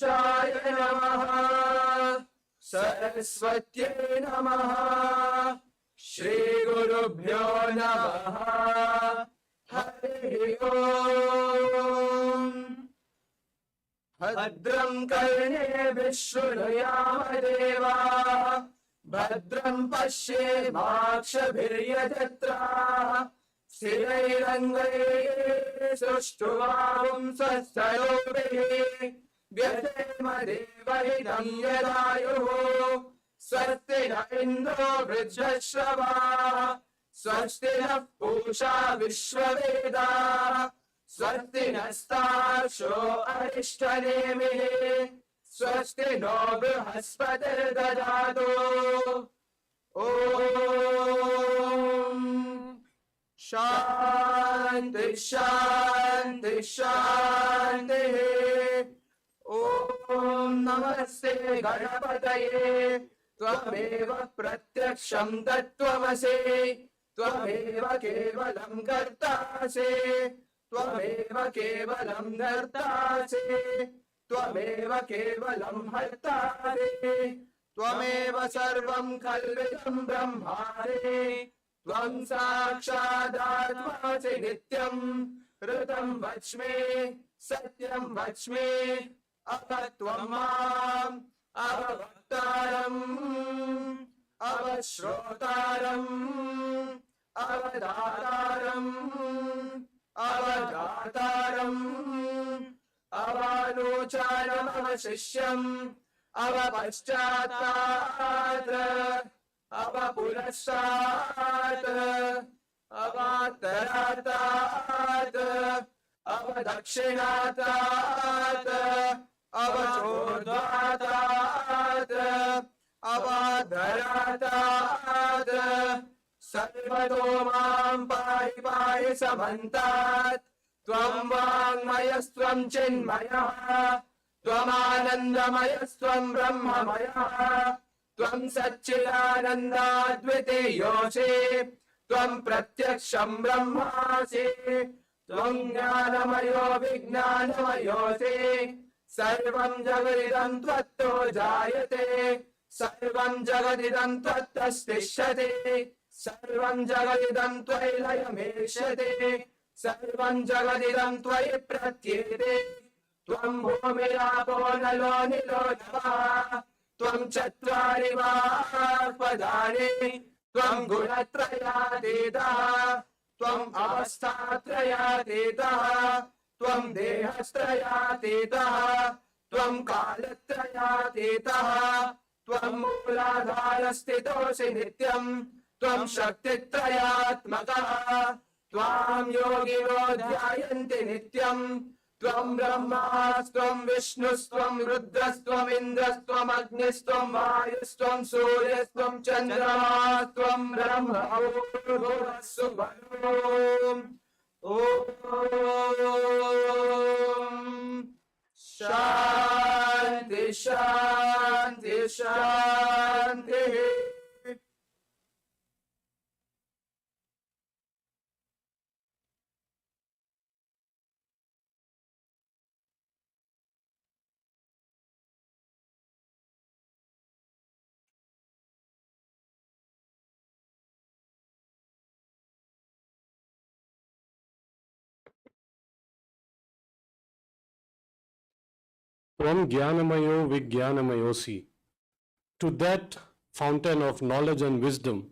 गणेशाय नमः सरस्वत्यै नमः श्रीगुरुभ्यो नमः हरिः ओम् भद्रं कर्णेभिः शृणुयाम देवाः भद्रं पश्येमाक्षभिर्यजत्राः स्थिरैरङ्गैः सुष्ठुवांसस्तनूभिः व्यजेम देवहितं यदायुः स्वस्ति न इन्द्रो वृद्धश्रवाः स्वस्ति नः पूषा विश्ववेदाः स्वस्ति नस्तार्क्ष्यो अरिष्टनेमिः स्वस्ति नो बृहस्पतिर्दधातु ॐ शान्ति शान्ति शान्तिः ॐ नमस्ते गणपतये त्वमेव प्रत्यक्षं तत्त्वमसि त्वमेव केवलं कर्तासि त्वमेव केवलं धर्तासि त्वमेव केवलं हर्तासि त्वमेव सर्वं कल्पितं ब्रह्माणि त्वं साक्षादात्मासि नित्यं ऋतं वच्मि सत्यं वच्मि अव त्वं माम् अववक्तारम् अवश्रोतारम् अवदातारम् अवगातारम् अवालोचानमवशिष्यम् अवपश्चात्तात् अवपुरस्तात् अवात्तरात्तात् अवदक्षिणात्तात् अवचोर्ध्वात्तात् अवाधरात्तात् सर्वतो मां पाहि पाहि समन्तात् त्वं वाङ्मयस्त्वं चिन्मयः त्वमानन्दमयस्त्वं ब्रह्ममयः त्वं सच्चिदानन्दाद्वितीयोऽसि त्वं प्रत्यक्षं ब्रह्मासि त्वं ज्ञानमयो विज्ञानमयोऽसि सर्वं जगदिदं त्वत्तो जायते सर्वं जगदिदं त्वत्तस्तिष्ठति सर्वं जगदिदं त्वयि लयमेष्यति सर्वं जगदिदं त्वयि प्रत्येते त्वं भूमिरापो नलो निलो नभः त्वं चत्वारि पदानि त्वं गुणत्रयातीतः त्वं अवस्थात्रयातीतः त्वं देहत्रयातीतः त्वं कालत्रयातीतः त्वं मूलाधारस्थितोऽसि नित्यं त्वं शक्तित्रयात्मकः त्वां योगिनो ध्यायन्ति नित्यं त्वं ब्रह्मास्त्वं विष्णुस्त्वं रुद्रस्त्वम् इन्द्रस्त्वमग्निस्त्वं वायुस्त्वं सूर्यस्त्वं चन्द्रमास्त्वं ब्रह्म ॐ शान्ति शान्ति शान्तिः Tvam Jnanamayo Vijnanamayosi. To that fountain of knowledge and wisdom,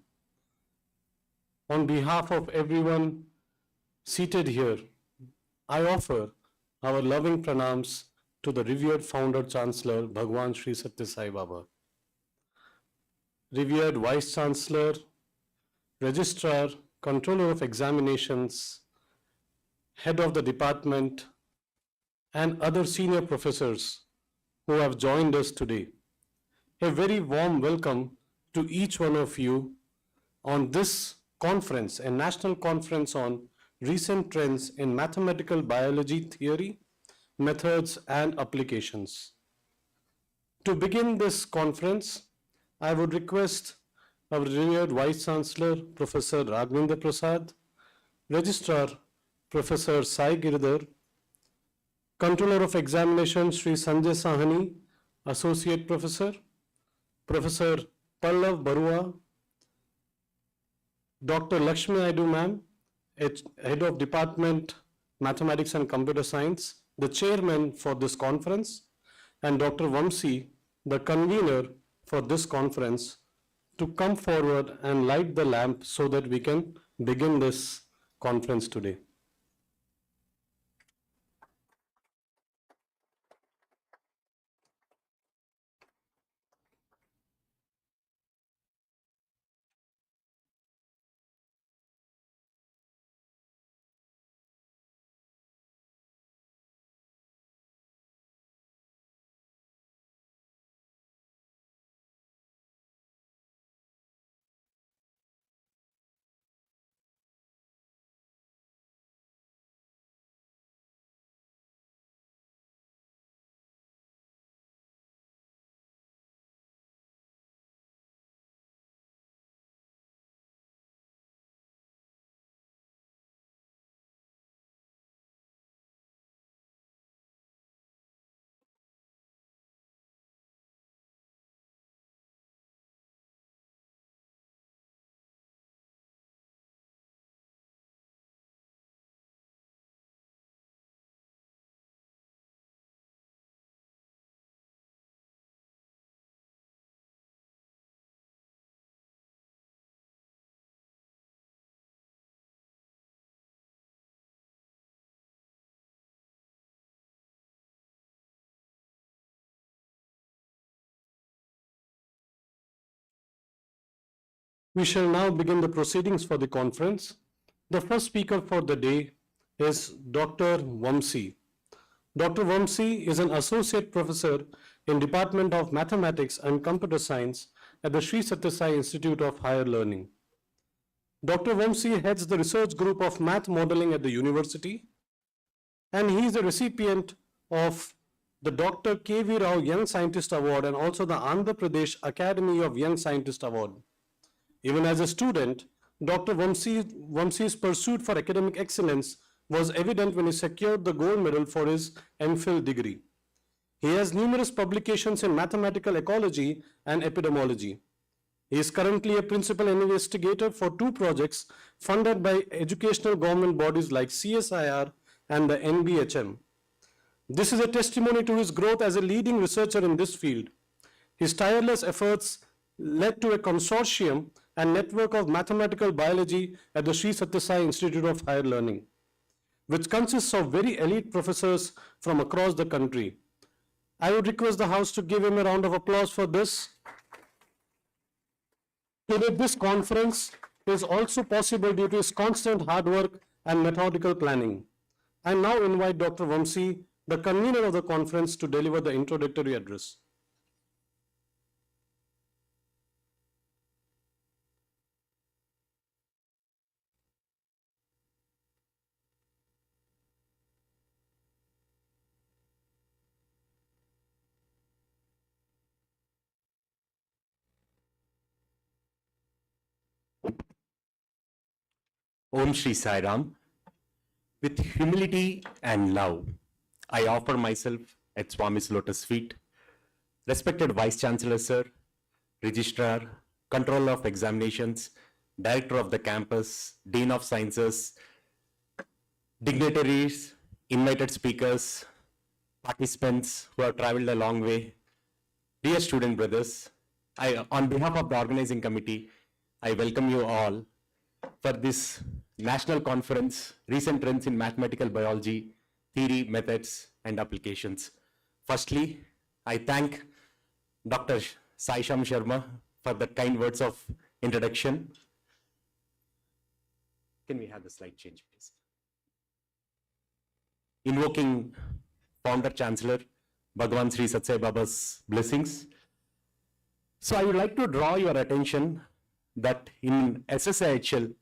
on behalf of everyone seated here, I offer our loving pranams to the revered founder Chancellor Bhagwan Sri Satya Sai Baba, revered Vice Chancellor, Registrar, Controller of Examinations, Head of the Department, and other senior professors who have joined us today. A very warm welcome to each one of you on this conference, a national conference on recent trends in mathematical biology theory, methods, and applications. To begin this conference, I would request our revered Vice Chancellor, Professor Raghavendra Prasad, Registrar, Professor Sai Giridhar, Controller of Examinations, Sri Sanjay Sahani, Associate Professor, Professor Pallav Barua, Dr. Lakshmi Naidu ma'am, Head of Department Mathematics and Computer Science, the chairman for this conference, and Dr. Vamsi, the convener for this conference, to come forward and light the lamp so that we can begin this conference today. We shall now begin the proceedings for the conference. The first speaker for the day is Dr. Vamsi. Dr. Vamsi is an associate professor in Department of Mathematics and Computer Science at the Sri Sathya Sai Institute of Higher Learning. Dr. Vamsi heads the research group of math modeling at the university, and he is the recipient of the Dr. K.V. Rao Young Scientist Award and also the Andhra Pradesh Academy of Young Scientist Award. Even as a student, Dr. Vamsi's pursuit for academic excellence was evident when he secured the gold medal for his MPhil degree. He has numerous publications in mathematical ecology and epidemiology. He is currently a principal investigator for 2 projects funded by educational government bodies like CSIR and the NBHM. This is a testimony to his growth as a leading researcher in this field. His tireless efforts led to a consortium and network of mathematical biology at the Sri Sathya Sai Institute of Higher Learning, which consists of very elite professors from across the country. I would request the House to give him a round of applause for this. Today, this conference is also possible due to his constant hard work and methodical planning. I now invite Dr. Vamsi, the convener of the conference, to deliver the introductory address. Om Shri Sai Ram. With humility and love, I offer myself at Swami's lotus feet. Respected Vice Chancellor Sir, Registrar, Controller of Examinations, Director of the Campus, Dean of Sciences, dignitaries, invited speakers, participants who have traveled a long way, dear student brothers, on behalf of the organizing committee, I welcome you all for this national conference, Recent Trends in Mathematical Biology, Theory, Methods, and Applications. Firstly, I thank Dr. Sai Sham Sharma for the kind words of introduction. Can we have the slide change, please? Invoking Founder Chancellor Bhagwan Sri Sathya Sai Baba's blessings. So I would like to draw your attention that in SSIHL,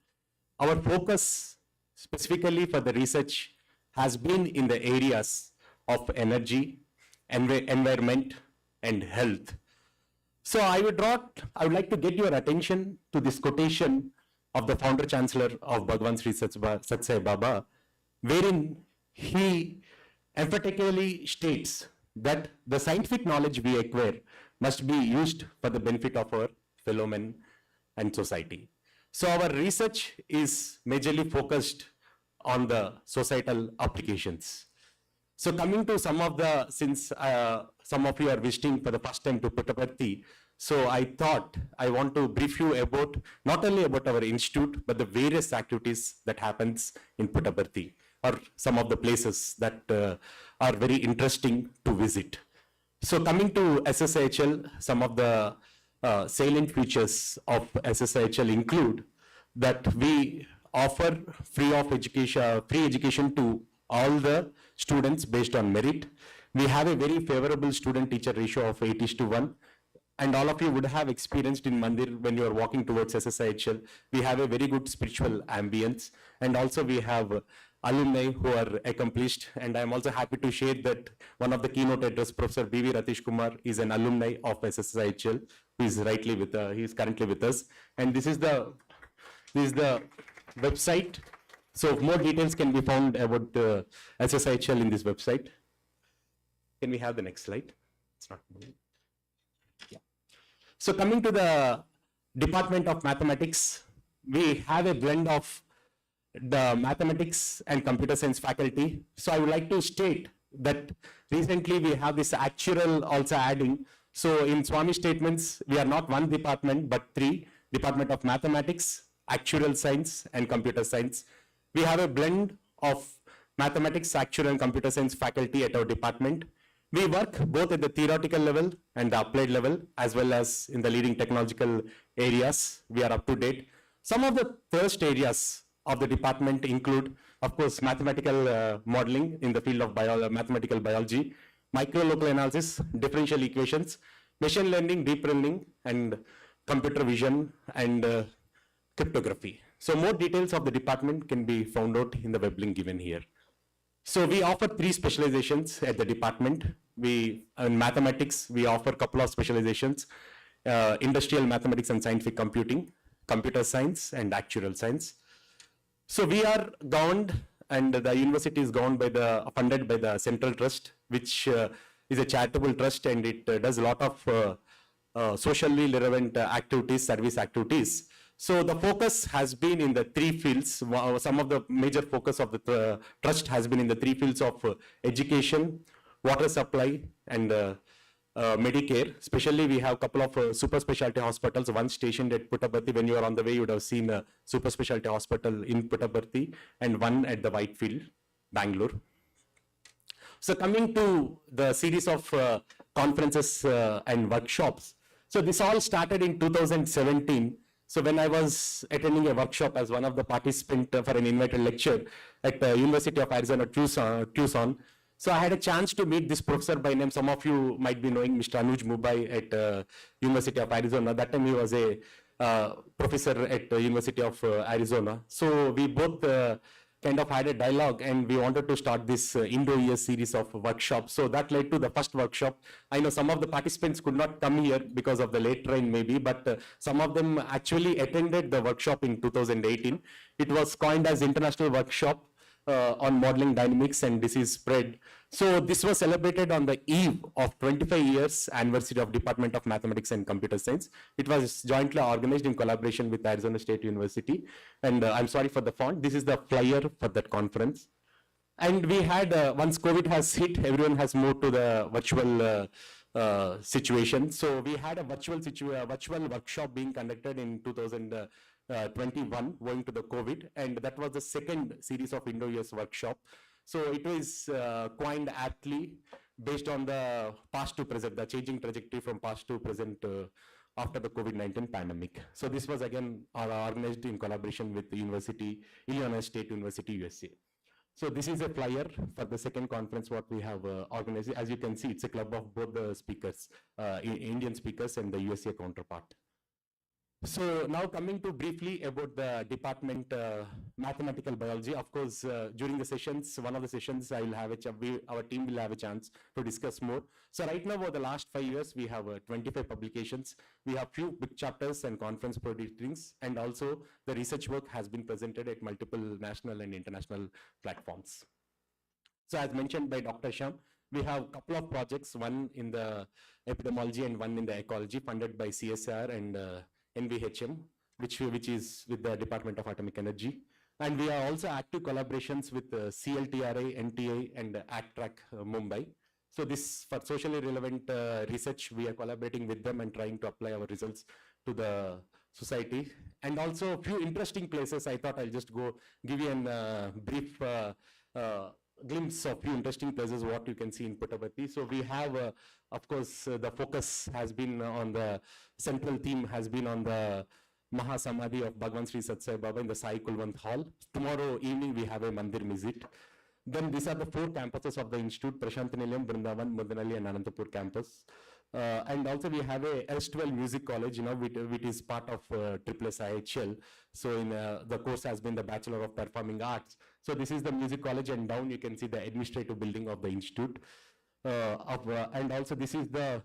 our focus specifically for the research has been in the areas of energy, environment, and health. So I would like to get your attention to this quotation of the Founder Chancellor of Bhagwan Sri Sathya Sai Baba, wherein he emphatically states that the scientific knowledge we acquire must be used for the benefit of our fellow men and society. So our research is majorly focused on the societal applications. So coming to some of the, since some of you are visiting for the first time to Puttaparthi, so I thought I want to brief you about, not only about our institute, but the various activities that happens in Puttaparthi, or some of the places that are very interesting to visit. So coming to SSIHL, some of the salient features of SSIHL include that we offer free education to all the students based on merit. We have a very favorable student-teacher ratio of 8:1. And all of you would have experienced in Mandir when you are walking towards SSIHL. We have a very good spiritual ambience. And also we have alumni who are accomplished. And I'm also happy to share that one of the keynote address, Professor B.V. Ratish Kumar, is an alumni of SSIHL, who is he is currently with us. And this is the website. So more details can be found about SSIHL in this website. Can we have the next slide? It's not moving. Yeah. So coming to the Department of Mathematics, we have a blend of the mathematics and computer science faculty. So I would like to state that recently we have this actuarial also adding. So in Swami statements, we are not one department, but three: Department of Mathematics, Actuarial Science, and Computer Science. We have a blend of mathematics, actuarial, and computer science faculty at our department. We work both at the theoretical level and the applied level, as well as in the leading technological areas. We are up to date. Some of the first areas of the department include, of course, mathematical modeling in the field of mathematical biology, micro-local analysis, differential equations, machine learning, deep learning, and computer vision, and cryptography. So more details of the department can be found out in the web link given here. So we offer 3 specializations at the department. In mathematics, we offer a couple of specializations: industrial mathematics and scientific computing, computer science, and actuarial science. So we are governed, and the university is governed funded by the Central Trust, which is a charitable trust, and it does a lot of socially relevant activities, service activities. So the focus has been in the 3 fields. Some of the major focus of the trust has been in the 3 fields of education, water supply, and Medicare. Especially, we have a couple of super specialty hospitals, one stationed at Puttaparthi. When you are on the way, you would have seen a super specialty hospital in Puttaparthi, and one at the Whitefield, Bangalore. So coming to the series of conferences and workshops. So this all started in 2017. So when I was attending a workshop as one of the participants for an invited lecture at the University of Arizona, Tucson. So I had a chance to meet this professor by name. Some of you might be knowing Mr. Anuj Mubai at University of Arizona. That time he was a professor at the University of Arizona. So we both kind of had a dialogue, and we wanted to start this Indo-US series of workshops. So that led to the first workshop. I know some of the participants could not come here because of the late train maybe, but some of them actually attended the workshop in 2018. It was coined as International Workshop on Modeling Dynamics and Disease Spread. So this was celebrated on the eve of 25 years anniversary of Department of Mathematics and Computer Science. It was jointly organized in collaboration with Arizona State University. And I'm sorry for the font. This is the flyer for that conference. And we had, once COVID has hit, everyone has moved to the virtual situation. So we had a virtual workshop being conducted in 2021 owing to the COVID, and that was the second series of Indo-US workshop. So it was coined aptly based on the past to present, the changing trajectory from past to present after the COVID-19 pandemic. So this was again organized in collaboration with the Illinois State University, USA. So this is a flyer for the second conference what we have organized. As you can see, it's a club of both the speakers, Indian speakers and the USA counterpart. So now coming to briefly about the department mathematical biology. Of course, during the sessions, one of the sessions, I will have our team will have a chance to discuss more. So right now, over the last 5 years, we have 25 publications. We have few big chapters and conference proceedings, and also the research work has been presented at multiple national and international platforms. So as mentioned by Dr. Sham, we have a couple of projects, one in the epidemiology and one in the ecology, funded by CSR and NVHM, which is with the Department of Atomic Energy. And we are also active collaborations with CLTRI, NTA, and ACTRAC Mumbai. So this, for socially relevant research, we are collaborating with them and trying to apply our results to the society. And also a few interesting places. I thought I'll just go give you a brief glimpse of few interesting places what you can see in Puttaparthi. So we have, of course, the focus has been on the central theme has been on the Mahasamadhi of Bhagwan Sri Satsai Baba in the Sai Kulwant Hall. Tomorrow evening we have a Mandir visit. Then these are the 4 campuses of the institute: Prashanti Nilayam, Vrindavan, Mudanali, and Anantapur campus. And also we have a S12 music college, which is part of IHL. So in the course has been the Bachelor of Performing Arts. So this is the music college, and down you can see the administrative building of the institute. And also this is the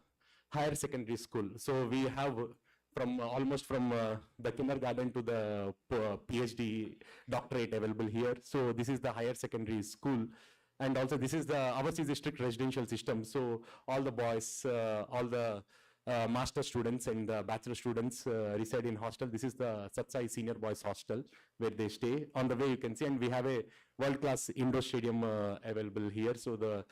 higher secondary school. So we have from almost from the kindergarten to the PhD doctorate available here. So this is the higher secondary school. And also this is ours is a strict residential system. So all the boys, all the master students and the bachelor students reside in hostel. This is the Satsai Senior Boys Hostel where they stay. On the way you can see, and we have a world-class indoor stadium available here. So the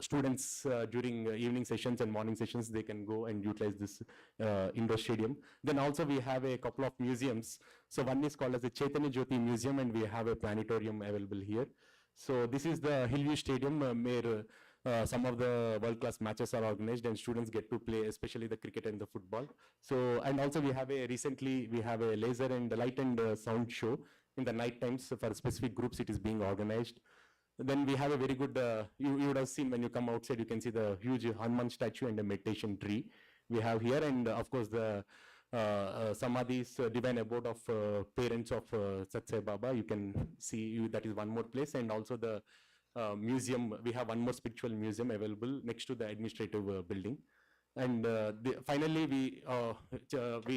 students during evening sessions and morning sessions, they can go and utilize this indoor stadium. Then also we have a couple of museums. So one is called as the Chaitanya Jyoti Museum, and we have a planetarium available here. So this is the Hillview Stadium where some of the world-class matches are organized and students get to play, especially the cricket and the football. So, and also we have recently we have a laser and light and sound show in the night times for specific groups. It is being organized. Then we have a very good, you would have seen when you come outside, you can see the huge Hanuman statue and the meditation tree we have here. And of course the Samadhi's divine abode of parents of Satsai Baba. You can see that is one more place. And also the museum, we have one more spiritual museum available next to the administrative building. And finally, we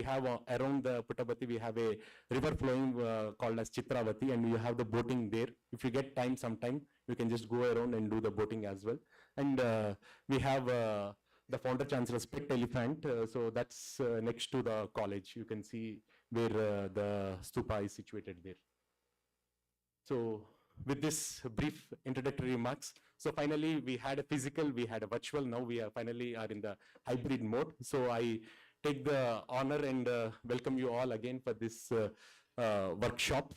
have around the Puttaparthi, we have a river flowing called as Chitravati, and you have the boating there. If you get time sometime, you can just go around and do the boating as well. And we have the founder chancellor's pet elephant, so that's next to the college. You can see where the stupa is situated there. So with this brief introductory remarks, so finally we had a physical, we had a virtual, now we are finally in the hybrid mode. So I take the honor and welcome you all again for this workshop.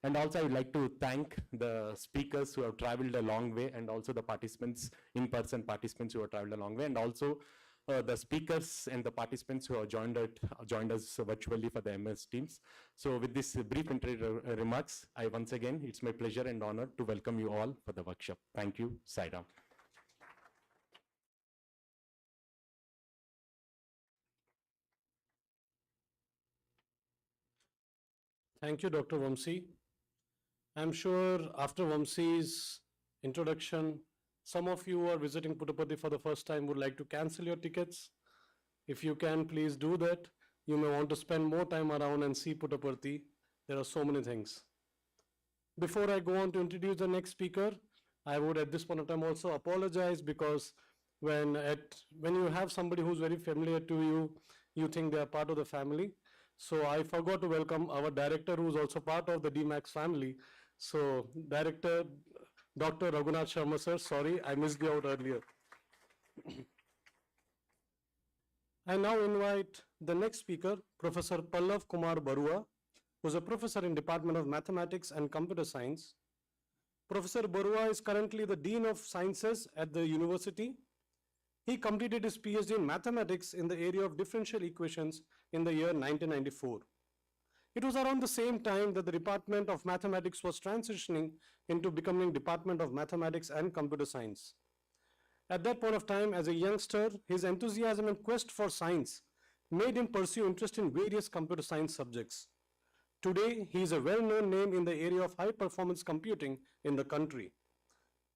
And also I would like to thank the speakers who have traveled a long way, and also the participants, in-person participants who have traveled a long way, and also the speakers and the participants who have joined us virtually for the MS Teams. So with this brief introductory remarks, once again, it's my pleasure and honor to welcome you all for the workshop. Thank you. Sai Ram. Thank you, Dr. Vamsi. I'm sure after Vamsi's introduction, some of you who are visiting Puttaparthi for the first time would like to cancel your tickets. If you can, please do that. You may want to spend more time around and see Puttaparthi. There are so many things. Before I go on to introduce the next speaker, I would at this point of time also apologize, because when you have somebody who's very familiar to you, you think they are part of the family. So I forgot to welcome our director, who's also part of the DMAX family. So Director Dr. Raghunath Sharma sir, sorry, I missed you out earlier. I now invite the next speaker, Professor Pallav Kumar Barua, who is a professor in Department of Mathematics and Computer Science. Professor Barua is currently the Dean of Sciences at the university. He completed his PhD in mathematics in the area of differential equations in the year 1994. It was around the same time that the Department of Mathematics was transitioning into becoming Department of Mathematics and Computer Science. At that point of time, as a youngster, his enthusiasm and quest for science made him pursue interest in various computer science subjects. Today, he is a well-known name in the area of high-performance computing in the country.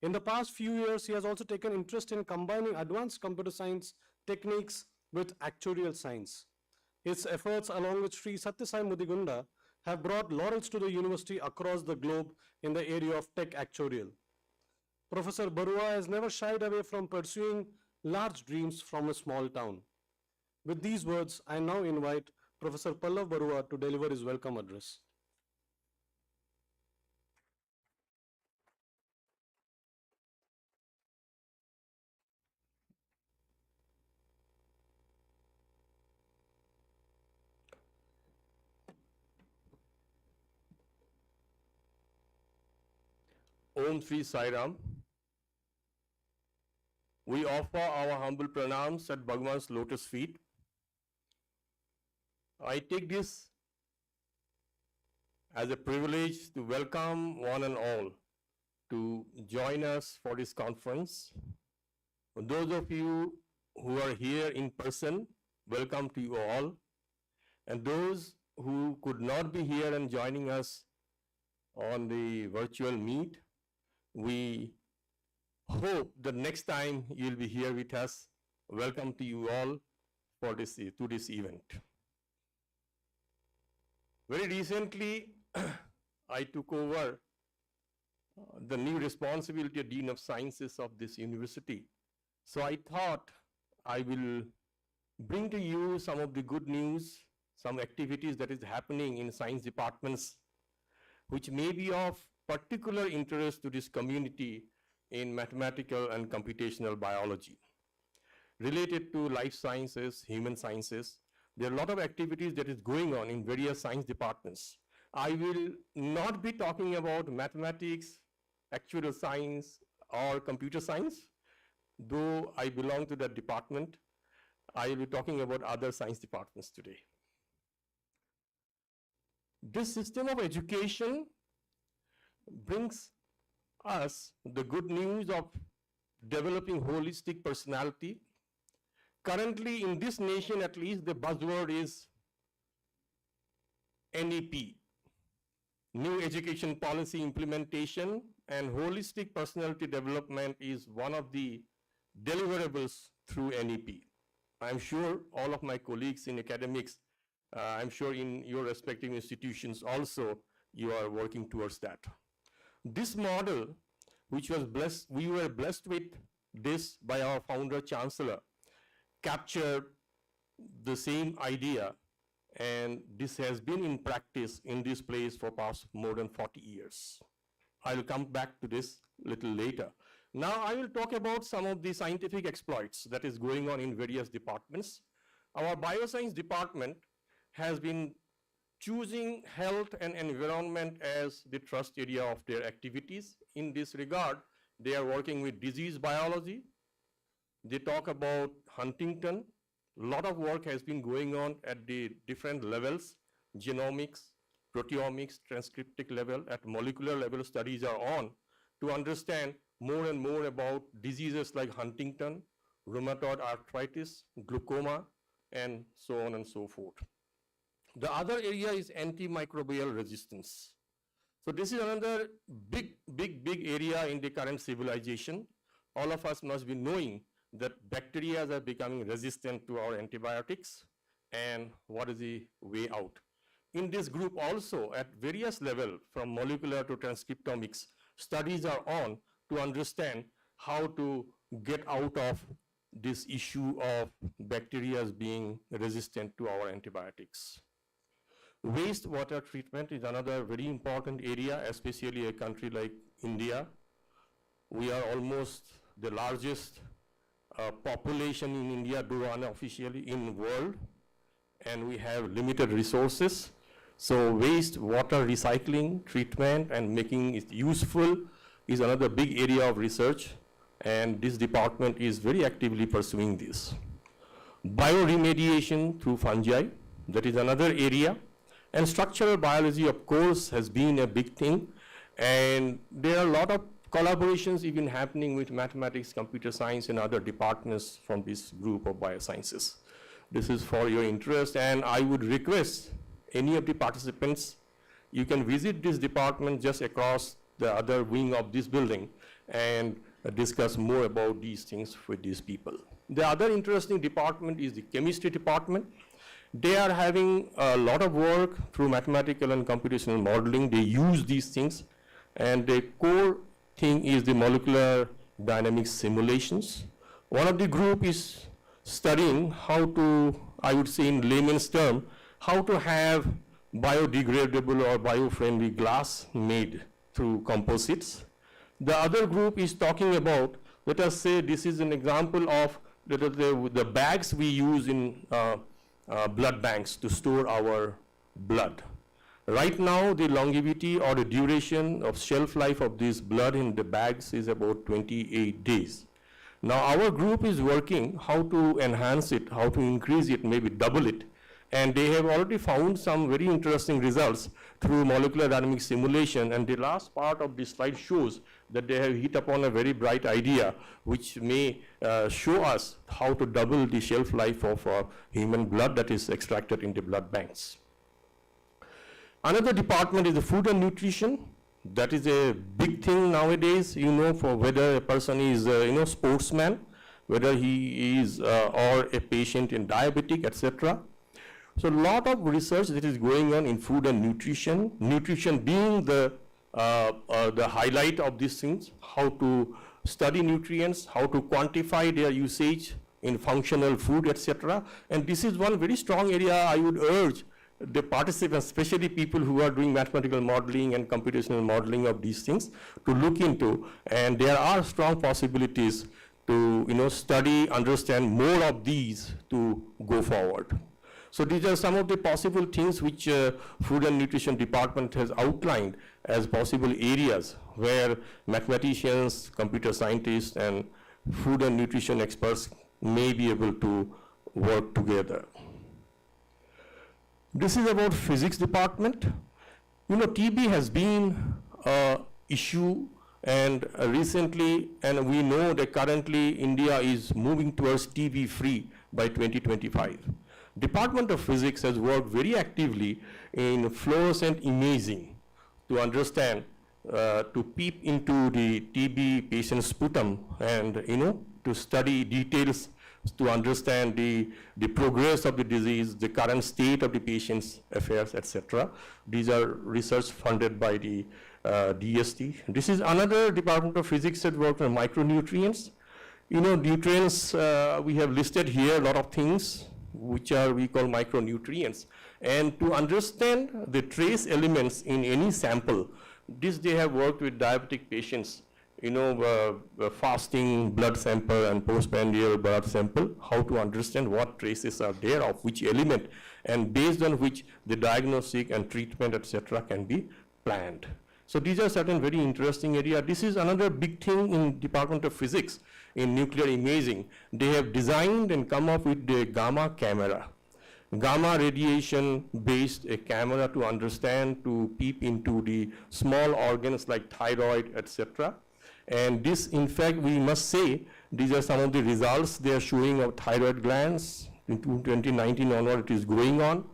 In the past few years, he has also taken interest in combining advanced computer science techniques with actuarial science. His efforts, along with Sri Satyasai Mudigunda, have brought laurels to the university across the globe in the area of tech actuarial. Professor Barua has never shied away from pursuing large dreams from a small town. With these words, I now invite Professor Pallav Barua to deliver his welcome address. Om Sri Sai Ram. We offer our humble pranams at Bhagwan's lotus feet. I take this as a privilege to welcome one and all to join us for this conference. For those of you who are here in person, welcome to you all. And those who could not be here and joining us on the virtual meet, we hope the next time you'll be here with us. Welcome to you all to this event. Very recently, I took over the new responsibility of Dean of Sciences of this university. So I thought I will bring to you some of the good news, some activities that is happening in science departments, which may be of particular interest to this community in mathematical and computational biology. Related to life sciences, human sciences, there are a lot of activities that is going on in various science departments. I will not be talking about mathematics, actual science, or computer science, though I belong to that department. I will be talking about other science departments today. This system of education brings us the good news of developing holistic personality. Currently, in this nation at least, the buzzword is NEP, New Education Policy Implementation, and holistic personality development is one of the deliverables through NEP. I'm sure all of my colleagues in academics, I'm sure in your respective institutions also, you are working towards that. This model, which was blessed, we were blessed with this by our founder chancellor, captured the same idea, and this has been in practice in this place for past more than 40 years. I will come back to this a little later. Now I will talk about some of the scientific exploits that is going on in various departments. Our bioscience department has been choosing health and environment as the trust area of their activities. In this regard, they are working with disease biology. They talk about Huntington. A lot of work has been going on at the different levels, genomics, proteomics, transcriptic level, at molecular level studies are on to understand more and more about diseases like Huntington, rheumatoid arthritis, glaucoma, and so on and so forth. The other area is antimicrobial resistance. So this is another big area in the current civilization. All of us must be knowing that bacteria are becoming resistant to our antibiotics, and what is the way out. In this group also, at various levels, from molecular to transcriptomics, studies are on to understand how to get out of this issue of bacteria being resistant to our antibiotics. Wastewater treatment is another very important area, especially a country like India. We are almost the largest population in India, though unofficially, in world, and we have limited resources. So wastewater recycling, treatment, and making it useful is another big area of research, and this department is very actively pursuing this. Bioremediation through fungi, that is another area. And structural biology, of course, has been a big thing, and there are a lot of collaborations even happening with mathematics, computer science, and other departments from this group of biosciences. This is for your interest, and I would request any of the participants, you can visit this department just across the other wing of this building and discuss more about these things with these people. The other interesting department is the chemistry department. They are having a lot of work through mathematical and computational modeling. They use these things, and the core thing is the molecular dynamics simulations. One of the group is studying how to, I would say in layman's term, how to have biodegradable or bio-friendly glass made through composites. The other group is talking about, let us say this is an example of the bags we use in blood banks to store our blood. Right now, the longevity or the duration of shelf life of this blood in the bags is about 28 days. Now, our group is working how to enhance it, how to increase it, maybe double it. And they have already found some very interesting results through molecular dynamic simulation. And the last part of this slide shows that they have hit upon a very bright idea, which may show us how to double the shelf life of human blood that is extracted in the blood banks. Another department is the food and nutrition. That is a big thing nowadays, you know, for whether a person is, sportsman, whether he is or a patient in diabetic, etc. So a lot of research that is going on in food and nutrition, nutrition being the highlight of these things, how to study nutrients, how to quantify their usage in functional food, etc. And this is one very strong area I would urge the participants, especially people who are doing mathematical modeling and computational modeling of these things, to look into. And there are strong possibilities to study, understand more of these to go forward. So these are some of the possible things which Food and Nutrition Department has outlined as possible areas where mathematicians, computer scientists, and food and nutrition experts may be able to work together. This is about physics department. You know, TB has been an issue, and recently, and we know that currently India is moving towards TB free by 2025. Department of Physics has worked very actively in fluorescent imaging to understand, to peep into the TB patient's sputum and, to study details to understand the progress of the disease, the current state of the patient's affairs, etc. These are research funded by the DST. This is another Department of Physics that works on micronutrients. You know, nutrients, we have listed here a lot of things which we call micronutrients. And to understand the trace elements in any sample, this they have worked with diabetic patients, fasting blood sample and postprandial blood sample, how to understand what traces are there of which element, and based on which the diagnostic and treatment, etc., can be planned. So these are certain very interesting areas. This is another big thing in Department of Physics in nuclear imaging. They have designed and come up with the gamma camera. Gamma radiation based a camera to understand, to peep into the small organs like thyroid, etc. And this, in fact, we must say, these are some of the results they are showing of thyroid glands. In 2019 onward, it is going on.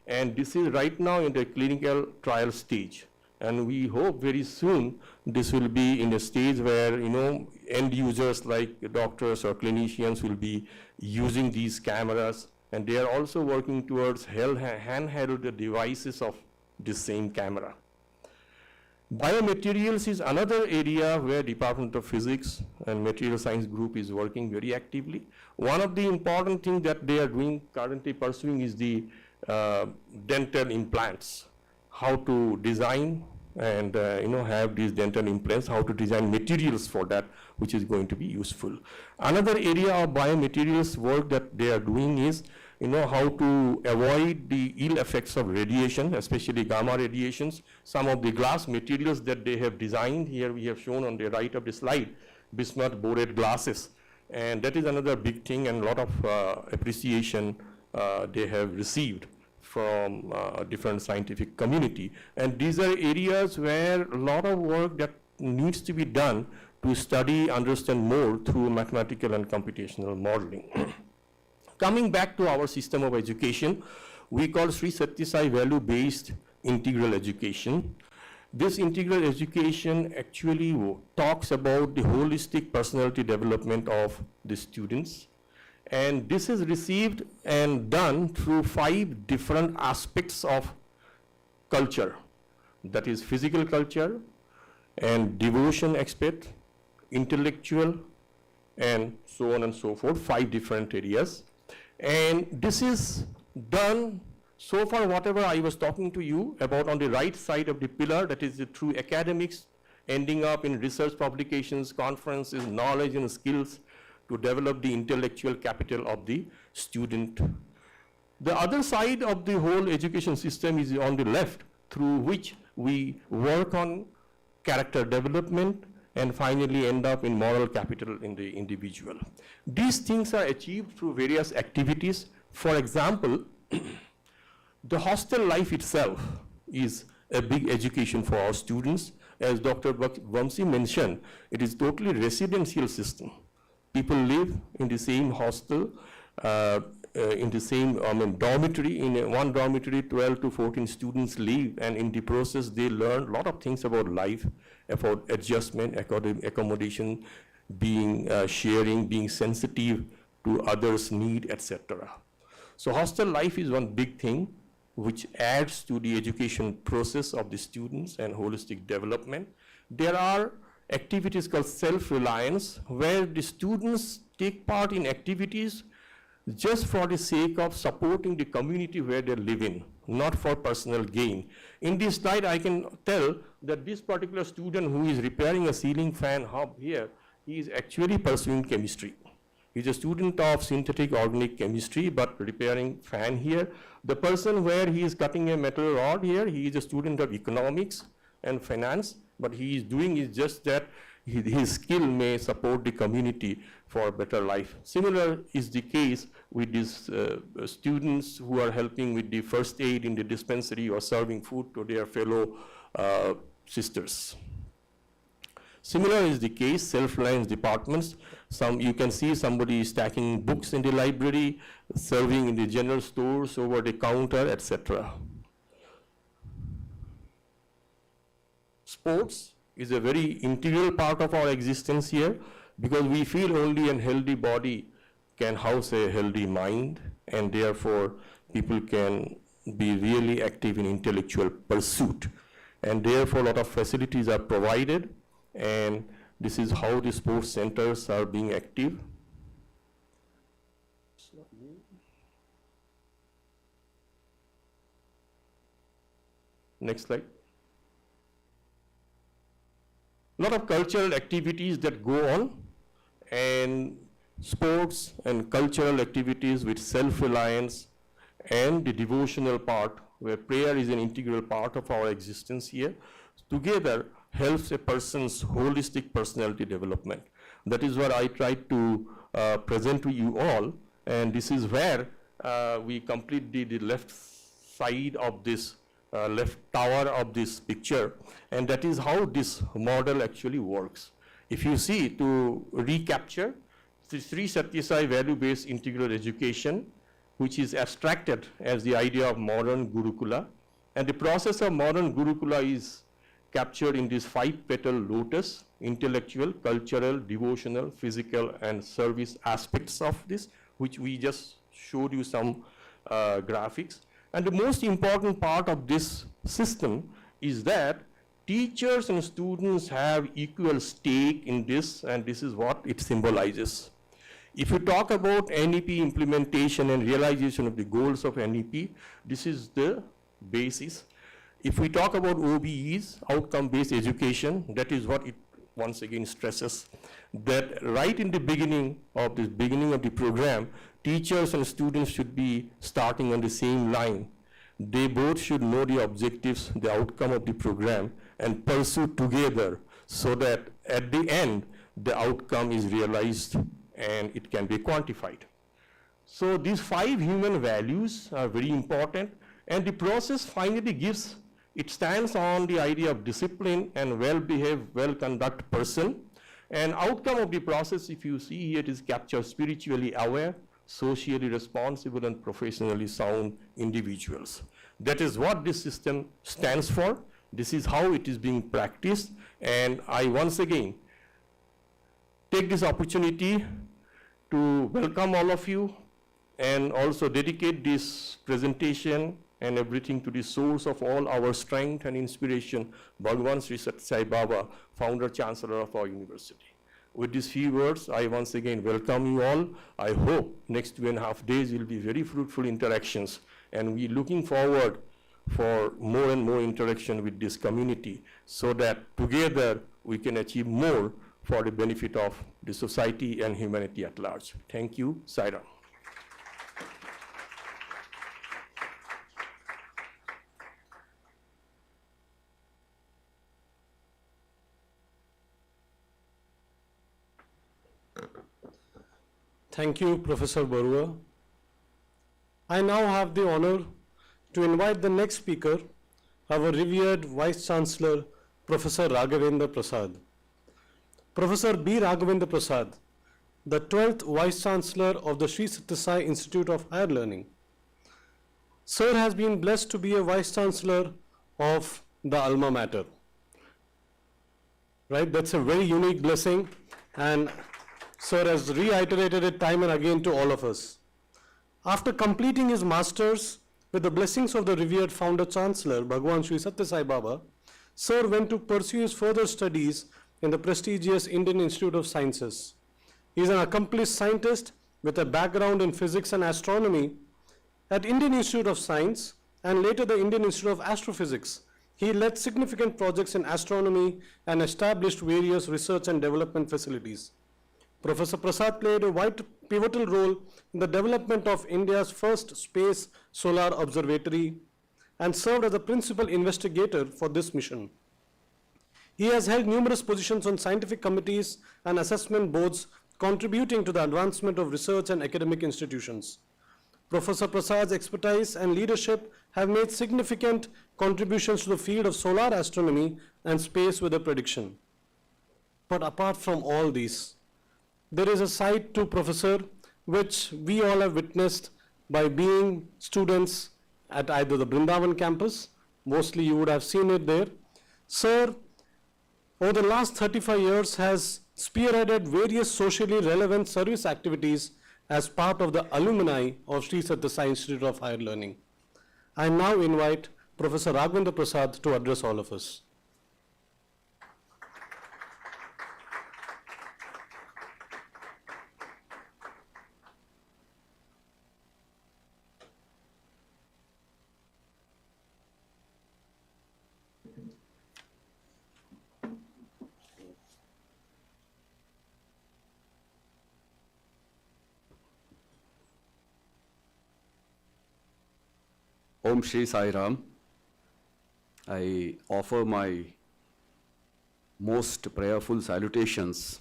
And this is right now in the clinical trial stage. And we hope very soon this will be in a stage where, end users like doctors or clinicians will be using these cameras. And they are also working towards handheld devices of the same camera. Biomaterials is another area where Department of Physics and Material Science Group is working very actively. One of the important things that they are doing, currently pursuing, is the dental implants. How to design and have these dental implants, how to design materials for that, which is going to be useful. Another area of biomaterials work that they are doing is how to avoid the ill effects of radiation, especially gamma radiations. Some of the glass materials that they have designed, here we have shown on the right of the slide, bismuth borate glasses. And that is another big thing, and a lot of appreciation they have received from different scientific community. And these are areas where a lot of work that needs to be done to study, understand more through mathematical and computational modeling. Coming back to our system of education, we call Sri Sathya Sai value-based integral education. This integral education actually talks about the holistic personality development of the students. And this is received and done through 5 different aspects of culture. That is physical culture, and devotion aspect, intellectual, and so on and so forth, 5 different areas. And this is done so far. Whatever I was talking to you about on the right side of the pillar, that is through academics, ending up in research publications, conferences, knowledge and skills to develop the intellectual capital of the student. The other side of the whole education system is on the left, through which we work on character development and finally end up in moral capital in the individual. These things are achieved through various activities. For example, the hostel life itself is a big education for our students. As Dr. Vamsi mentioned, it is totally residential system. People live in the same hostel, in the same dormitory. In one dormitory, 12 to 14 students live, and in the process, they learn a lot of things about life, about adjustment, accommodation, being sharing, being sensitive to others' need, etc. So hostel life is one big thing which adds to the education process of the students and holistic development. There are activities called self-reliance, where the students take part in activities just for the sake of supporting the community where they live in, not for personal gain. In this slide, I can tell that this particular student who is repairing a ceiling fan hub here, he is actually pursuing chemistry. He's a student of synthetic organic chemistry, but repairing fan here. The person where he is cutting a metal rod here, he is a student of economics and finance, but he is doing is just that his skill may support the community for a better life. Similar is the case with these students who are helping with the first aid in the dispensary or serving food to their fellow sisters. Similar is the case, self-reliance departments. You can see somebody stacking books in the library, serving in the general stores, over the counter, etc. Sports is a very integral part of our existence here, because we feel only a healthy body can house a healthy mind, and therefore people can be really active in intellectual pursuit. And therefore a lot of facilities are provided, and this is how the sports centers are being active. Next slide. A lot of cultural activities that go on, and sports and cultural activities with self-reliance and the devotional part, where prayer is an integral part of our existence here, together helps a person's holistic personality development. That is what I tried to present to you all, and this is where we complete the left side of this left tower of this picture, and that is how this model actually works. If you see, to recapture the Sri Satya Sai value-based integral education, which is abstracted as the idea of modern Gurukula, and the process of modern Gurukula is captured in this 5-petal lotus: intellectual, cultural, devotional, physical, and service aspects of this, which we just showed you some graphics. And the most important part of this system is that teachers and students have equal stake in this, and this is what it symbolizes. If you talk about NEP implementation and realization of the goals of NEP, this is the basis. If we talk about OBEs, outcome-based education, that is what it once again stresses, that right in the beginning of the program, teachers and students should be starting on the same line. They both should know the objectives, the outcome of the program, and pursue together, so that at the end, the outcome is realized and it can be quantified. So these 5 human values are very important, and the process finally it stands on the idea of discipline and well-behaved, well-conducted person. And outcome of the process, if you see here, it is captured: spiritually aware, socially responsible, and professionally sound individuals. That is what this system stands for. This is how it is being practiced. And I once again take this opportunity to welcome all of you, and also dedicate this presentation and everything to the source of all our strength and inspiration, Bhagavan Sri Sathya Sai Baba, founder, chancellor of our university. With these few words, I once again welcome you all. I hope next 2.5 days will be very fruitful interactions, and we're looking forward for more and more interaction with this community so that together we can achieve more for the benefit of the society and humanity at large. Thank you. Sai Ram. Thank you, Professor Barua. I now have the honor to invite the next speaker, our revered Vice Chancellor, Professor Raghavendra Prasad. Professor B. Raghavendra Prasad, the 12th Vice Chancellor of the Sri Sathya Sai Institute of Higher Learning. Sir has been blessed to be a Vice Chancellor of the alma mater. Right, that's a very unique blessing, and Sir has reiterated it time and again to all of us. After completing his masters with the blessings of the revered founder chancellor, Bhagavan Sri Sathya Sai Baba, Sir went to pursue his further studies in the prestigious Indian Institute of Sciences. He is an accomplished scientist with a background in physics and astronomy. At Indian Institute of Science and later the Indian Institute of Astrophysics, he led significant projects in astronomy and established various research and development facilities. Professor Prasad played a pivotal role in the development of India's first space solar observatory and served as a principal investigator for this mission. He has held numerous positions on scientific committees and assessment boards, contributing to the advancement of research and academic institutions. Professor Prasad's expertise and leadership have made significant contributions to the field of solar astronomy and space weather prediction. But apart from all these, there is a side to Professor which we all have witnessed by being students at either the Brindavan campus, mostly you would have seen it there. Sir, over the last 35 years has spearheaded various socially relevant service activities as part of the alumni of Sri Sathya Sai Institute of Higher Learning. I now invite Professor Raghavendra Prasad to address all of us. Om Shri Sai Ram. I offer my most prayerful salutations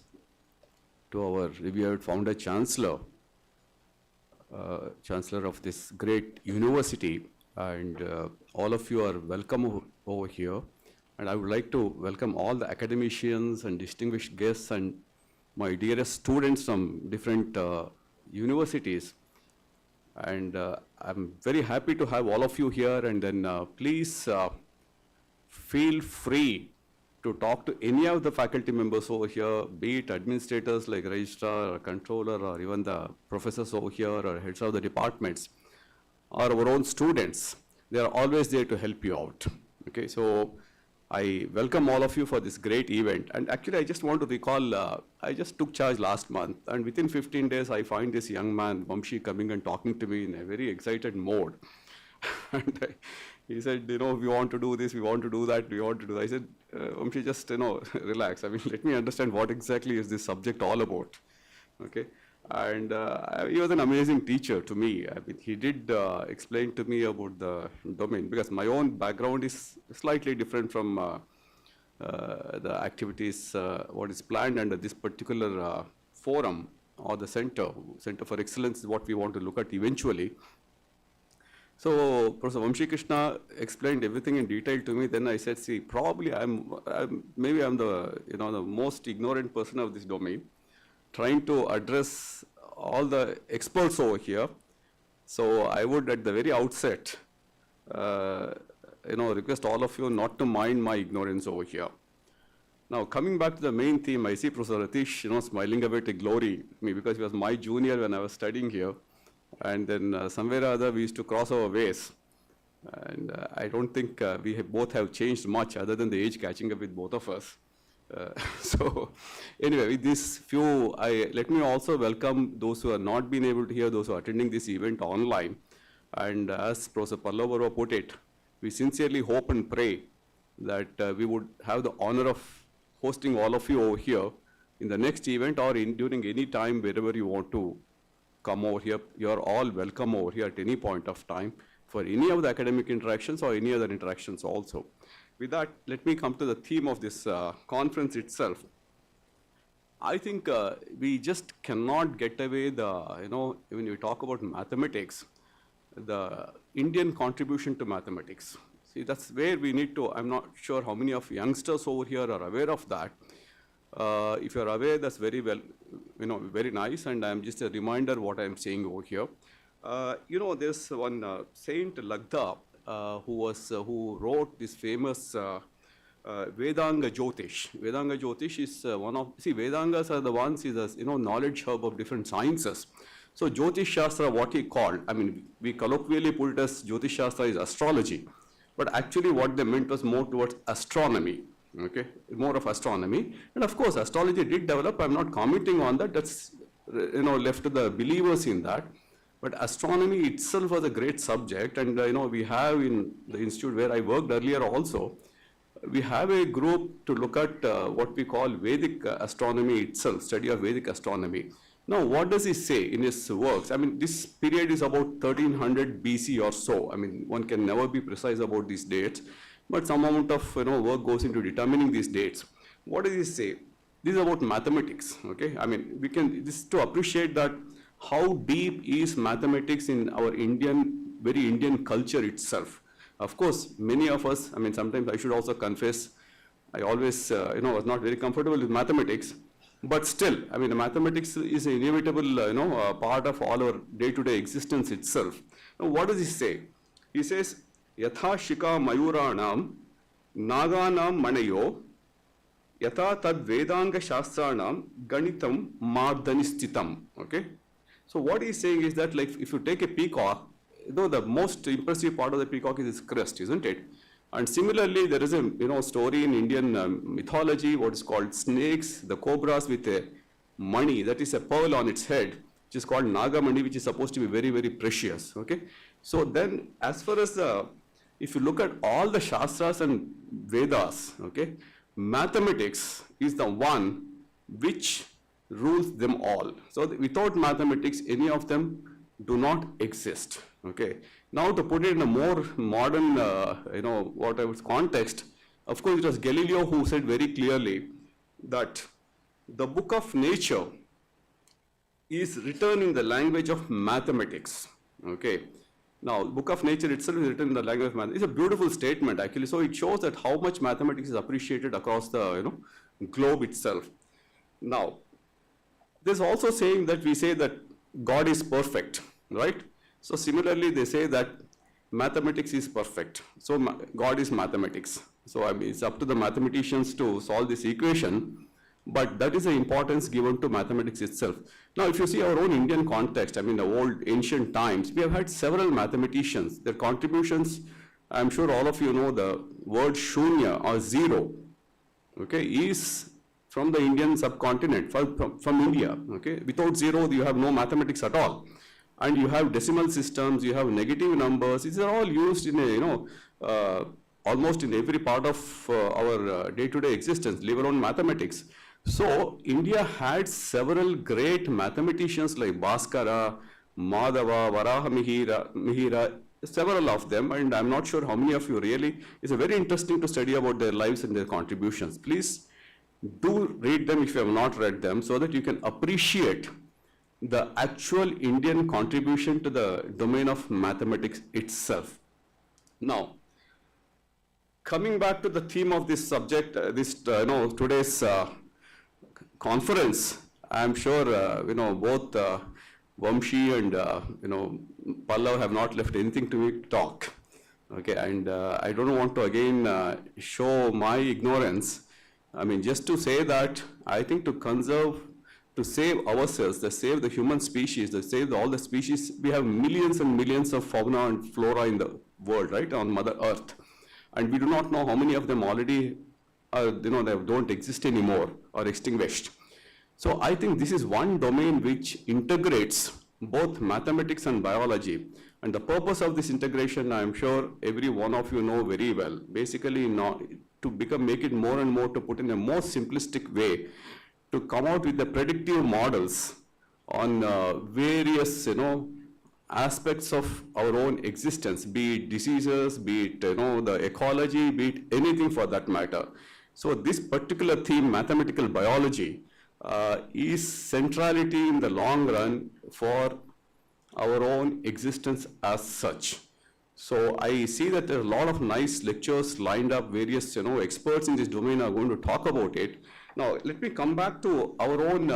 to our revered founder chancellor, chancellor of this great university, and all of you are welcome over here. And I would like to welcome all the academicians and distinguished guests and my dearest students from different universities. And I'm very happy to have all of you here, and then please feel free to talk to any of the faculty members over here, be it administrators like registrar or controller, or even the professors over here or heads of the departments, or our own students. They are always there to help you out. Okay, so I welcome all of you for this great event. And actually, I just want to recall, I just took charge last month, and within 15 days, I find this young man, Vamshi, coming and talking to me in a very excited mode. And he said, you know, we want to do this, we want to do that, we want to do that. I said, Vamshi, just, you know, relax. I mean, let me understand what exactly is this subject all about. Okay. And he was an amazing teacher to me. I mean, he did explain to me about the domain, because my own background is slightly different from the activities, what is planned under this particular forum or the Center for Excellence is what we want to look at eventually. So Professor Vamshi Krishna explained everything in detail to me. Then I said, see, probably maybe I'm the, you know, the most ignorant person of this domain, trying to address all the experts over here. So I would at the very outset, you know, request all of you not to mind my ignorance over here. Now coming back to the main theme, I see Professor Ratish, you know, smiling a bit at glory me, because he was my junior when I was studying here. And then somewhere or other we used to cross our ways. And I don't think we both have changed much other than the age catching up with both of us. So anyway, with these few, let me also welcome those who have not been able to hear, those who are attending this event online. And as Professor Pallav put it, we sincerely hope and pray that we would have the honor of hosting all of you over here in the next event or during any time wherever you want to come over here. You're all welcome over here at any point of time for any of the academic interactions or any other interactions also. With that, let me come to the theme of this conference itself. I think we just cannot get away when you talk about mathematics, the Indian contribution to mathematics. See, that's where we need to, I'm not sure how many of youngsters over here are aware of that. If you're aware, that's very well, very nice, and I'm just a reminder what I'm saying over here. There's one Saint Lagda who wrote this famous Vedanga Jyotish. Vedanga Jyotish is Vedangas are the ones, is a knowledge hub of different sciences. So Jyotish Shastra, what he called, I mean, we colloquially put it as Jyotish Shastra is astrology, but actually what they meant was more towards astronomy. Okay, more of astronomy. And of course, astrology did develop. I'm not commenting on that. That's, left to the believers in that. But astronomy itself was a great subject. And, we have in the institute where I worked earlier also, we have a group to look at what we call Vedic astronomy itself, study of Vedic astronomy. Now, what does he say in his works? I mean, this period is about 1300 BC or so. I mean, one can never be precise about these dates. But some amount of work goes into determining these dates. What does he say? This is about mathematics. Okay, I mean this to appreciate that how deep is mathematics in our very Indian culture itself. Of course, many of us. I mean, sometimes I should also confess, I always was not very comfortable with mathematics. But still, I mean, mathematics is an inevitable part of all our day-to-day existence itself. Now, what does he say? He says, Yatha Shika Mayuranam Naganam Manayo Yatha Tad Vedanga Shastranam Ganitam Mardanistitam. Okay? So what he's saying is that, like, if you take a peacock, the most impressive part of the peacock is its crest, isn't it? And similarly, there is a story in Indian mythology, what is called snakes, the cobras with a mani, that is a pearl on its head, which is called Nagamani, which is supposed to be very, very precious. Okay? So then, as far as if you look at all the Shastras and Vedas, okay, mathematics is the one which rules them all. So without mathematics, any of them do not exist. Okay. Now to put it in a more modern, context, of course, it was Galileo who said very clearly that the book of nature is written in the language of mathematics. Okay. Now, book of nature itself is written in the language of math. It's a beautiful statement, actually. So it shows that how much mathematics is appreciated across the globe itself. Now, there's also saying that we say that God is perfect, right? So similarly, they say that mathematics is perfect. So God is mathematics. So I mean, it's up to the mathematicians to solve this equation. But that is the importance given to mathematics itself. Now, if you see our own Indian context, I mean, the old ancient times, we have had several mathematicians. Their contributions, I'm sure all of you know the word shunya or zero, okay, is from the Indian subcontinent, from India, okay. Without zero, you have no mathematics at all. And you have decimal systems, you have negative numbers. These are all used in almost in every part of our day-to-day existence, let alone mathematics. So, India had several great mathematicians like Bhaskara, Madhava, Varaha Mihira, several of them, and I'm not sure how many of you really. It's very interesting to study about their lives and their contributions. Please do read them if you have not read them, so that you can appreciate the actual Indian contribution to the domain of mathematics itself. Now, coming back to the theme of this subject, today's conference, I'm sure both Vamshi and Pallav have not left anything to me to talk. Okay, and I don't want to again show my ignorance. I mean, just to say that I think to save ourselves, to save the human species, to save all the species, we have millions and millions of fauna and flora in the world, right, on Mother Earth. And we do not know how many of them already are, they don't exist anymore or extinguished. So I think this is one domain which integrates both mathematics and biology. And the purpose of this integration, I'm sure every one of you know very well, basically not to make it more and more, to put in a more simplistic way, to come out with the predictive models on various, aspects of our own existence, be it diseases, be it, the ecology, be it anything for that matter. So this particular theme, mathematical biology, is centrality in the long run for our own existence as such. So I see that there are a lot of nice lectures lined up, various experts in this domain are going to talk about it. Now let me come back to our own,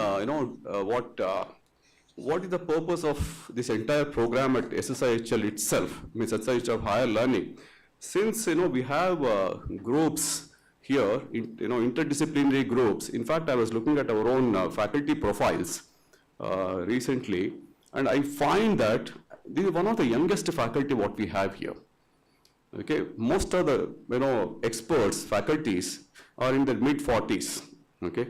what is the purpose of this entire program at SSIHL itself, means SSIHL of Higher Learning. Since we have groups here, interdisciplinary groups. In fact, I was looking at our own faculty profiles recently, and I find that this is one of the youngest faculty what we have here. Okay, most of the experts, faculties are in their mid-40s. Okay,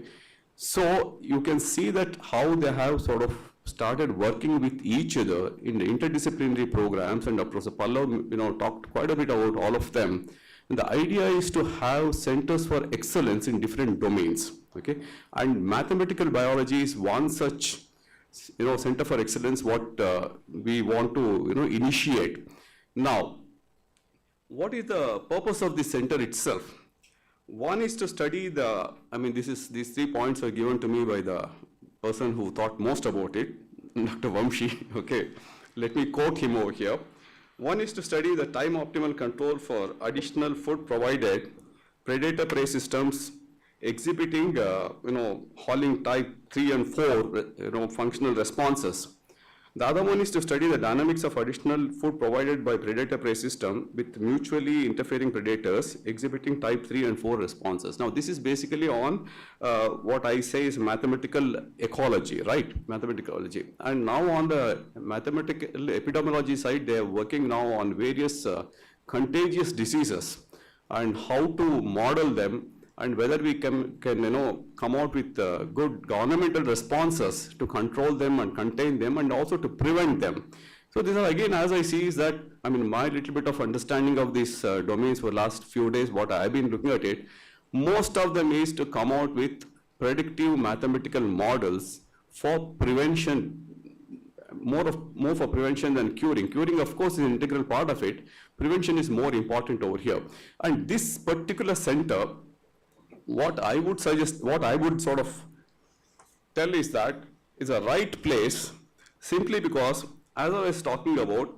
so you can see that how they have sort of started working with each other in the interdisciplinary programs, and Professor Pallav talked quite a bit about all of them. And the idea is to have centers for excellence in different domains. Okay, and mathematical biology is one such center for excellence what we want to initiate. Now, what is the purpose of this center itself? One is to study these 3 points were given to me by the person who thought most about it, Dr. Vamshi. Okay, let me quote him over here. One is to study the time optimal control for additional food provided, predator-prey systems exhibiting, hauling type 3 and 4, functional responses. The other one is to study the dynamics of additional food provided by predator-prey system with mutually interfering predators exhibiting type 3 and 4 responses. Now, this is basically on what I say is mathematical ecology, right? Mathematical ecology. And now on the mathematical epidemiology side, they are working now on various contagious diseases and how to model them, and whether we can come out with good governmental responses to control them and contain them, and also to prevent them. So these are, again, as I see, is that, my little bit of understanding of these domains for the last few days, what I've been looking at it, most of them is to come out with predictive mathematical models for prevention, more for prevention than curing. Curing, of course, is an integral part of it. Prevention is more important over here. And this particular center, what I would suggest, what I would sort of tell is that is a right place, simply because, as I was talking about,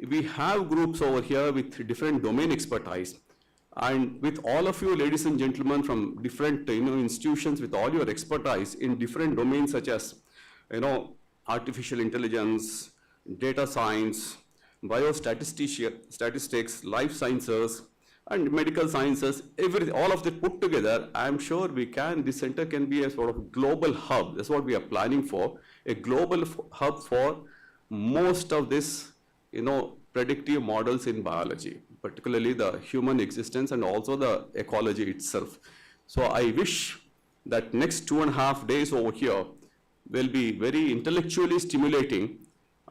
we have groups over here with different domain expertise, and with all of you, ladies and gentlemen, from different institutions with all your expertise in different domains such as artificial intelligence, data science, biostatistics, life sciences, and medical sciences, all of that put together, I'm sure this center can be a sort of global hub. That's what we are planning for, a global hub for most of this, predictive models in biology, particularly the human existence and also the ecology itself. So I wish that next 2.5 days over here will be very intellectually stimulating.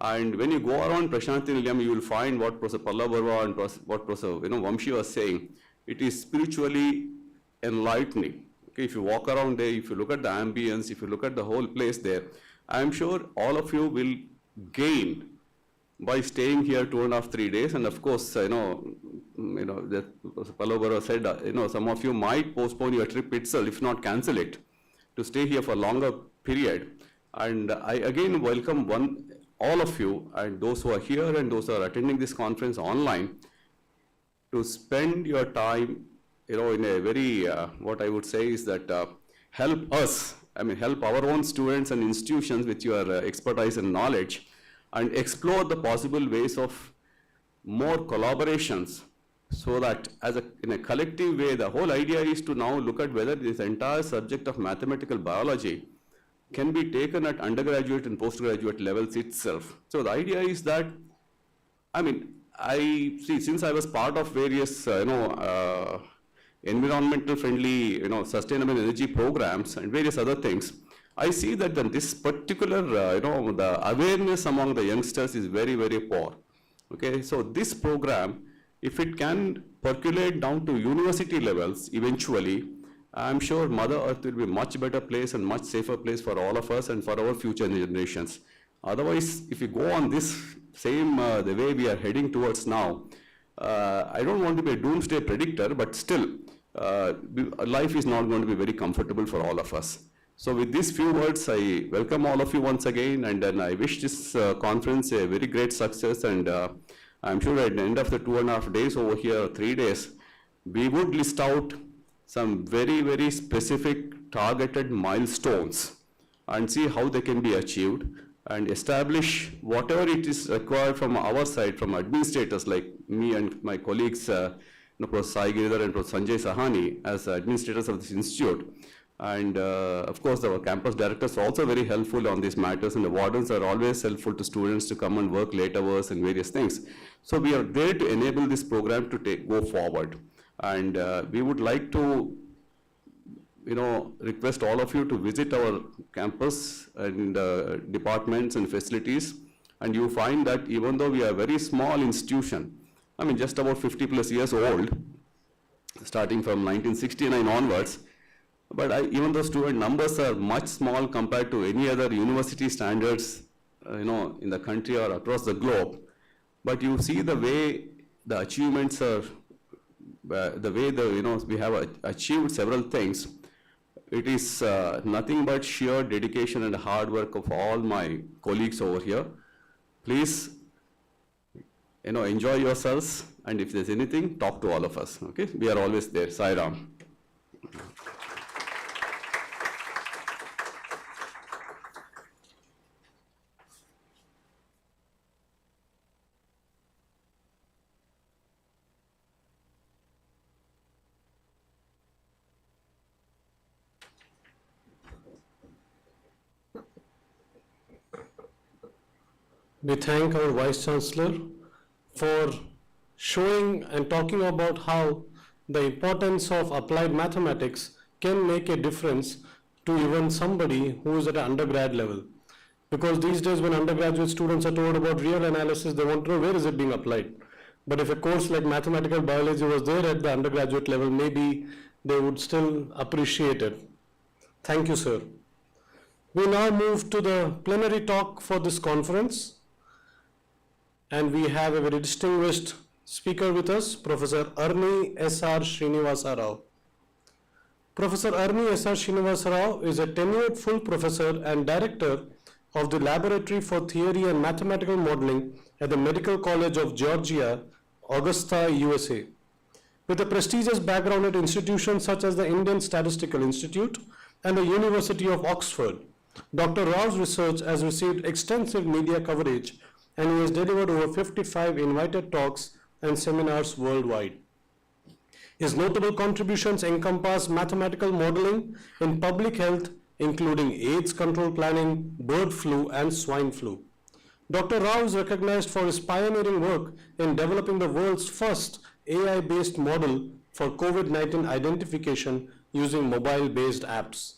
And when you go around Prashanthi Nilayam, you will find what Professor Pallav Barwa and what Professor Vamshi was saying. It is spiritually enlightening. Okay, if you walk around there, if you look at the ambience, if you look at the whole place there, I am sure all of you will gain by staying here 2.5-3 days. And of course, that Professor Pallav Barwa said, some of you might postpone your trip itself, if not cancel it, to stay here for a longer period. And I again welcome all of you, and those who are here and those who are attending this conference online, to spend your time, in a very, what I would say is that help us, help our own students and institutions with your expertise and knowledge, and explore the possible ways of more collaborations, so that in a collective way, the whole idea is to now look at whether this entire subject of mathematical biology can be taken at undergraduate and postgraduate levels itself. So the idea is that, I see, since I was part of various, environmental friendly, sustainable energy programs and various other things, I see that this particular, the awareness among the youngsters is very, very poor. Okay, so this program, if it can percolate down to university levels eventually, I'm sure Mother Earth will be a much better place and much safer place for all of us and for our future generations. Otherwise, if we go on this same, the way we are heading towards now, I don't want to be a doomsday predictor, but still, life is not going to be very comfortable for all of us. So with these few words, I welcome all of you once again, and then I wish this conference a very great success, and I'm sure at the end of the 2.5 days over here, 3 days, we would list out some very, very specific targeted milestones and see how they can be achieved and establish whatever it is required from our side, from administrators like me and my colleagues, Professor Sai Giridhar and Professor Sanjay Sahani as administrators of this institute. And of course, our campus directors are also very helpful on these matters, and the wardens are always helpful to students to come and work late hours and various things. So we are there to enable this program to go forward. And we would like to, request all of you to visit our campus and departments and facilities. And you find that even though we are a very small institution, I mean, just about 50 plus years old, starting from 1969 onwards, but even though student numbers are much small compared to any other university standards, in the country or across the globe, but you see the way the achievements are, the way we have achieved several things. It is nothing but sheer dedication and hard work of all my colleagues over here. Please, enjoy yourselves, and if there's anything, talk to all of us. Okay, we are always there. Sai Ram. We thank our Vice Chancellor for showing and talking about how the importance of applied mathematics can make a difference to even somebody who is at an undergrad level. Because these days when undergraduate students are told about real analysis, they want to know where is it being applied. But if a course like mathematical biology was there at the undergraduate level, maybe they would still appreciate it. Thank you, sir. We now move to the plenary talk for this conference. And we have a very distinguished speaker with us, Professor Arni S.R. Srinivasa Rao. Professor Arni S.R. Srinivasa Rao is a tenured full professor and director of the Laboratory for Theory and Mathematical Modeling at the Medical College of Georgia, Augusta, USA. With a prestigious background at institutions such as the Indian Statistical Institute and the University of Oxford, Dr. Rao's research has received extensive media coverage, and he has delivered over 55 invited talks and seminars worldwide. His notable contributions encompass mathematical modeling in public health, including AIDS control planning, bird flu, and swine flu. Dr. Rao is recognized for his pioneering work in developing the world's first AI-based model for COVID-19 identification using mobile-based apps.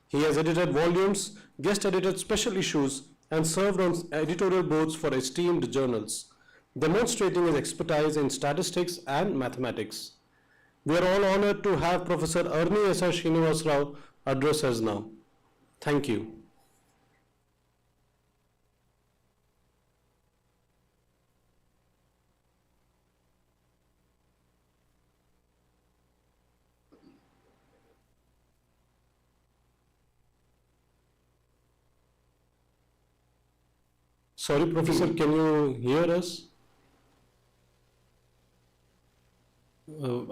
He has edited volumes, guest-edited special issues, and served on editorial boards for esteemed journals, demonstrating his expertise in statistics and mathematics. We are all honored to have Professor Arni S.R. Srinivasa Rao address us now. Thank you. Sorry, Professor, can you hear us?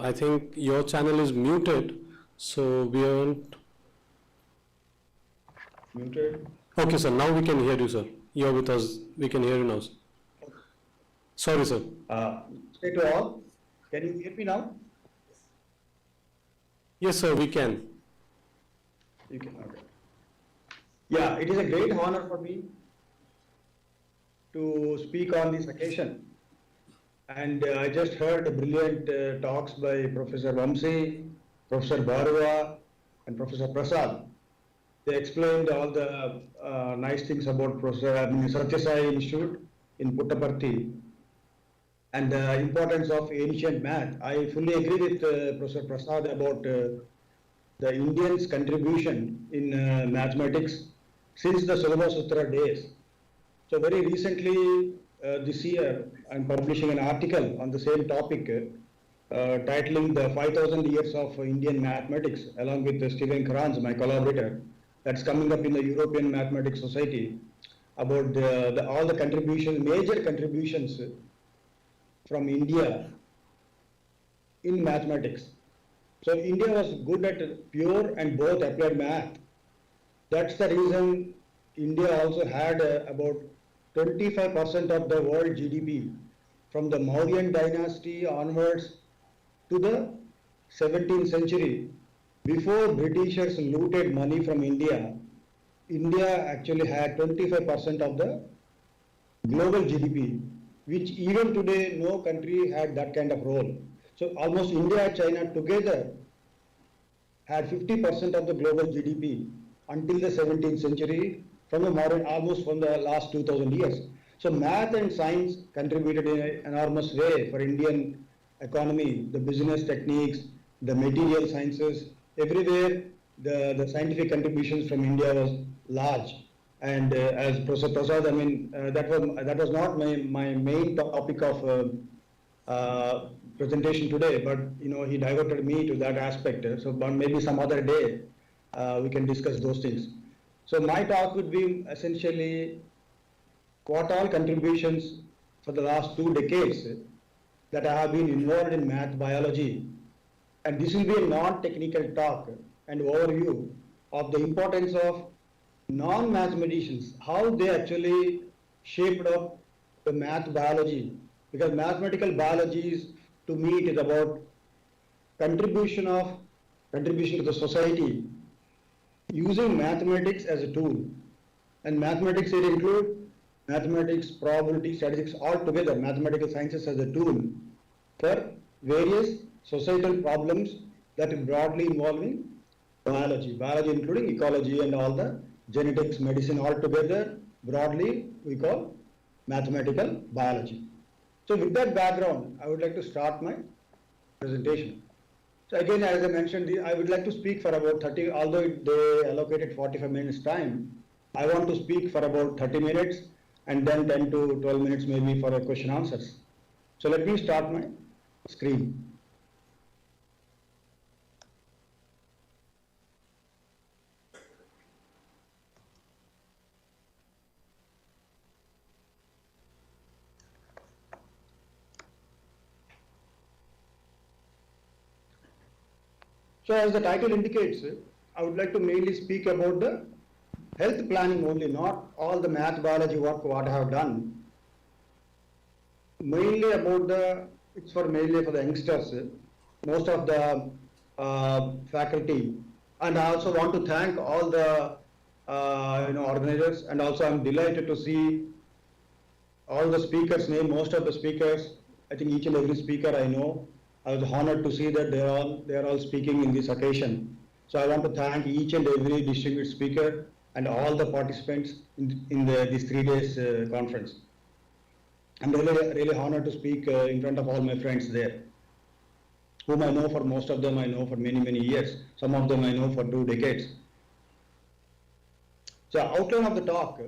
I think your channel is muted, so we aren't. Muted? Okay, sir, now we can hear you, sir. You're with us. We can hear you now, sir. Sorry, sir. Say to all, can you hear me now? Yes, sir, we can. You can, okay. Yeah, it is a great honor for me to speak on this occasion. And I just heard brilliant talks by Professor Vamsi, Professor Barua, and Professor Prasad. They explained all the nice things about Satya Sai Institute in Puttaparthi and the importance of ancient math. I fully agree with Professor Prasad about the Indians' contribution in mathematics since the Solva Sutra days. So very recently, this year, I'm publishing an article on the same topic, titling the 5,000 years of Indian mathematics, along with Stephen Kranz, my collaborator. That's coming up in the European Mathematics Society, about all the contributions, major contributions from India in mathematics. So India was good at pure and both applied math. That's the reason India also had about 25% of the world GDP from the Mauryan dynasty onwards to the 17th century. Before Britishers looted money from India, India actually had 25% of the global GDP, which even today no country had that kind of role. So almost India and China together had 50% of the global GDP until the 17th century, from the modern, almost from the last 2000 years. So math and science contributed in an enormous way for Indian economy, the business techniques, the material sciences, everywhere the scientific contributions from India was large. And as Professor Prasad, I mean, that was not my main topic of presentation today, but he diverted me to that aspect. So, but maybe some other day we can discuss those things. So my talk would be essentially what all contributions for the last 2 decades that I have been involved in math biology, and this will be a non-technical talk and overview of the importance of non-mathematicians, how they actually shaped up the math biology, because mathematical biology is, to me, it is about contribution to the society using mathematics as a tool. And mathematics, it includes mathematics, probability, statistics, all together, mathematical sciences as a tool for various societal problems that are broadly involving biology including ecology and all the genetics, medicine, all together, broadly we call mathematical biology. So with that background, I would like to start my presentation. So again, as I mentioned, I would like to speak for about 30, although they allocated 45 minutes time, I want to speak for about 30 minutes and then 10 to 12 minutes maybe for a question answers. So let me start my screen. So as the title indicates, I would like to mainly speak about the health planning only, not all the math biology work what I have done. Mainly about it's mainly for the youngsters, most of the faculty, and I also want to thank all the organizers, and also I'm delighted to see all the speakers name, most of the speakers, I think each and every speaker I know. I was honored to see that they are all speaking in this occasion. So I want to thank each and every distinguished speaker and all the participants in this 3 days conference. I'm really honored to speak in front of all my friends there, whom I know, for most of them I know for many years. Some of them I know for 2 decades. So outline of the talk.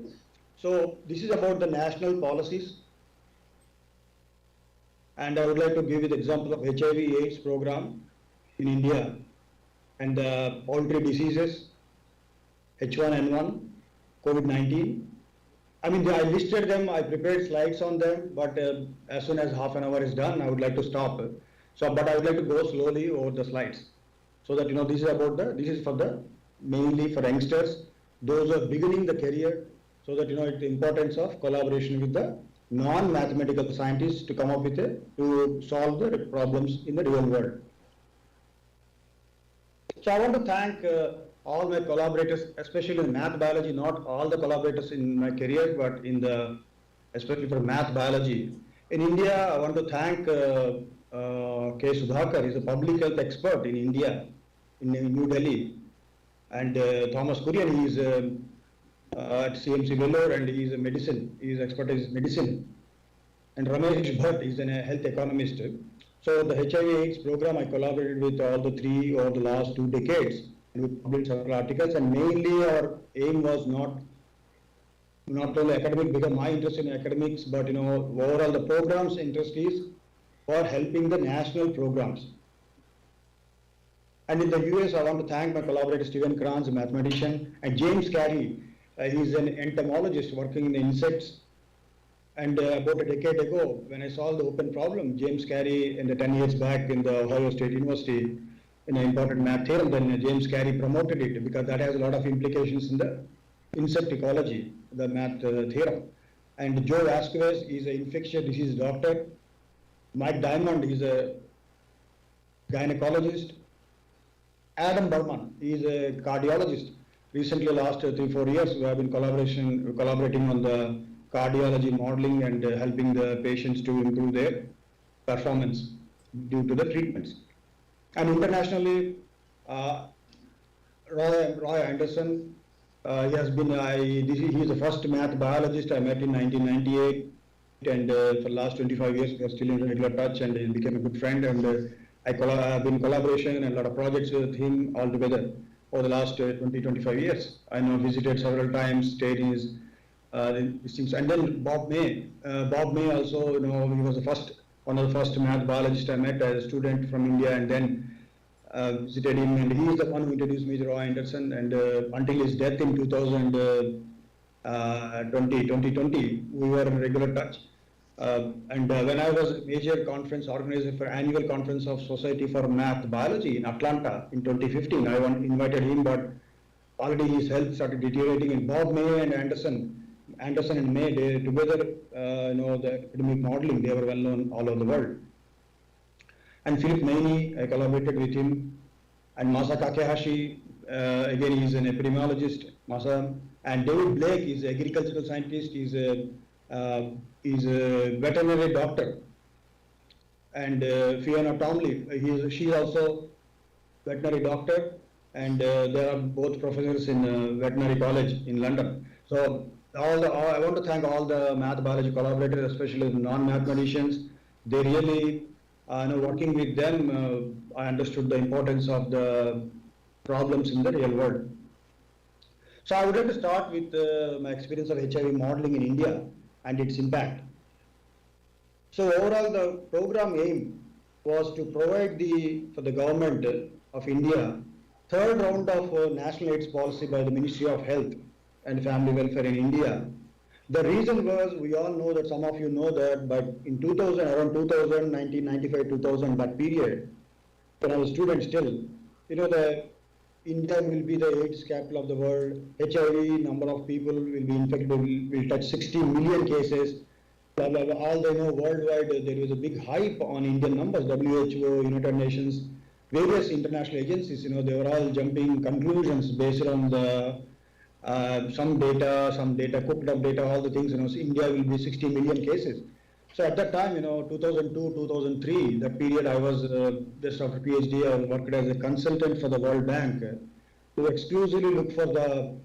So this is about the national policies, and I would like to give you the example of HIV/AIDS program in India and the poultry diseases, H1N1, COVID-19. I mean, I listed them, I prepared slides on them, but as soon as half an hour is done, I would like to stop. So, but I would like to go slowly over the slides, so that this is for the mainly for youngsters, those who are beginning the career, so that the importance of collaboration with the non-mathematical scientists to come up with to solve the problems in the real world. So I want to thank all my collaborators, especially in math biology, not all the collaborators in my career, but especially for math biology. In India, I want to thank K. Sudhakar. He's a public health expert in India, in New Delhi. And Thomas Kurian, he is at CMC Vellore, and he is a medicine. He is expert in medicine. And Ramesh Bhatt is a health economist. So the HIV/AIDS program, I collaborated with all the three over the last 2 decades, and we published several articles. And mainly our aim was not only academic, because my interest in academics, but overall the program's interest is for helping the national programs. And in the US, I want to thank my collaborator Stephen Kranz, a mathematician, and James Carey. He's an entomologist working in the insects. And about a decade ago, when I solved the open problem, James Carey, in the 10 years back in the Ohio State University, in an important math theorem, then James Carey promoted it, because that has a lot of implications in the insect ecology, the math theorem. And Joe Vasquez is an infectious disease doctor. Mike Diamond is a gynecologist. Adam Burman, he is a cardiologist. Recently, last 3-4 years, we have been collaborating on the cardiology modeling and helping the patients to improve their performance due to the treatments. And internationally, Roy Anderson, he is the first math biologist I met in 1998, and for the last 25 years we are still in regular touch, and he became a good friend, and I've been in collaboration and a lot of projects with him all together over the last 20-25 years. I know visited several times, stayed in his things. And then Bob May. Bob May also, he was one of the first math biologists I met as a student from India, and then visited him, and he is the one who introduced me to Roy Anderson, and until his death in 2020, we were in regular touch. And when I was major conference organizer for annual conference of Society for Math Biology in Atlanta in 2015, I invited him, but already his health started deteriorating, and Bob May and Anderson and May, they together, the academic modeling, they were well known all over the world. And Philip Maney, I collaborated with him, and Masa Kakehashi, again, he's an epidemiologist, Masa, and David Blake is an agricultural scientist, he's a veterinary doctor, and Fiona Tomley, she's also veterinary doctor, and they are both professors in veterinary college in London. So I want to thank all the math biology collaborators, especially the non-mathematicians. They really, working with them, I understood the importance of the problems in the real world. So I would like to start with my experience of HIV modeling in India and its impact. So overall, the program aim was to provide for the government of India third round of national AIDS policy by the Ministry of Health and Family Welfare in India. The reason was, we all know that, some of you know that, but in 2000, around 2000, 1995, 2000, that period, when I was a student still, the India will be the AIDS capital of the world. HIV, number of people will be infected, will touch 60 million cases. Blah, blah, blah. All they know worldwide, there was a big hype on Indian numbers. WHO, United Nations, various international agencies, they were all jumping conclusions based on the some data, cooked up data, all the things, so India will be 60 million cases. So at that time, 2002, 2003, that period, I was just after PhD, I worked as a consultant for the World Bank to exclusively look for the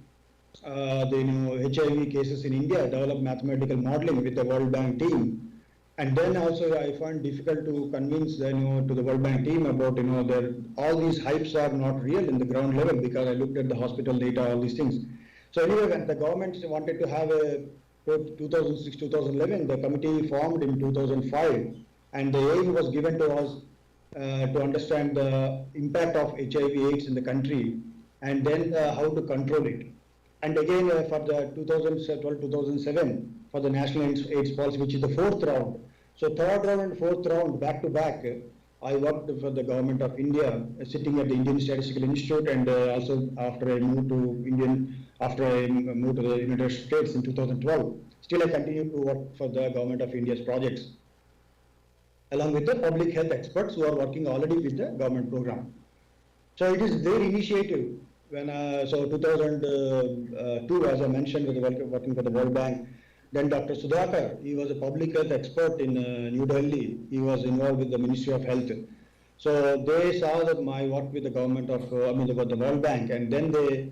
HIV cases in India, develop mathematical modeling with the World Bank team. And then also I found difficult to convince to the World Bank team about, all these hypes are not real in the ground level, because I looked at the hospital data, all these things. So anyway, when the government wanted to have a 2006-2011, the committee formed in 2005, and the aim was given to us to understand the impact of HIV/AIDS in the country, and then how to control it. And again, for the 2012-2007, for the National AIDS Policy, which is the fourth round. So third round and fourth round, back to back, I worked for the government of India, sitting at the Indian Statistical Institute, and also after I moved to the United States in 2012. Still, I continue to work for the government of India's projects, along with the public health experts who are working already with the government program. So it is their initiative. When 2002, as I mentioned, working for the World Bank, Then Dr. Sudhakar, he was a public health expert in New Delhi. He was involved with the Ministry of Health. So they saw that my work with the government of, the World Bank, and then they,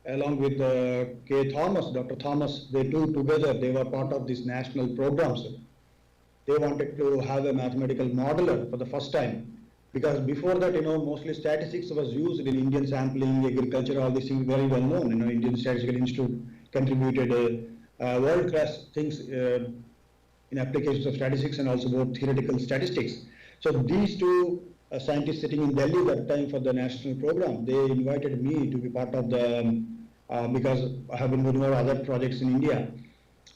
along with K. Thomas, Dr. Thomas, they two together, they were part of these national programs. They wanted to have a mathematical modeler for the first time. Because before that, mostly statistics was used in Indian sampling, agriculture, all these things very well known. Indian Statistical Institute contributed world-class things in applications of statistics and also both theoretical statistics. So these two scientists sitting in Delhi that time for the national program, they invited me to be part of the, because I have been doing other projects in India.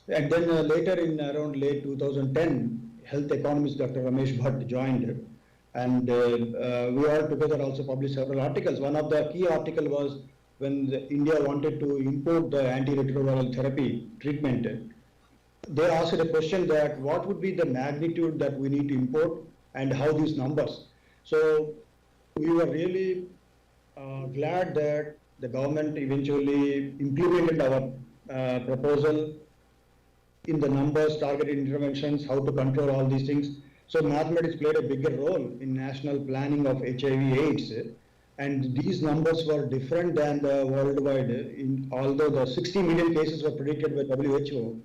And then later in around late 2010, health economist Dr. Ramesh Bhatt joined. And we all together also published several articles. One of the key article was when India wanted to import the antiretroviral therapy treatment. They asked a question that what would be the magnitude that we need to import and how these numbers. So we were really glad that the government eventually implemented our proposal in the numbers, targeted interventions, how to control all these things. So mathematics played a bigger role in national planning of HIV/AIDS, and these numbers were different than the worldwide. Although the 60 million cases were predicted by WHO,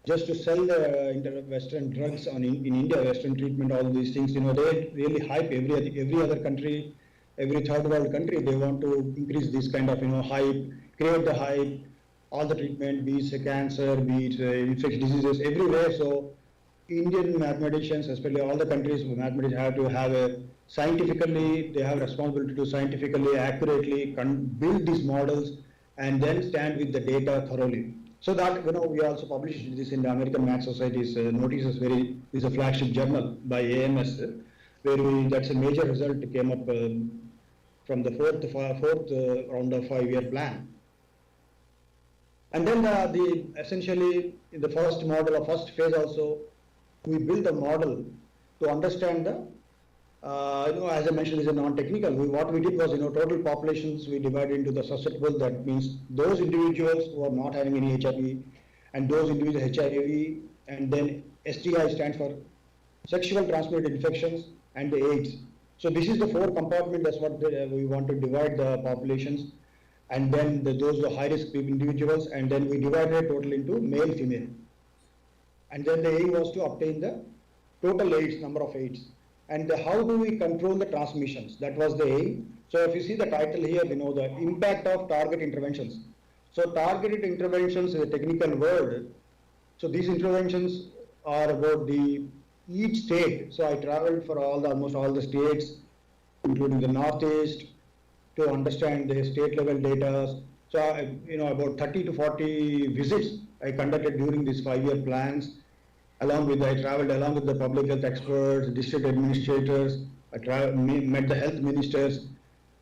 just to sell the Western drugs in India, Western treatment, all these things, they really hype every other country, every third world country. They want to increase this kind of hype, create the hype, all the treatment, be it cancer, be it infectious diseases, everywhere. So Indian mathematicians, especially all the countries, mathematicians have to have they have responsibility to scientifically, accurately build these models and then stand with the data thoroughly. So that, we also published this in the American Math Society's notices, is a flagship journal by AMS, where that's a major result came up from the fourth round of 5-year plan. And then essentially in the first model or first phase also, we built a model to understand the, as I mentioned, is a non-technical. What we did was, total populations we divided into the susceptible. That means those individuals who are not having any HIV, and those individuals HIV, and then STI stands for sexual transmitted infections, and the AIDS. So this is the 4 compartments. That's what we want to divide the populations, and then those were high-risk individuals, and then we divided it total into male, female. And then the aim was to obtain the total AIDS, number of AIDS. And how do we control the transmissions? That was the aim. So if you see the title here, the impact of target interventions. So targeted interventions is a technical word. So these interventions are about each state. So I traveled for almost all the states, including the Northeast, to understand the state level data. So about 30 to 40 visits I conducted during these 5-year plans. I traveled along with the public health experts, district administrators. I met the health ministers,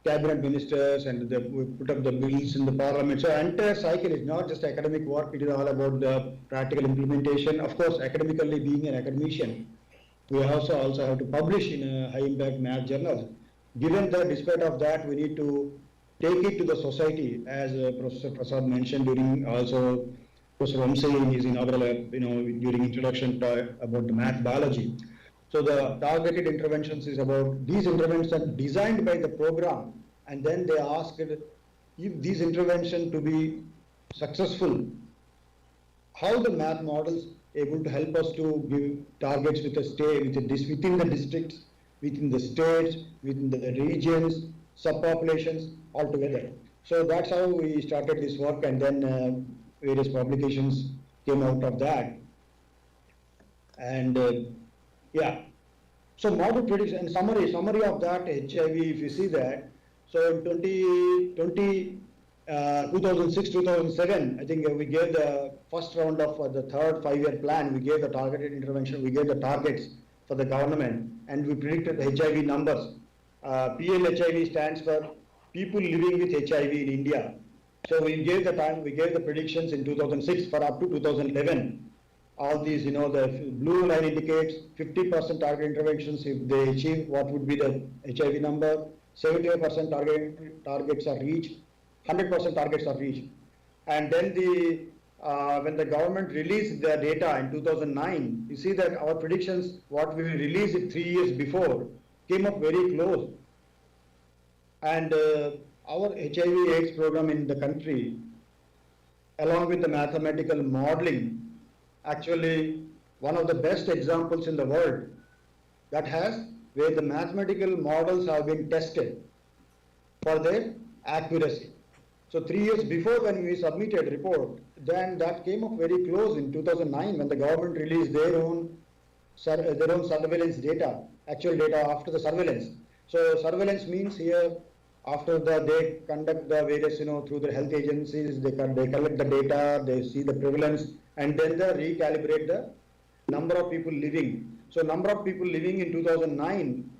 cabinet ministers, and we put up the bills in the parliament. So entire cycle is not just academic work, it is all about the practical implementation. Of course, academically, being an academician, we also have to publish in a high impact math journal. Given that, despite of that, we need to take it to the society, as Professor Prasad mentioned during also Professor Vamsi in his inaugural, during introduction about the math biology. So the targeted interventions is about these interventions are designed by the program, and then they ask if these interventions to be successful, how the math models able to help us to give targets with the state, within the districts, within the states, within the regions, subpopulations altogether. So that's how we started this work, and then various publications came out of that. And yeah, so model prediction and summary of that HIV, if you see that. So in 2006, 2007, I think we gave the first round of the third 5-year plan. We gave the targeted intervention, we gave the targets for the government, and we predicted the HIV numbers. PLHIV stands for people living with HIV in India. So we gave the predictions in 2006 for up to 2011. All these, the blue line indicates 50% target interventions. If they achieve, what would be the HIV number? 75% targets are reached, 100% targets are reached. And then the when the government released the data in 2009, you see that our predictions, what we released 3 years before, came up very close. And our HIV/AIDS program in the country, along with the mathematical modeling, actually one of the best examples in the world that has, where the mathematical models have been tested for their accuracy. So 3 years before, when we submitted report, then that came up very close in 2009 when the government released their own surveillance data, actual data after the surveillance. So surveillance means here, after they conduct the various, through the health agencies, they collect the data, they see the prevalence, and then they recalibrate the number of people living. So number of people living in 2009,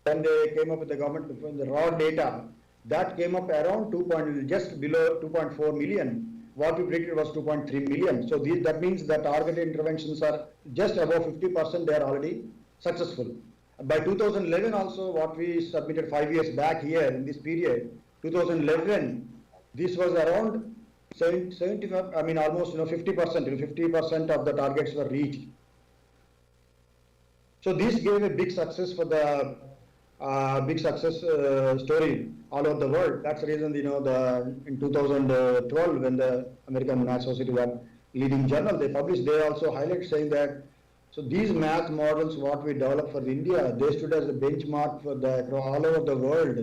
when they came up with the government from the raw data, that came up around just below 2.4 million. What we predicted was 2.3 million. So that means that targeted interventions are just above 50%, they are already successful. By 2011 also, what we submitted 5 years back here in this period, 2011, this was around 75, almost 50%, 50% of the targets were reached. So this gave a big success for the story all over the world. That's the reason, in 2012, when the American Math Society was leading journal, they also highlight saying that, so these math models, what we developed for India, they stood as a benchmark for all over the world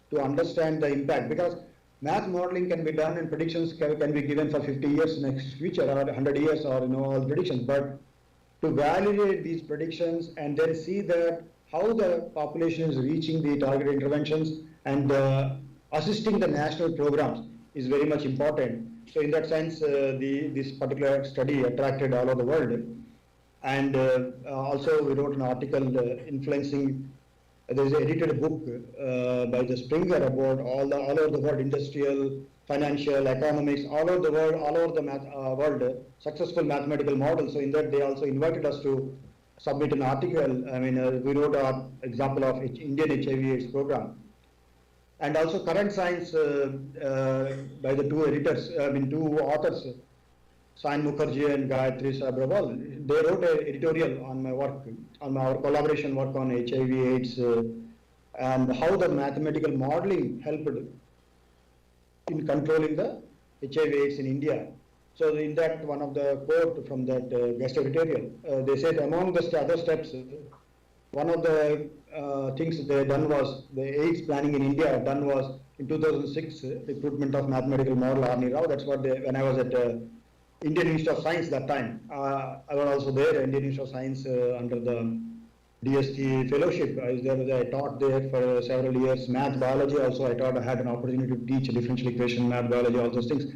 to understand the impact, because math modeling can be done and predictions can be given for 50 years next future or 100 years or all predictions, but to validate these predictions and then see that how the population is reaching the targeted interventions and assisting the national programs is very much important. So in that sense, this particular study attracted all over the world. And also we wrote an article influencing, there is an edited book by the Springer about all over the world, industrial, financial, economics, all over the world, successful mathematical models. So in that they also invited us to submit an article. We wrote an example of Indian HIV/AIDS program. And also current science by the two authors, Sain Mukherjee and Gayatri Sabrawal, they wrote an editorial on my work, on our collaboration work on HIV/AIDS and how the mathematical modeling helped in controlling the HIV/AIDS in India. So in that, one of the quote from that guest editorial, they said among the other steps, one of the things they done was, the AIDS planning in India done was in 2006, recruitment of mathematical model Arni Rao. That's what when I was at Indian Institute of Science that time. I was also there, Indian Institute of Science under the DST fellowship. I was there, I taught there for several years. Math, biology also I had an opportunity to teach differential equation, math, biology, all those things.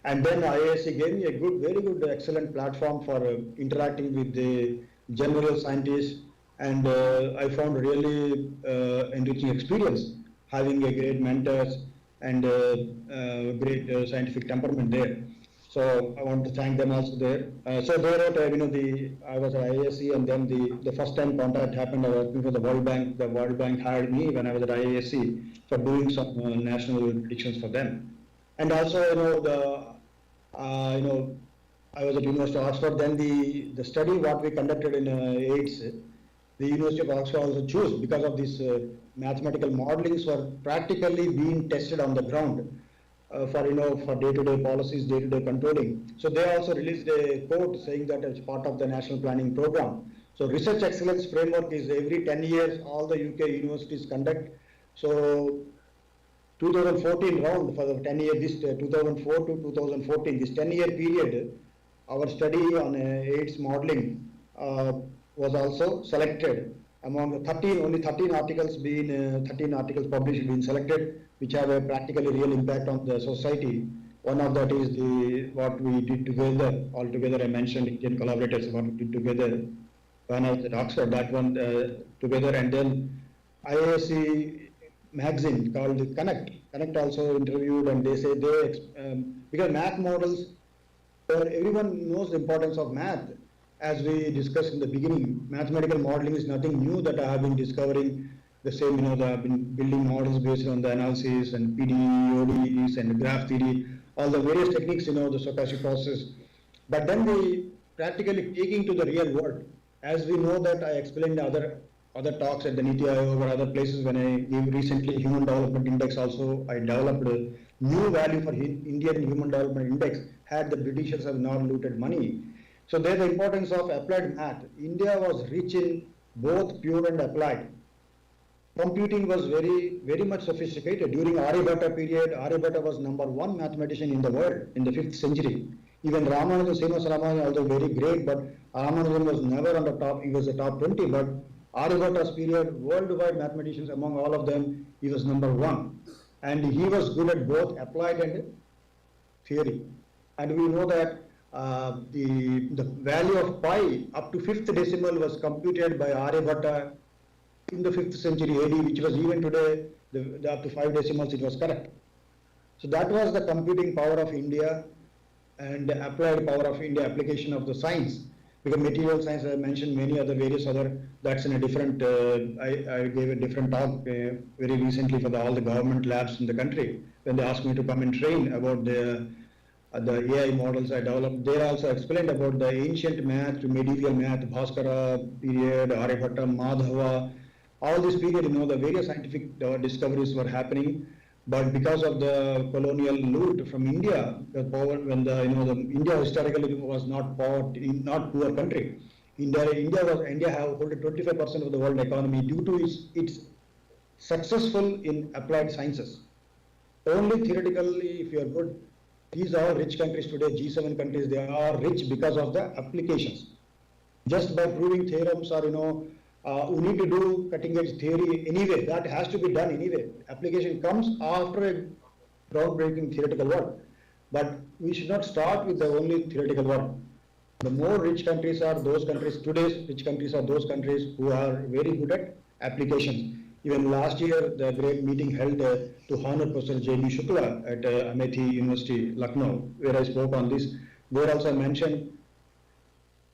And then IISc gave me a very good, excellent platform for interacting with the general scientists, and I found really enriching experience, having a great mentors and great scientific temperament there. So I want to thank them also there. So they wrote, I was at IISc, and then the first time contact happened, I was working for the World Bank. The World Bank hired me when I was at IISc for doing some national predictions for them. And also, I was at University of Oxford. Then the study what we conducted in AIDS, the University of Oxford also chose because of this mathematical modelings were practically being tested on the ground. For day-to-day policies, day-to-day controlling. So they also released a quote saying that as part of the national planning program. So research excellence framework is every 10 years, all the UK universities conduct. So 2014 round for the 10 year, this 2004 to 2014, this 10-year period, our study on AIDS modeling was also selected. Among 13 articles published been selected, which have a practically real impact on the society. One of that is what we did together, all together. I mentioned Indian collaborators, what we did together when I was at Oxford, that one together, and then IISc magazine called Connect. Connect also interviewed, and they say because math models, everyone knows the importance of math. As we discussed in the beginning, mathematical modeling is nothing new that I have been discovering. The same, I have been building models based on the analysis and PDE, ODEs and graph theory. all the various techniques, the stochastic process. But then we practically taking to the real world. As we know that I explained other talks at the Niti Aayog or other places when I gave recently Human Development Index also, I developed a new value for Indian Human Development Index had the Britishers have not looted money. So there's the importance of applied math. India was rich in both pure and applied. Computing was very much sophisticated. During Aryabhatta period, Aryabhatta was #1 mathematician in the world in the 5th century. Even Ramanujan, Srinivasa Ramanujan, although very great, but Ramanujan was never on the top, he was the top 20, but Aryabhatta's period, worldwide mathematicians, among all of them, he was #1. And he was good at both applied and theory. And we know that the value of pi up to 5th decimal was computed by Aryabhatta in the 5th century AD, which was even today, up to 5 decimals, it was correct. So that was the computing power of India and the applied power of India, application of the science. Because material science, I mentioned many other, various other, that's in a different, I gave a different talk very recently for all the government labs in the country, when they asked me to come and train about the AI models I developed. They also explained about the ancient math to medieval math, Bhaskara period, Aryabhatta, Madhava, all this period, the various scientific discoveries were happening. But because of the colonial loot from India, the power, when India historically was not poor country. India have holded 25% of the world economy due to its successful in applied sciences. Only theoretically, if you are good, these are rich countries today, G7 countries, they are rich because of the applications. Just by proving theorems or we need to do cutting edge theory anyway, that has to be done anyway. Application comes after a groundbreaking theoretical work. But we should not start with the only theoretical work. The more rich countries are those countries, today's rich countries are those countries who are very good at applications. Even last year, the great meeting held to honor Professor J.B. Shukla at Amethi University, Lucknow, where I spoke on this. There also mentioned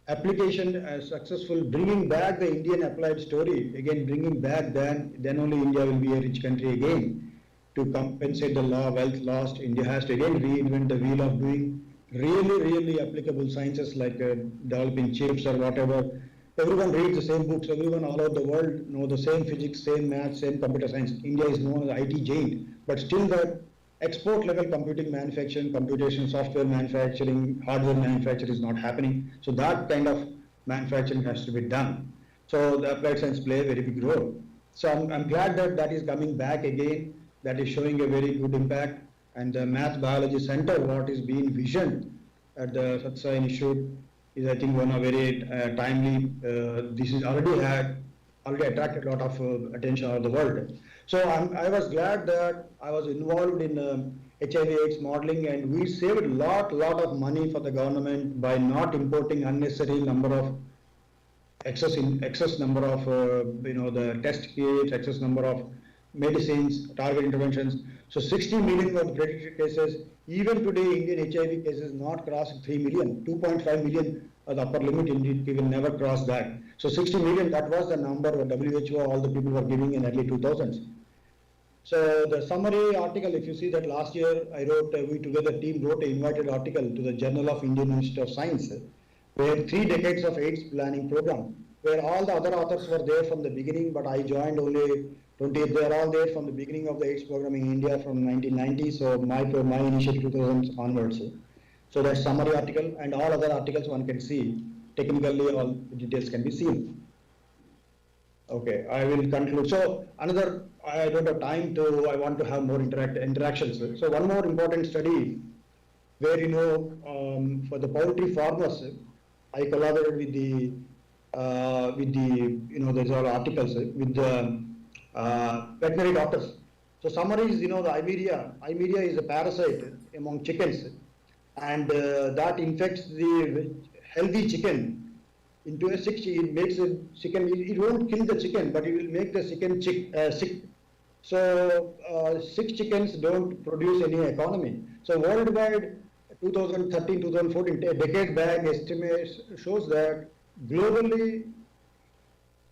application as successful, bringing back the Indian applied story, again bringing back then only India will be a rich country again. To compensate the wealth lost, India has to again reinvent the wheel of doing really applicable sciences like developing chips or whatever. Everyone reads the same books, everyone all over the world know the same physics, same math, same computer science. India is known as IT giant, but still the export level computing manufacturing, computation, software manufacturing, hardware manufacturing is not happening. So that kind of manufacturing has to be done. So the applied science play a very big role. So I'm glad that is coming back again, that is showing a very good impact. And the Math Biology Center, what is being visioned at the Satsai Institute, is I think one of very timely, this is already attracted a lot of attention around the world. So I was glad that I was involved in HIV/AIDS modeling, and we saved a lot of money for the government by not importing unnecessary number of excess number of the test kits, excess number of medicines, target interventions. So 60 million were predicted cases. Even today, Indian HIV cases not crossed 3 million, 2.5 million the upper limit. Indeed, we will never cross that. So 60 million, that was the number WHO, all the people were giving in early 2000s. So the summary article, if you see that last year I wrote, we together team wrote an invited article to the Journal of Indian Institute of Science. We had 3 decades of AIDS planning program, where all the other authors were there from the beginning, but I joined only 20. They are all there from the beginning of the AIDS program in India from 1990. So my initiative 2000 onwards. So that summary article and all other articles one can see. Technically, all the details can be seen. Okay, I will conclude. So another, I don't have time to, I want to have more interactions. So one more important study where, for the poultry farmers, I collaborated with the there's all articles with the veterinary doctors. So summary is, the Imeria is a parasite among chickens, and that infects the healthy chicken into a sick. It makes the chicken, it won't kill the chicken, but it will make the chicken sick. So sick chickens don't produce any economy. So worldwide, 2013, 2014, a decade back, estimates shows that globally,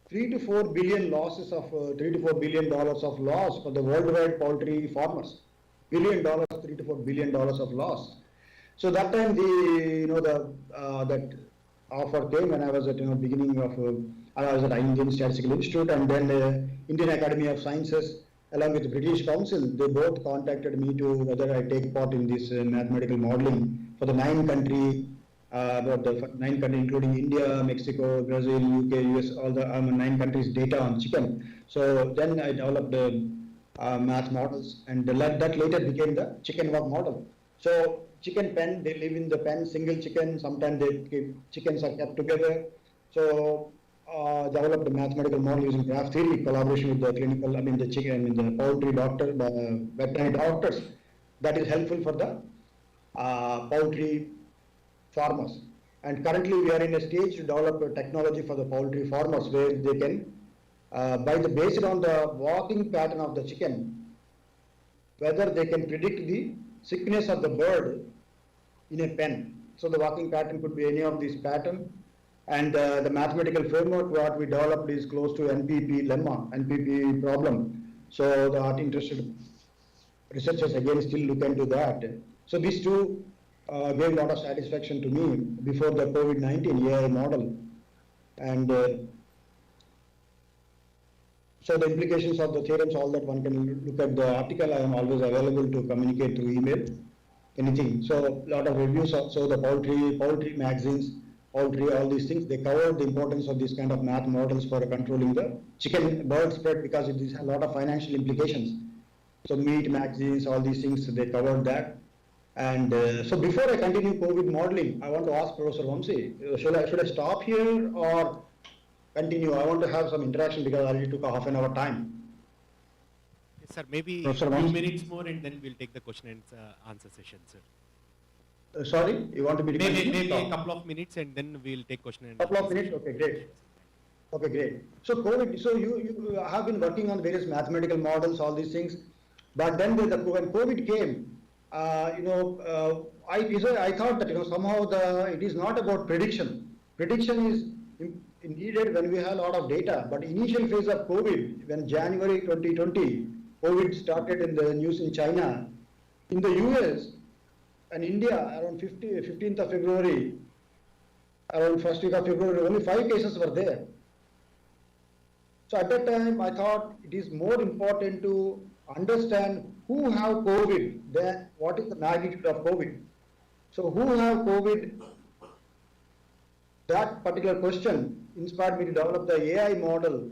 3 to 4 billion losses of $3 to $4 billion of loss for the worldwide poultry farmers, $1 billion, $3 to $4 billion of loss. So that time that offer came when I was at beginning of I was at Indian Statistical Institute, and then Indian Academy of Sciences along with the British Council, they both contacted me to whether I take part in this mathematical modeling for the 9 countries, including India, Mexico, Brazil, UK, US, all the 9 countries data on chicken. So then I developed math models, and that later became the chicken work model. So chicken pen, they live in the pen, single chicken, sometimes chickens are kept together. So developed a mathematical model using graph theory, collaboration with the the poultry doctor, the veterinary doctors. That is helpful for the poultry farmers. And currently we are in a stage to develop a technology for the poultry farmers where they can, based on the walking pattern of the chicken, whether they can predict the sickness of the bird in a pen. So the walking pattern could be any of these patterns. And the mathematical framework what we developed is close to NPP lemma, NPP problem. So the interested researchers again still look into that. So these two gave a lot of satisfaction to me before the COVID-19 AI model. And so the implications of the theorems, all that one can look at the article. I am always available to communicate through email, anything. So a lot of reviews. So the poultry magazines, poultry, all these things, they covered the importance of these kind of math models for controlling the chicken bird spread because it has a lot of financial implications. So meat magazines, all these things, they covered that. And so before I continue COVID modeling, I want to ask Professor Vamsi, should I stop here or continue? I want to have some interaction because I already took a half an hour time. Yes, sir, maybe Professor a few Vamsi. minutes more and then we'll take the question and answer session, sir. Sorry, you want to be Maybe a couple of minutes and then we'll take question and couple of minutes, okay, great. Okay, great. So COVID, so you have been working on various mathematical models, all these things, but then when COVID came, I thought that somehow it is not about prediction. Prediction is needed when we have a lot of data. But initial phase of COVID, when January 2020, COVID started in the news in China, in the US and India around 15th of February, around first week of February, only 5 cases were there. So at that time, I thought it is more important to understand who have COVID, then what is the magnitude of COVID. So who have COVID, that particular question inspired me to develop the AI model,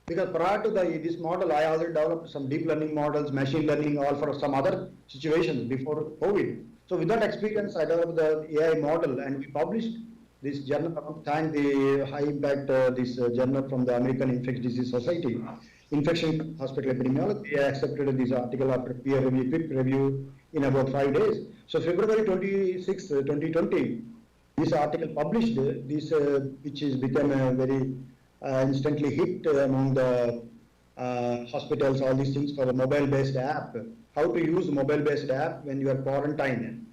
because prior to this model, I already developed some deep learning models, machine learning, all for some other situations before COVID. So with that experience, I developed the AI model and we published this journal. I want to thank the high impact, this journal from the American Infectious Disease Society, Infection Hospital Epidemiology. I accepted this article after peer review, quick review in about 5 days. So February 26, 2020, this article published, which has become a very instantly hit among the hospitals, all these things for a mobile-based app. How to use mobile-based app when you are quarantined,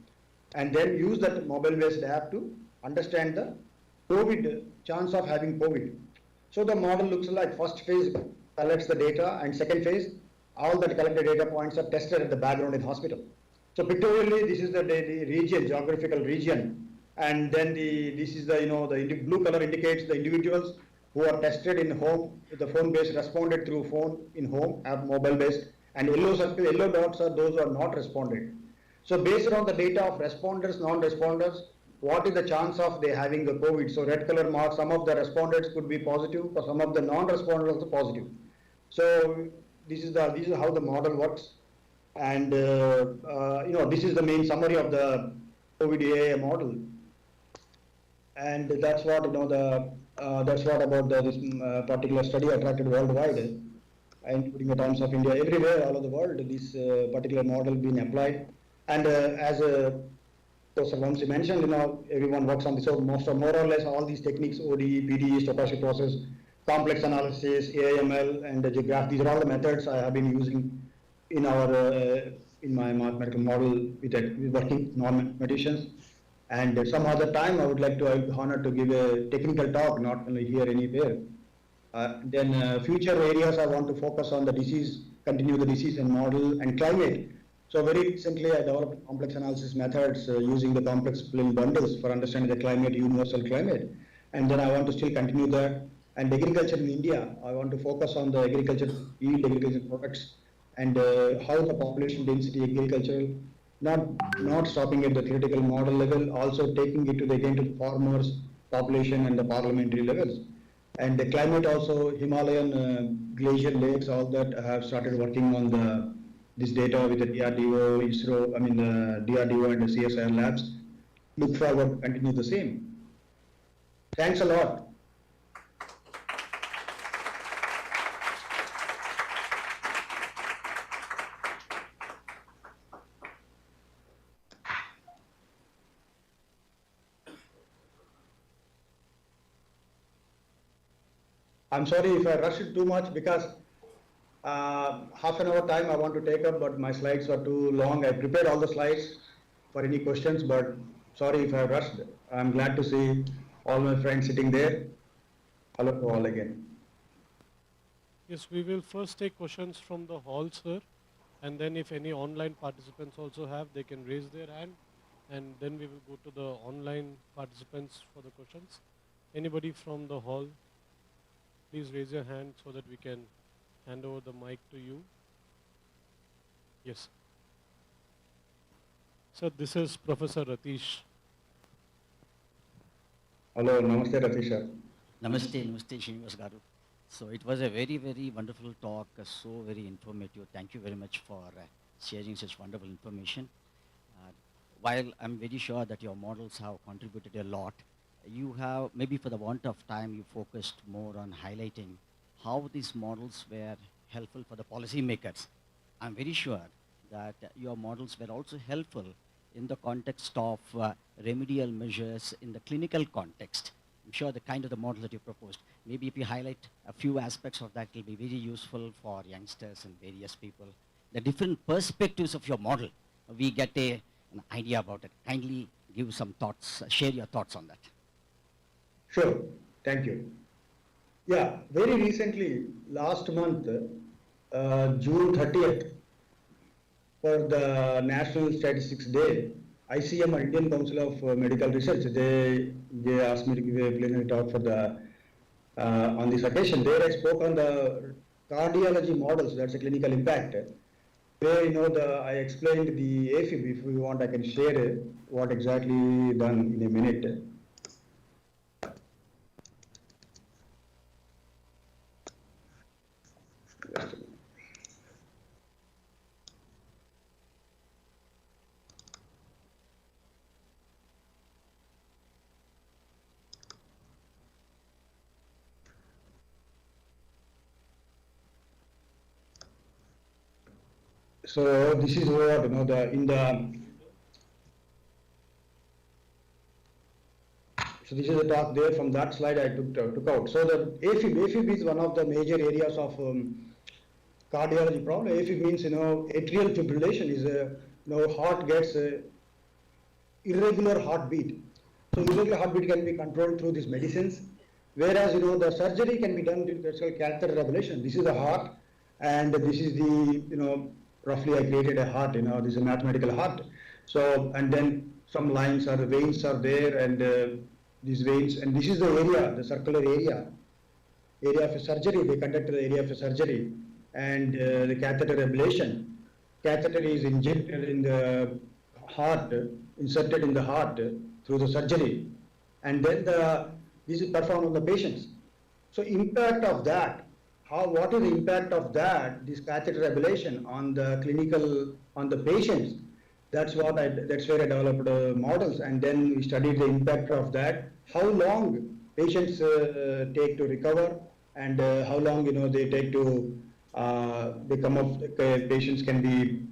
and then use that mobile-based app to understand the COVID, chance of having COVID. So the model looks like first phase collects the data, and second phase, all that collected data points are tested at the background in hospital. So pictorially, this is the region, geographical region, and then this is the blue color indicates the individuals who are tested in home, the phone-based responded through phone in home, app mobile-based, and yellow dots are those who are not responded. So based on the data of responders, non-responders, what is the chance of they having the COVID? So red color marks, some of the respondents could be positive, or some of the non-responders also positive. So this is how the model works, and this is the main summary of the COVID AI model, and that's what that's what about this particular study attracted worldwide, including the Times of India, everywhere, all over the world. This particular model being applied, and as Professor Vamsi mentioned, everyone works on this. So more or less all these techniques, ODE, PDE, stochastic process, complex analysis, AIML, and the graph. These are all the methods I have been using in my mathematical model with working non-mathematicians. And some other time, I would like to have the honor to give a technical talk, not only here, anywhere. Then future areas I want to focus on the disease, continue the disease and model and climate. So very recently, I developed complex analysis methods using the complex plane bundles for understanding the climate, universal climate. And then I want to still continue that. And agriculture in India, I want to focus on the agriculture yield, agriculture products, and how the population density agricultural, not stopping at the theoretical model level, also taking it to the again to the farmers, population, and the parliamentary levels. And the climate also, Himalayan glacial lakes, all that have started working on this data with the DRDO, ISRO, I mean the DRDO and the CSIR labs. Look forward to continue the same. Thanks a lot. I'm sorry if I rushed too much because half an hour time I want to take up, but my slides are too long. I prepared all the slides for any questions, but sorry if I rushed. I'm glad to see all my friends sitting there. Hello to all again. Yes, we will first take questions from the hall, sir. And then if any online participants also have, they can raise their hand. And then we will go to the online participants for the questions. Anybody from the hall, please raise your hand so that we can hand over the mic to you. Yes. Sir, this is Professor Ratish. Hello, namaste Ratisha. Namaste, namaste, Srinivas Garu. So it was a very, very wonderful talk, so very informative. Thank you very much for sharing such wonderful information. While I'm very sure that your models have contributed a lot, you have, maybe for the want of time, you focused more on highlighting how these models were helpful for the policymakers. I'm very sure that your models were also helpful in the context of remedial measures in the clinical context. I'm sure the kind of the model that you proposed, maybe if you highlight a few aspects of that, it will be very useful for youngsters and various people. The different perspectives of your model, we get an idea about it. Kindly give some thoughts, share your thoughts on that. Sure, thank you. Yeah, very recently, last month, June 30th, for the National Statistics Day, ICM, Indian Council of Medical Research, they asked me to give a plenary talk for the on this occasion. There I spoke on the cardiology models, that's a clinical impact. Where I explained the AFib. If you want, I can share what exactly done in a minute. Just a minute. So this is what so this is the talk there. From that slide I took out. So the AFib is one of the major areas of cardiology problem. AFib means atrial fibrillation is heart gets irregular heartbeat. So irregular heartbeat can be controlled through these medicines, whereas the surgery can be done. That's called catheter ablation. This is the heart, and this is the roughly I created a heart. This is a mathematical heart. So and then some lines the veins are there, and these veins, and this is the area, the circular area of a surgery. They conduct the area of a surgery, and the catheter ablation. Catheter is injected in the heart, inserted in the heart through the surgery, and then this is performed on the patients. So impact of that, what is the impact of that, this catheter ablation on the clinical, on the patients? That's where I developed models, and then we studied the impact of that, how long patients take to recover, and how long they take to they come up. Patients can be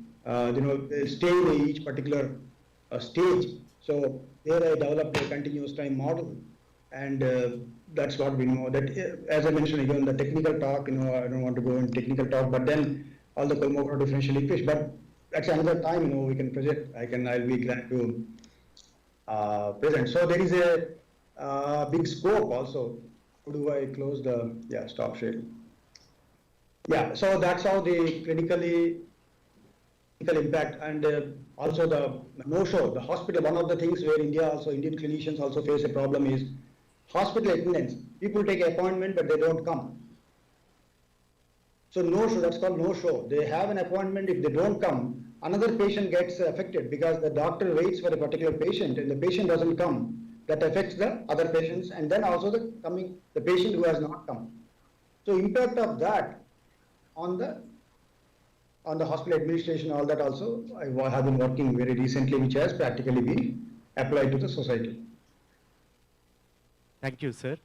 stay in each particular stage. So there I developed a continuous time model, and that's what we know. That as I mentioned again, the technical talk. I don't want to go in technical talk, but then all the Kolmogorov differential equation. But that's another time. We can present. I'll be glad to present. So there is a big scope also. How do I close the stop sharing? Yeah. So that's how the clinically impact, and also the no-show, the hospital. One of the things where Indian clinicians also face a problem is hospital attendance. People take an appointment but they don't come. So no-show, that's called no-show. They have an appointment, if they don't come, another patient gets affected because the doctor waits for a particular patient and the patient doesn't come. That affects the other patients and then also the patient who has not come. So impact of that on the hospital administration, all that also, I have been working very recently, which has practically been applied to the society. Thank you, sir.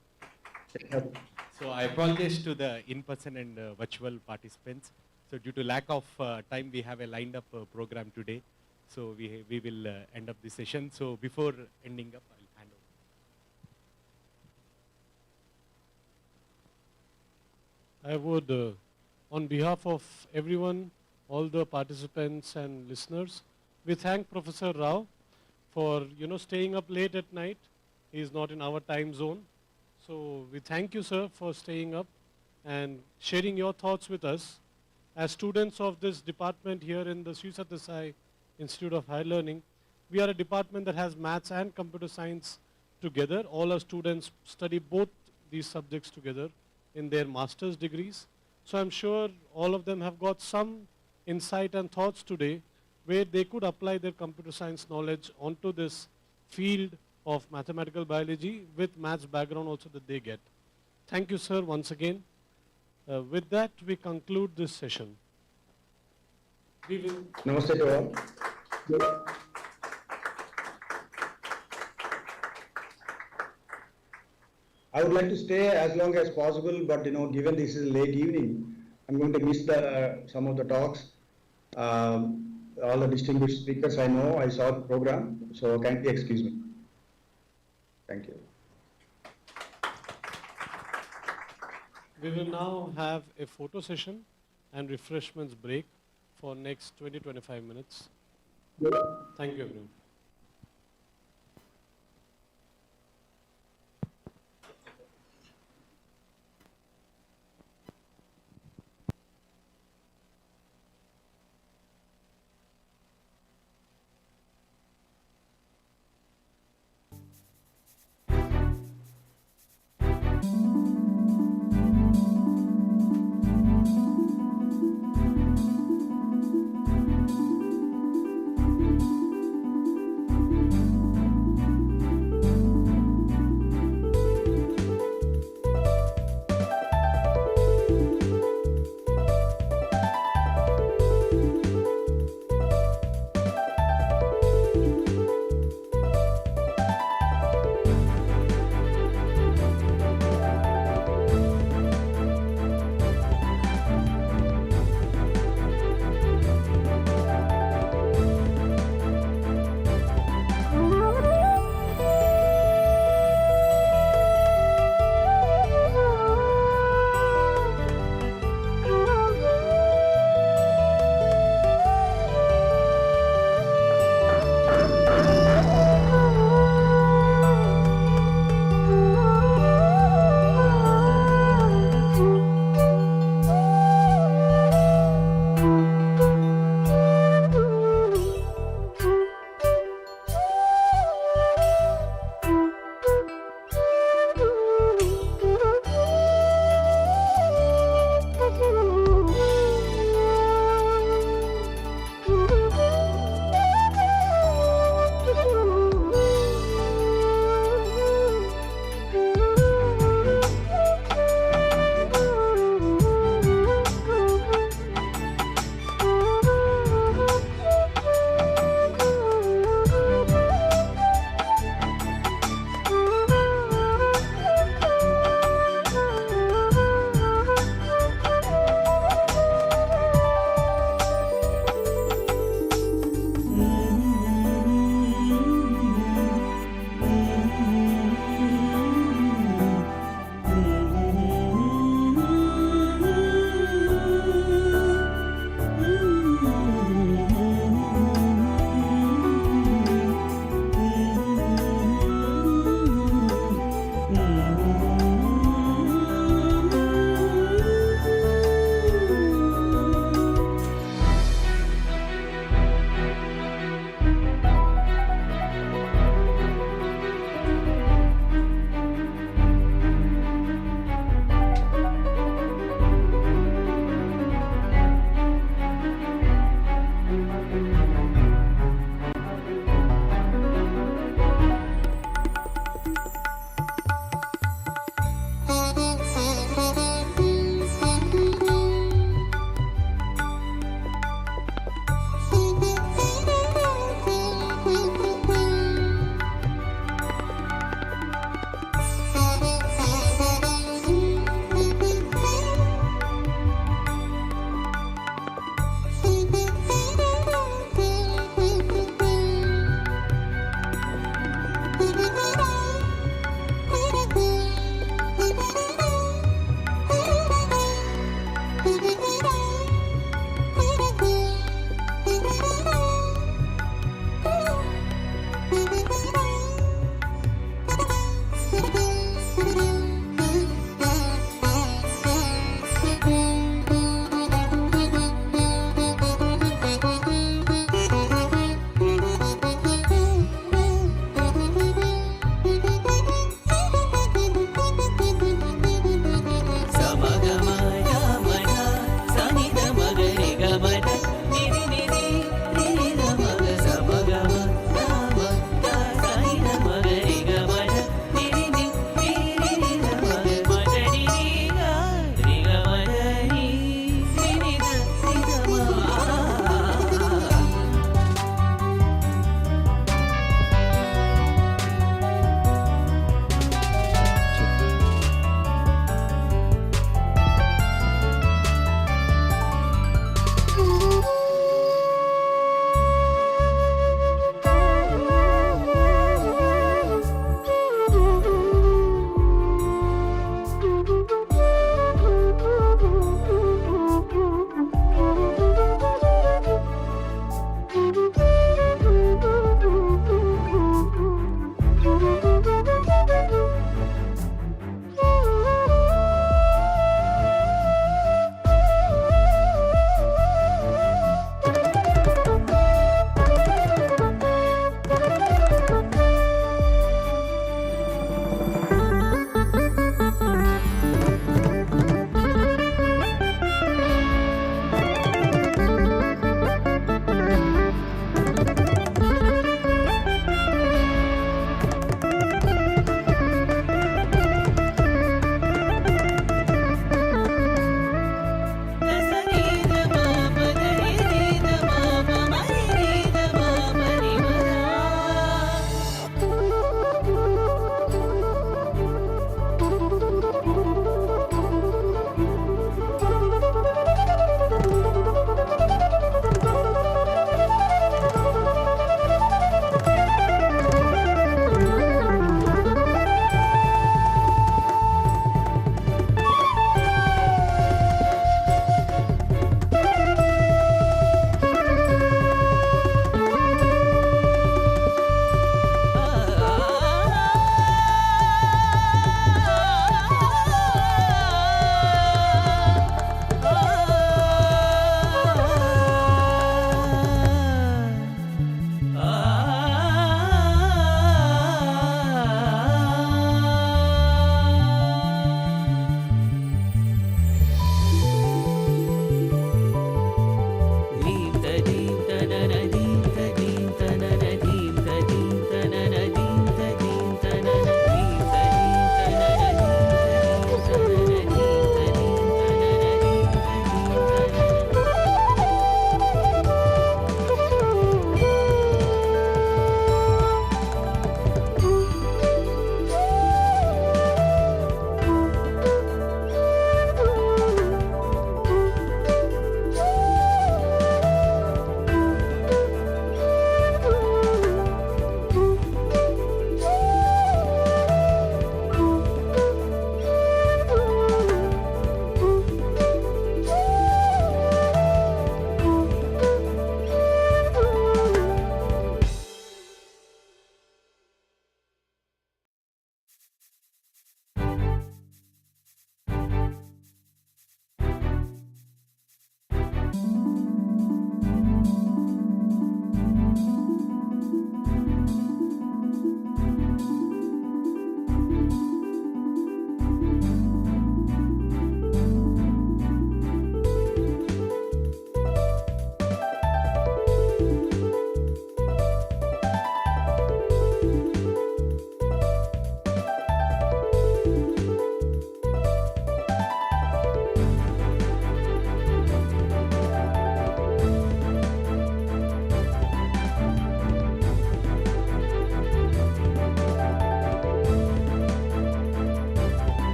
Yep. So I apologize to the in-person and virtual participants. So due to lack of time, we have a lined up program today. So we will end up this session. So before ending up, I'll hand over. I would, on behalf of everyone, all the participants and listeners, we thank Professor Rao for staying up late at night. He is not in our time zone. So we thank you, sir, for staying up and sharing your thoughts with us. As students of this department here in the Sri Sathya Sai Institute of Higher Learning, we are a department that has maths and computer science together. All our students study both these subjects together in their master's degrees. So I'm sure all of them have got some insight and thoughts today where they could apply their computer science knowledge onto this field of mathematical biology with maths background also that they get. Thank you, sir, once again. With that, we conclude this session. We will Namaste to all. I would like to stay as long as possible, but given this is late evening, I'm going to miss some of the talks. All the distinguished speakers I saw the program, so kindly excuse me. Thank you. We will now have a photo session and refreshments break for next 20-25 minutes. Thank you, everyone.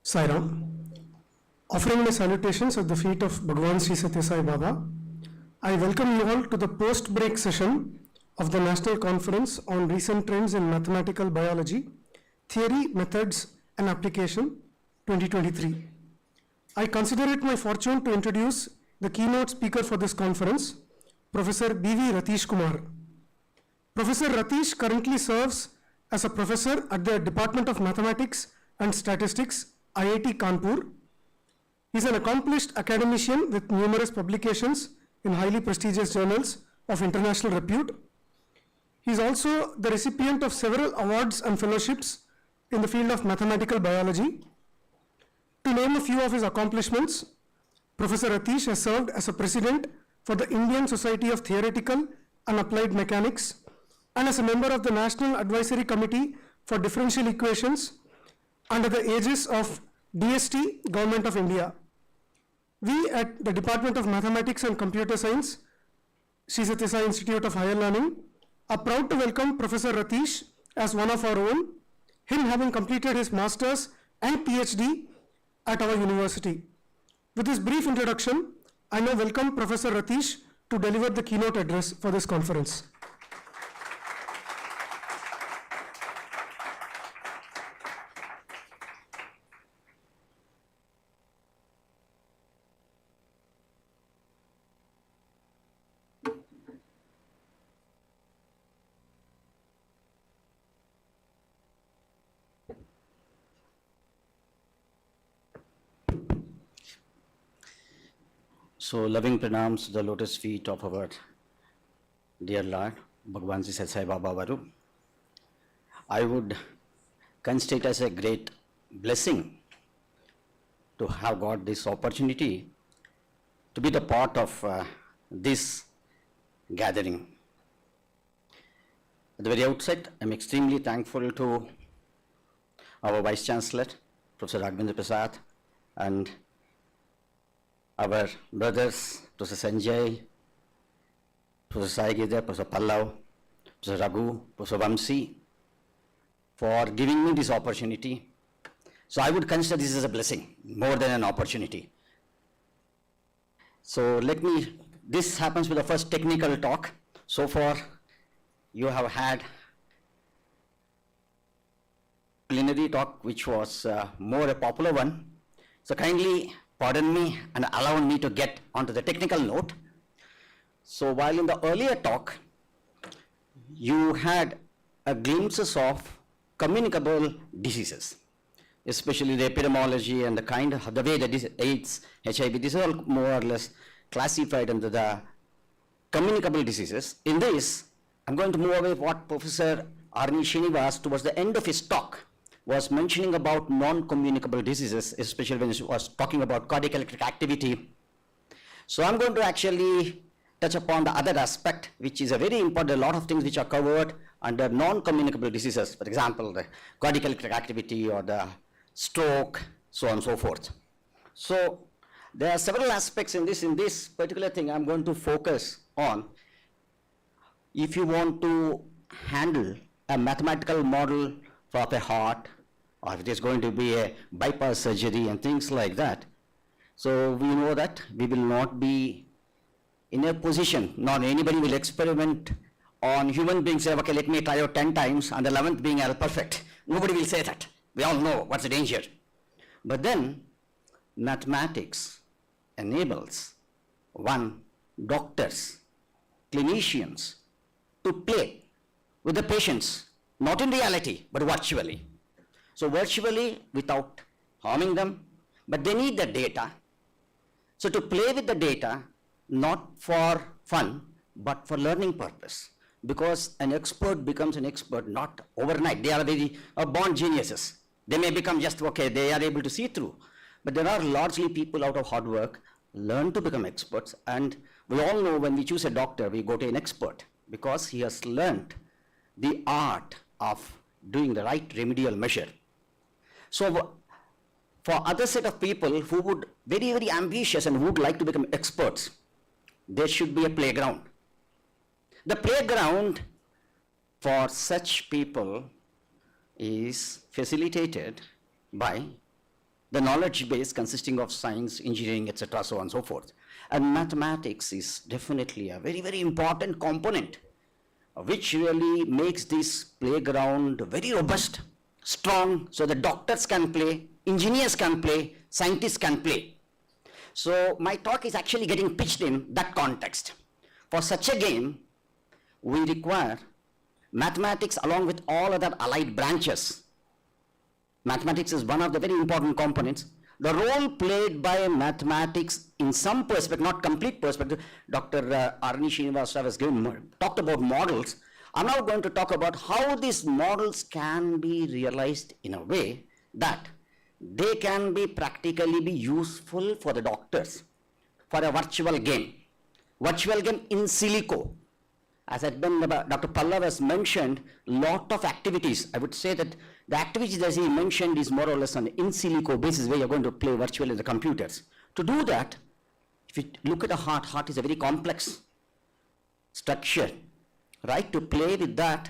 Sairam. Offering my salutations at the feet of Bhagwan Sri Satya Sai Baba, I welcome you all to the post-break session of the National Conference on Recent Trends in Mathematical Biology, Theory, Methods and Application 2023. I consider it my fortune to introduce the keynote speaker for this conference, Professor B.V. Ratish Kumar. Professor Ratish currently serves as a professor at the Department of Mathematics and Statistics, IIT Kanpur. He is an accomplished academician with numerous publications in highly prestigious journals of international repute. He is also the recipient of several awards and fellowships in the field of mathematical biology. To name a few of his accomplishments, Professor Ratish has served as a president for the Indian Society of Theoretical and Applied Mechanics and as a member of the National Advisory Committee for Differential Equations under the aegis of DST, Government of India. We at the Department of Mathematics and Computer Science, Sri Satya Sai Institute of Higher Learning, are proud to welcome Professor Ratish as one of our own, him having completed his Masters and PhD at our university. With this brief introduction, I now welcome Professor Ratish to deliver the keynote address for this conference. So, loving pranams to the lotus feet of our dear Lord, Bhagwan Sri Satya Sai Baba Varu. I would consider it as a great blessing to have got this opportunity to be the part of this gathering. At the very outset, I am extremely thankful to our Vice Chancellor, Professor Raghavendra Prasad, and our brothers, Professor Sanjay, Professor Sai Gidar, Professor Pallav, Professor Raghu, Professor Vamsi, for giving me this opportunity. So I would consider this as a blessing, more than an opportunity. So this happens with the first technical talk. So far, you have had preliminary talk, which was more a popular one. So kindly pardon me and allow me to get onto the technical note. So while in the earlier talk, you had a glimpses of communicable diseases, especially the epidemiology and the way that AIDS, HIV, these are all more or less classified under the communicable diseases. In this, I'm going to move away what Professor Arni Srinivas towards the end of his talk was mentioning about non-communicable diseases, especially when he was talking about cardiac electric activity. So I'm going to actually touch upon the other aspect, which is a very important, a lot of things which are covered under non-communicable diseases, for example, the cardiac electric activity or the stroke, so on and so forth. So there are several aspects in this particular thing I'm going to focus on. If you want to handle a mathematical model for a heart, or if it is going to be a bypass surgery and things like that. So we know that we will not be in a position, not anybody will experiment on human beings, say, okay, let me try out 10 times, and the 11th being perfect. Nobody will say that. We all know what's the danger. But then, mathematics enables doctors, clinicians, to play with the patients, not in reality, but virtually. So virtually without harming them, but they need the data. So to play with the data, not for fun, but for learning purpose. Because an expert becomes an expert not overnight. They are very born geniuses. They may become just, okay, they are able to see through. But there are largely people out of hard work learn to become experts. And we all know when we choose a doctor, we go to an expert because he has learned the art of doing the right remedial measure. So for other set of people who would very, very ambitious and would like to become experts, there should be a playground. The playground for such people is facilitated by the knowledge base consisting of science, engineering, etc., so on and so forth. And mathematics is definitely a very, very important component, which really makes this playground very robust, strong, so the doctors can play, engineers can play, scientists can play. So my talk is actually getting pitched in that context. For such a game, we require mathematics along with all other allied branches. Mathematics is one of the very important components. The role played by mathematics in some perspective, not complete perspective, Dr. Arni Srinivasa has talked about models. I'm now going to talk about how these models can be realized in a way that they can be practically be useful for the doctors for a virtual game in silico. As Dr. Pallav has mentioned, lot of activities. I would say that the activities that he mentioned is more or less on in silico basis where you're going to play virtually in the computers. To do that, if you look at the heart is a very complex structure, right? To play with that,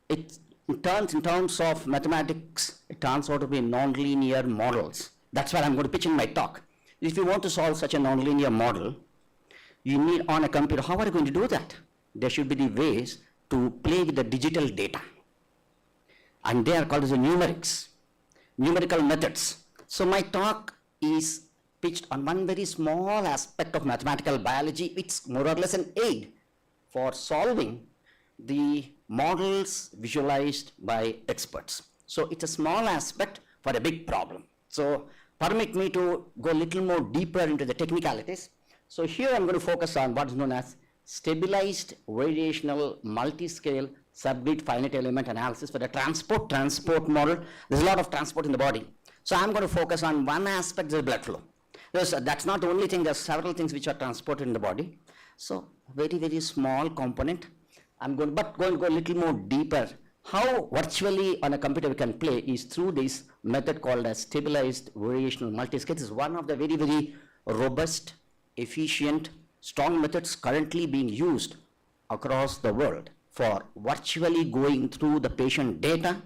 it turns in terms of mathematics, it turns out to be nonlinear models. That's what I'm going to pitch in my talk. If you want to solve such a nonlinear model, you need on a computer. How are you going to do that? There should be the ways to play with the digital data. And they are called as the numerical methods. So my talk is pitched on one very small aspect of mathematical biology. It's more or less an aid for solving the models visualized by experts. So it's a small aspect for a big problem. So permit me to go a little more deeper into the technicalities. So here I'm going to focus on what is known as stabilized variational multi-scale subgrid finite element analysis for the transport model. There's a lot of transport in the body. So I'm going to focus on one aspect, the blood flow. That's not the only thing, there's several things which are transported in the body. So very, very small component. I'm going to go a little more deeper. How virtually on a computer we can play is through this method called as stabilized variational multi-scale. This is one of the very, very robust, efficient, strong methods currently being used across the world for virtually going through the patient data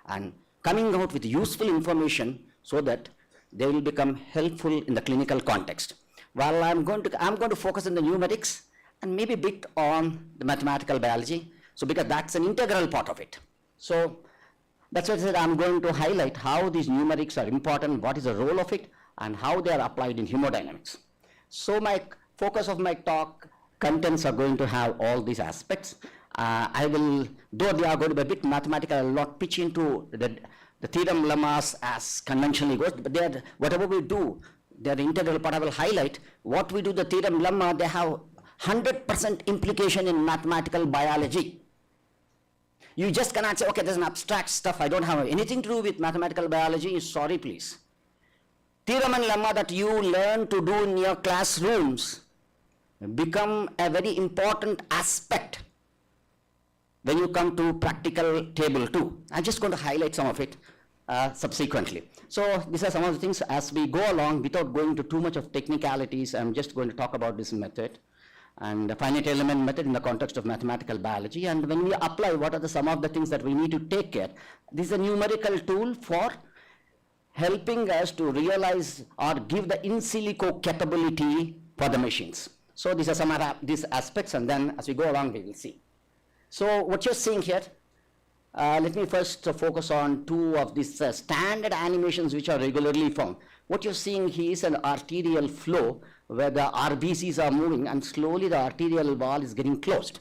and coming out with useful information so that they will become helpful in the clinical context. While I'm going to focus on the numerics and maybe a bit on the mathematical biology, so because that's an integral part of it. So that's why I said I'm going to highlight how these numerics are important, what is the role of it, and how they are applied in hemodynamics. So my focus of my talk contents are going to have all these aspects. Though they are going to be a bit mathematical, I will not pitch into the theorem lemmas as conventionally goes, but whatever we do, they are the integral part. I will highlight what we do, the theorem lemma, they have 100% implication in mathematical biology. You just cannot say, okay, there's an abstract stuff, I don't have anything to do with mathematical biology, sorry please. Theorem and lemma that you learn to do in your classrooms become a very important aspect when you come to practical table 2. I'm just going to highlight some of it subsequently. So these are some of the things as we go along without going to too much of technicalities. I'm just going to talk about this method and the finite element method in the context of mathematical biology. And when we apply, what are some of the things that we need to take care? This is a numerical tool for helping us to realize or give the in silico capability for the machines. So these are some of these aspects, and then as we go along, we will see. So what you're seeing here, let me first focus on two of these standard animations which are regularly found. What you're seeing here is an arterial flow where the RBCs are moving and slowly the arterial wall is getting closed,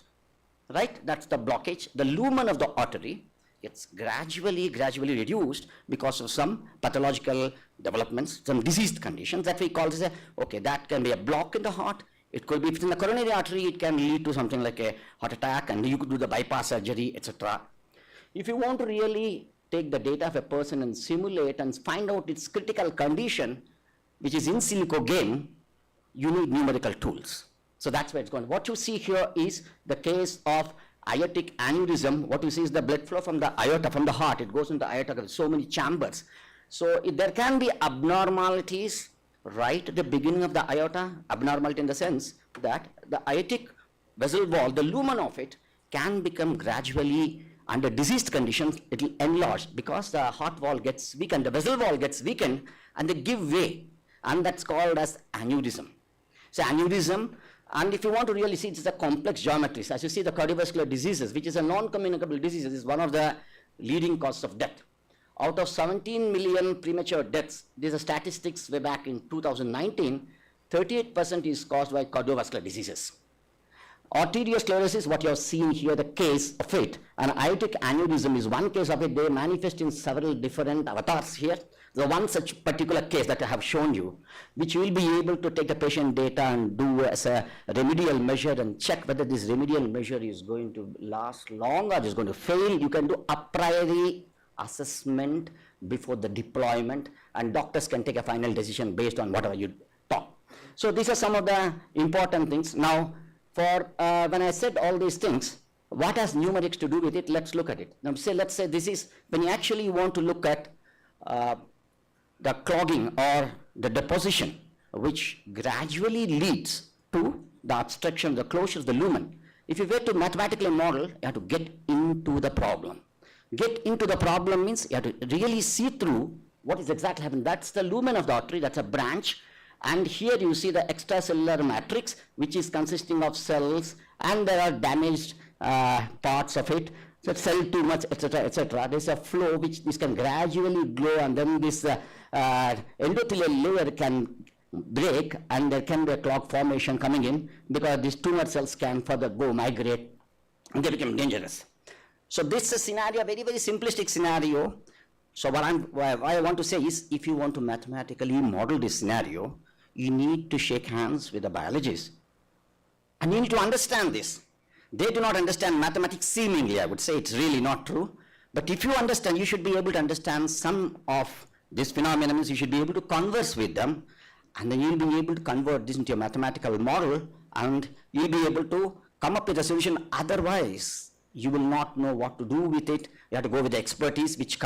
right? That's the blockage. The lumen of the artery gets gradually reduced because of some pathological developments, some diseased conditions that we call this okay, that can be a block in the heart. It could be within the coronary artery, it can lead to something like a heart attack, and you could do the bypass surgery, etc. If you want to really take the data of a person and simulate and find out its critical condition, which is in silico game, you need numerical tools. So that's where it's going. What you see here is the case of aortic aneurysm. What you see is the blood flow from the aorta, from the heart. It goes into the aorta with so many chambers. So there can be abnormalities right at the beginning of the aorta, abnormality in the sense that the aortic vessel wall, the lumen of it, can become gradually Under diseased conditions, it will enlarge because the heart wall gets weakened, the vessel wall gets weakened, and they give way, and that's called as aneurysm. So aneurysm, and if you want to really see, it's a complex geometry. So as you see, the cardiovascular diseases, which is a non-communicable disease, is one of the leading causes of death. Out of 17 million premature deaths, these are statistics way back in 2019, 38% is caused by cardiovascular diseases. Arteriosclerosis, what you are seeing here, the case of it, and aortic aneurysm is one case of it. They manifest in several different avatars here. The one such particular case that I have shown you, which you will be able to take the patient data and do as a remedial measure and check whether this remedial measure is going to last long or is going to fail. You can do a priori assessment before the deployment, and doctors can take a final decision based on whatever you talk. So these are some of the important things. Now, for when I said all these things, what has numerics to do with it? Let's look at it. Now, let's say this is when you actually want to look at the clogging or the deposition, which gradually leads to the obstruction, the closure of the lumen. If you were to mathematically model, you have to get into the problem. Get into the problem means you have to really see through what is exactly happening. That's the lumen of the artery, that's a branch. And here you see the extracellular matrix, which is consisting of cells, and there are damaged parts of it. So cell too much, etc., etc. There's a flow which this can gradually grow, and then this endothelial layer can break, and there can be a clog formation coming in because these tumor cells can further go migrate, and they become dangerous. So this is a scenario, very, very simplistic scenario. So what I want to say is, if you want to mathematically model this scenario, you need to shake hands with the biologists. And you need to understand this. They do not understand mathematics seemingly, I would say it's really not true. But if you understand, you should be able to understand some of these phenomena, means you should be able to converse with them, and then you'll be able to convert this into a mathematical model, and you'll be able to come up with a solution. Otherwise, you will not know what to do with it. You have to go with the expertise which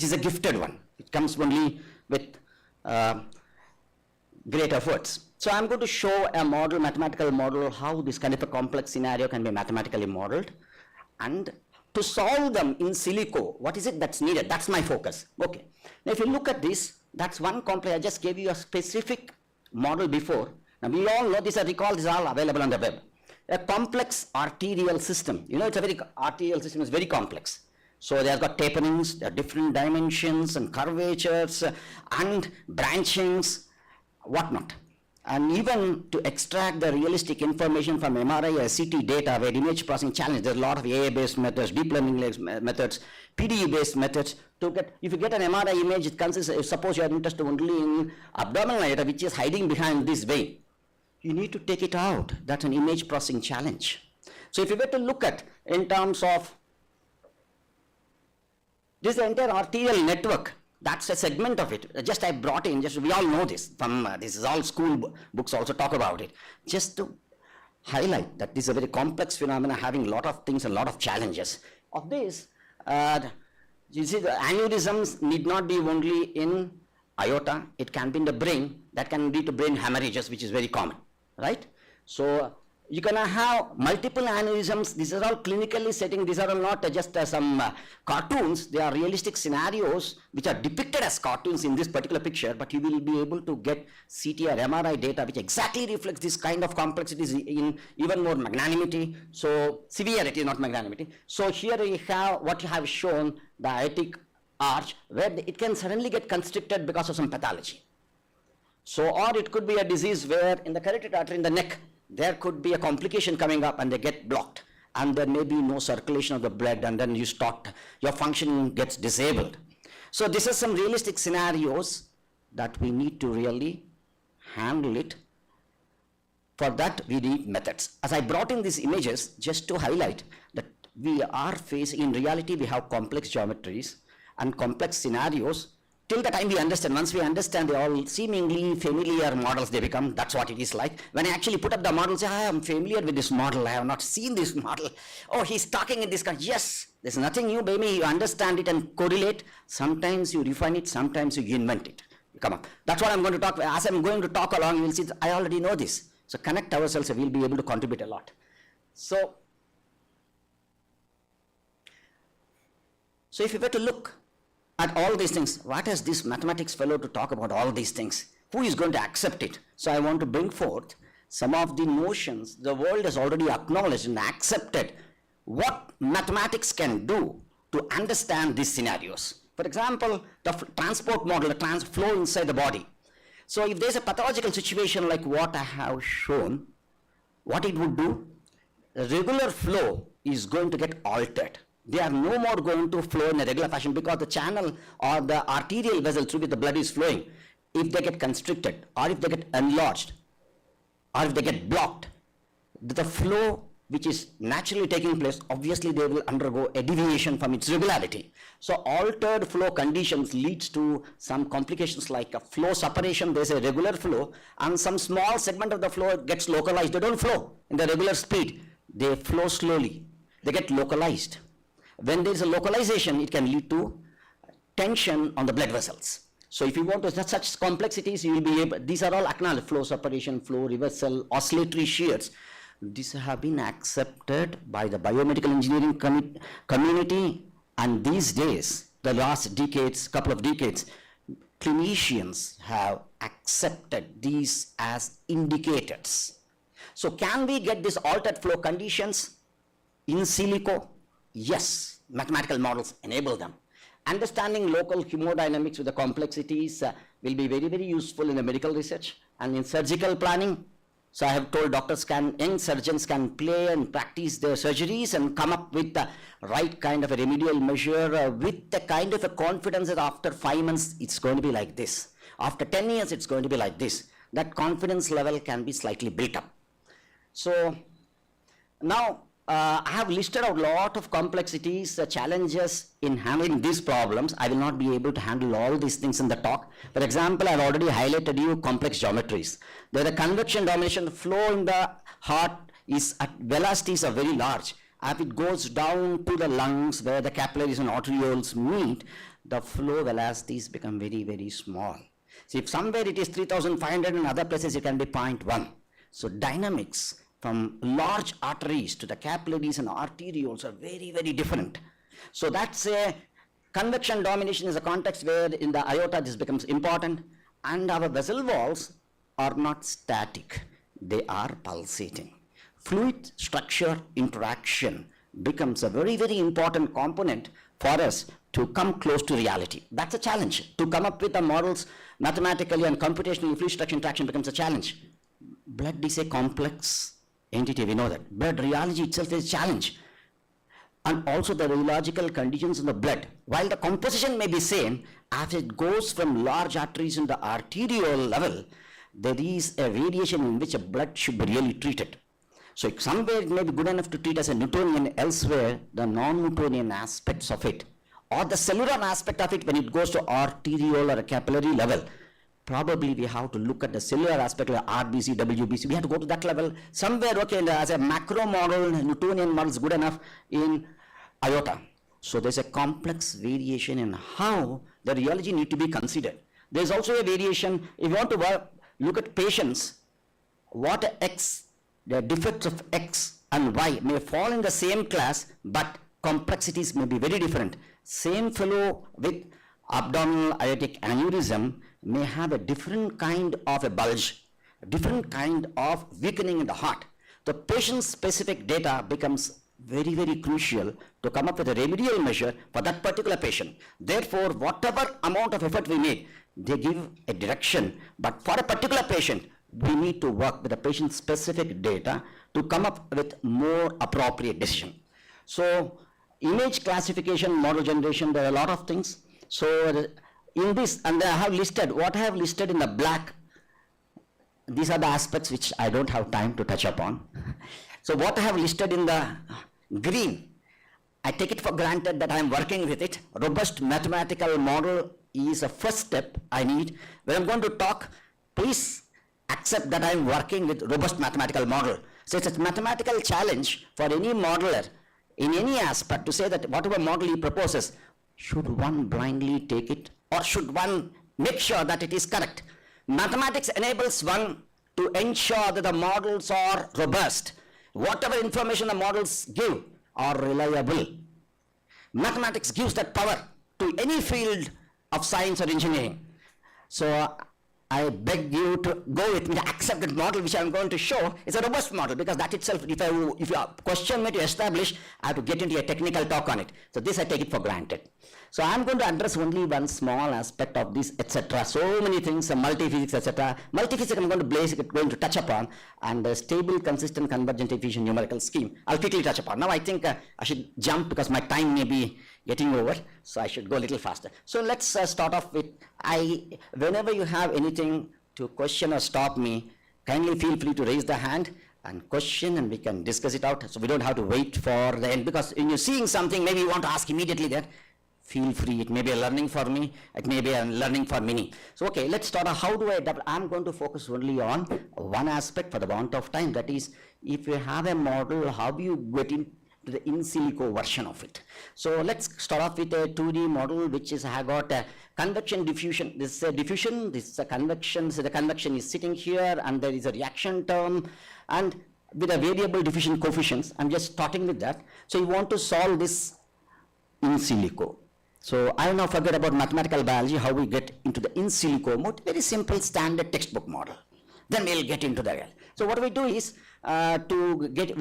is a gifted one. It comes only with great efforts. So I'm going to show a model, mathematical model, how this kind of a complex scenario can be mathematically modeled. And to solve them in silico, what is it that's needed? That's my focus. Okay. Now if you look at this, that's one complex. I just gave you a specific model before. Now we all know this, recall, this is all available on the web. A complex arterial system. You know, arterial system is very complex. So they have got taperings, there are different dimensions and curvatures and branchings, whatnot. And even to extract the realistic information from MRI or CT data where image processing challenge, there's a lot of AI-based methods, deep learning methods, PDE-based methods to get, if you get an MRI image, it consists, suppose you are interested only in abdominal data which is hiding behind this vein. You need to take it out. That's an image processing challenge. So if you were to look at in terms of this entire arterial network, that's a segment of it. Just I brought in, just we all know this from this is all school books also talk about it. Just to highlight that this is a very complex phenomenon having a lot of things and a lot of challenges. Of this, you see the aneurysms need not be only in aorta, it can be in the brain, that can lead to brain hemorrhages, which is very common, right? So you can have multiple aneurysms. These are all clinically setting. These are all not just some cartoons. They are realistic scenarios which are depicted as cartoons in this particular picture, but you will be able to get CT or MRI data which exactly reflects this kind of complexities in even more magnanimity. So severity, not magnanimity. So here we have what you have shown, the aortic arch, where it can suddenly get constricted because of some pathology. So, or it could be a disease where in the carotid artery in the neck, there could be a complication coming up and they get blocked, and there may be no circulation of the blood, and then your function gets disabled. So this is some realistic scenarios that we need to really handle it. For that we need methods. As I brought in these images just to highlight that we are facing, in reality we have complex geometries and complex scenarios. Till the time we understand, once we understand, they all seemingly familiar models they become, that's what it is like. When I actually put up the model, say, I am familiar with this model, I have not seen this model. Oh, he's talking in this kind. Yes, there's nothing new, baby, you understand it and correlate. Sometimes you refine it, sometimes you invent it. Come on, that's what I'm going to talk, as I'm going to talk along, you will see, I already know this. So connect ourselves, we'll be able to contribute a lot. So, So if you were to look at all these things, what is this mathematics fellow to talk about all these things? Who is going to accept it? So I want to bring forth some of the notions the world has already acknowledged and accepted what mathematics can do to understand these scenarios. For example, the transport model, the flow inside the body. So if there's a pathological situation like what I have shown, what it would do, the regular flow is going to get altered. They are no more going to flow in a regular fashion because the channel or the arterial vessel through which the blood is flowing, if they get constricted or if they get enlarged or if they get blocked, the flow which is naturally taking place, obviously they will undergo a deviation from its regularity. So altered flow conditions leads to some complications like a flow separation. There's a regular flow and some small segment of the flow gets localized. They don't flow in the regular speed. They flow slowly. They get localized. When there is a localization, it can lead to tension on the blood vessels. So if you want to such complexities, you will be able, these are all acknowledged, flow separation, flow reversal, oscillatory shears. These have been accepted by the biomedical engineering community, and these days, the last decades, couple of decades, clinicians have accepted these as indicators. So can we get these altered flow conditions in silico? Yes, mathematical models enable them. Understanding local hemodynamics with the complexities will be very, very useful in the medical research and in surgical planning. So I have told doctors young surgeons can play and practice their surgeries and come up with the right kind of a remedial measure with the kind of a confidence that after 5 months it's going to be like this. After 10 years it's going to be like this. That confidence level can be slightly built up. So now I have listed out a lot of complexities, challenges in handling these problems. I will not be able to handle all these things in the talk. For example, I have already highlighted you complex geometries. There the convection domination, the flow in the heart is at velocities are very large. As it goes down to the lungs where the capillaries and arterioles meet, the flow velocities become very, very small. So if somewhere it is 3,500 and other places it can be 0.1. So dynamics from large arteries to the capillaries and arterioles are very, very different. So that's a convection domination is a context where in the aorta this becomes important, and our vessel walls are not static, they are pulsating. Fluid structure interaction becomes a very, very important component for us to come close to reality. That's a challenge. To come up with the models mathematically and computationally, fluid structure interaction becomes a challenge. Blood is a complex entity, we know that. Blood rheology itself is a challenge. And also the rheological conditions in the blood. While the composition may be same, as it goes from large arteries in the arterial level, there is a variation in which a blood should be really treated. So somewhere it may be good enough to treat as a Newtonian, elsewhere the non-Newtonian aspects of it, or the cellular aspect of it when it goes to arterial or a capillary level. Probably we have to look at the cellular aspect like RBC, WBC. We have to go to that level. Somewhere, okay, as a macro model, Newtonian model is good enough in aorta. So there's a complex variation in how the rheology need to be considered. There's also a variation, if you want to look at patients, what X, the defects of X and Y may fall in the same class, but complexities may be very different. Same fellow with abdominal aortic aneurysm may have a different kind of a bulge, a different kind of weakening in the heart. The patient-specific data becomes very, very crucial to come up with a remedial measure for that particular patient. Therefore, whatever amount of effort we make, they give a direction, but for a particular patient, we need to work with the patient-specific data to come up with more appropriate decision. So, image classification, model generation, there are a lot of things. So, in this, and I have listed, what I have listed in the black, these are the aspects which I don't have time to touch upon. So what I have listed in the green, I take it for granted that I am working with it. Robust mathematical model is a first step I need. When I'm going to talk, please accept that I am working with robust mathematical model. So it's a mathematical challenge for any modeler in any aspect to say that whatever model he proposes, should one blindly take it, or should one make sure that it is correct? Mathematics enables one to ensure that the models are robust. Whatever information the models give are reliable. Mathematics gives that power to any field of science or engineering. So I beg you to go with me to accept that model which I am going to show. It's a robust model because that itself, if you question me to establish, I have to get into a technical talk on it. So this I take it for granted. So I'm going to address only one small aspect of this, etc. So many things, multi-physics, etc. Multi-physics I'm going to touch upon, and the stable, consistent, convergent, efficient numerical scheme I'll quickly touch upon. Now I think I should jump because my time may be getting over, so I should go a little faster. So let's start off with, whenever you have anything to question or stop me, kindly feel free to raise the hand and question, and we can discuss it out. So we don't have to wait for the end, because when you're seeing something, maybe you want to ask immediately that. Feel free, it may be a learning for me, it may be a learning for many. So okay, let's start. How do I double? I'm going to focus only on one aspect for the want of time. That is, if you have a model, how do you get into the in silico version of it? So let's start off with a 2D model, which is, I got a convection diffusion. This is a diffusion, this is a convection. So the convection is sitting here, and there is a reaction term, and with a variable diffusion coefficients. I'm just starting with that. So you want to solve this in silico. So I now forget about mathematical biology, how we get into the in silico mode. Very simple standard textbook model. Then we'll get into the real. So what we do is, we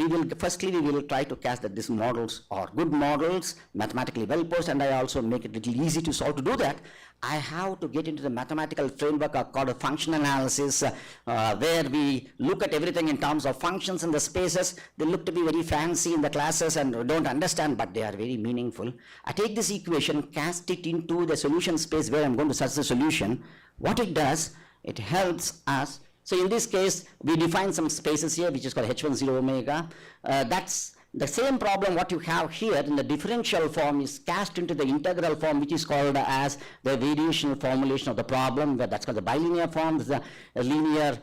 will try to cast that these models are good models, mathematically well posed, and I also make it a little easy to solve. To do that, I have to get into the mathematical framework called a function analysis, where we look at everything in terms of functions and the spaces. They look to be very fancy in the classes and we don't understand, but they are very meaningful. I take this equation, cast it into the solution space where I'm going to search the solution. What it does, it helps us. So in this case, we define some spaces here, which is called H1 0 omega. That's the same problem what you have here in the differential form is cast into the integral form, which is called as the variational formulation of the problem, where that's called the bilinear form. This is a linear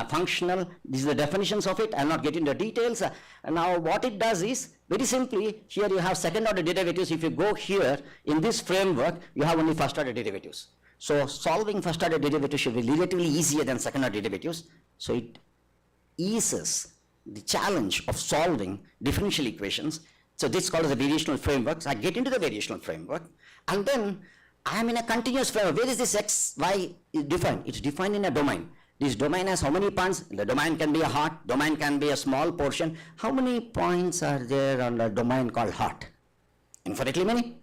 functional. These are the definitions of it. I'll not get into details. Now what it does is, very simply, here you have second order derivatives. If you go here in this framework, you have only first order derivatives. So solving first order derivatives should be relatively easier than second order derivatives. So it eases the challenge of solving differential equations. So this is called as a variational framework. So I get into the variational framework, and then I am in a continuous framework. Where is this x, y defined? It's defined in a domain. This domain has how many points? The domain can be a heart, domain can be a small portion. How many points are there on the domain called heart? Infinitely many,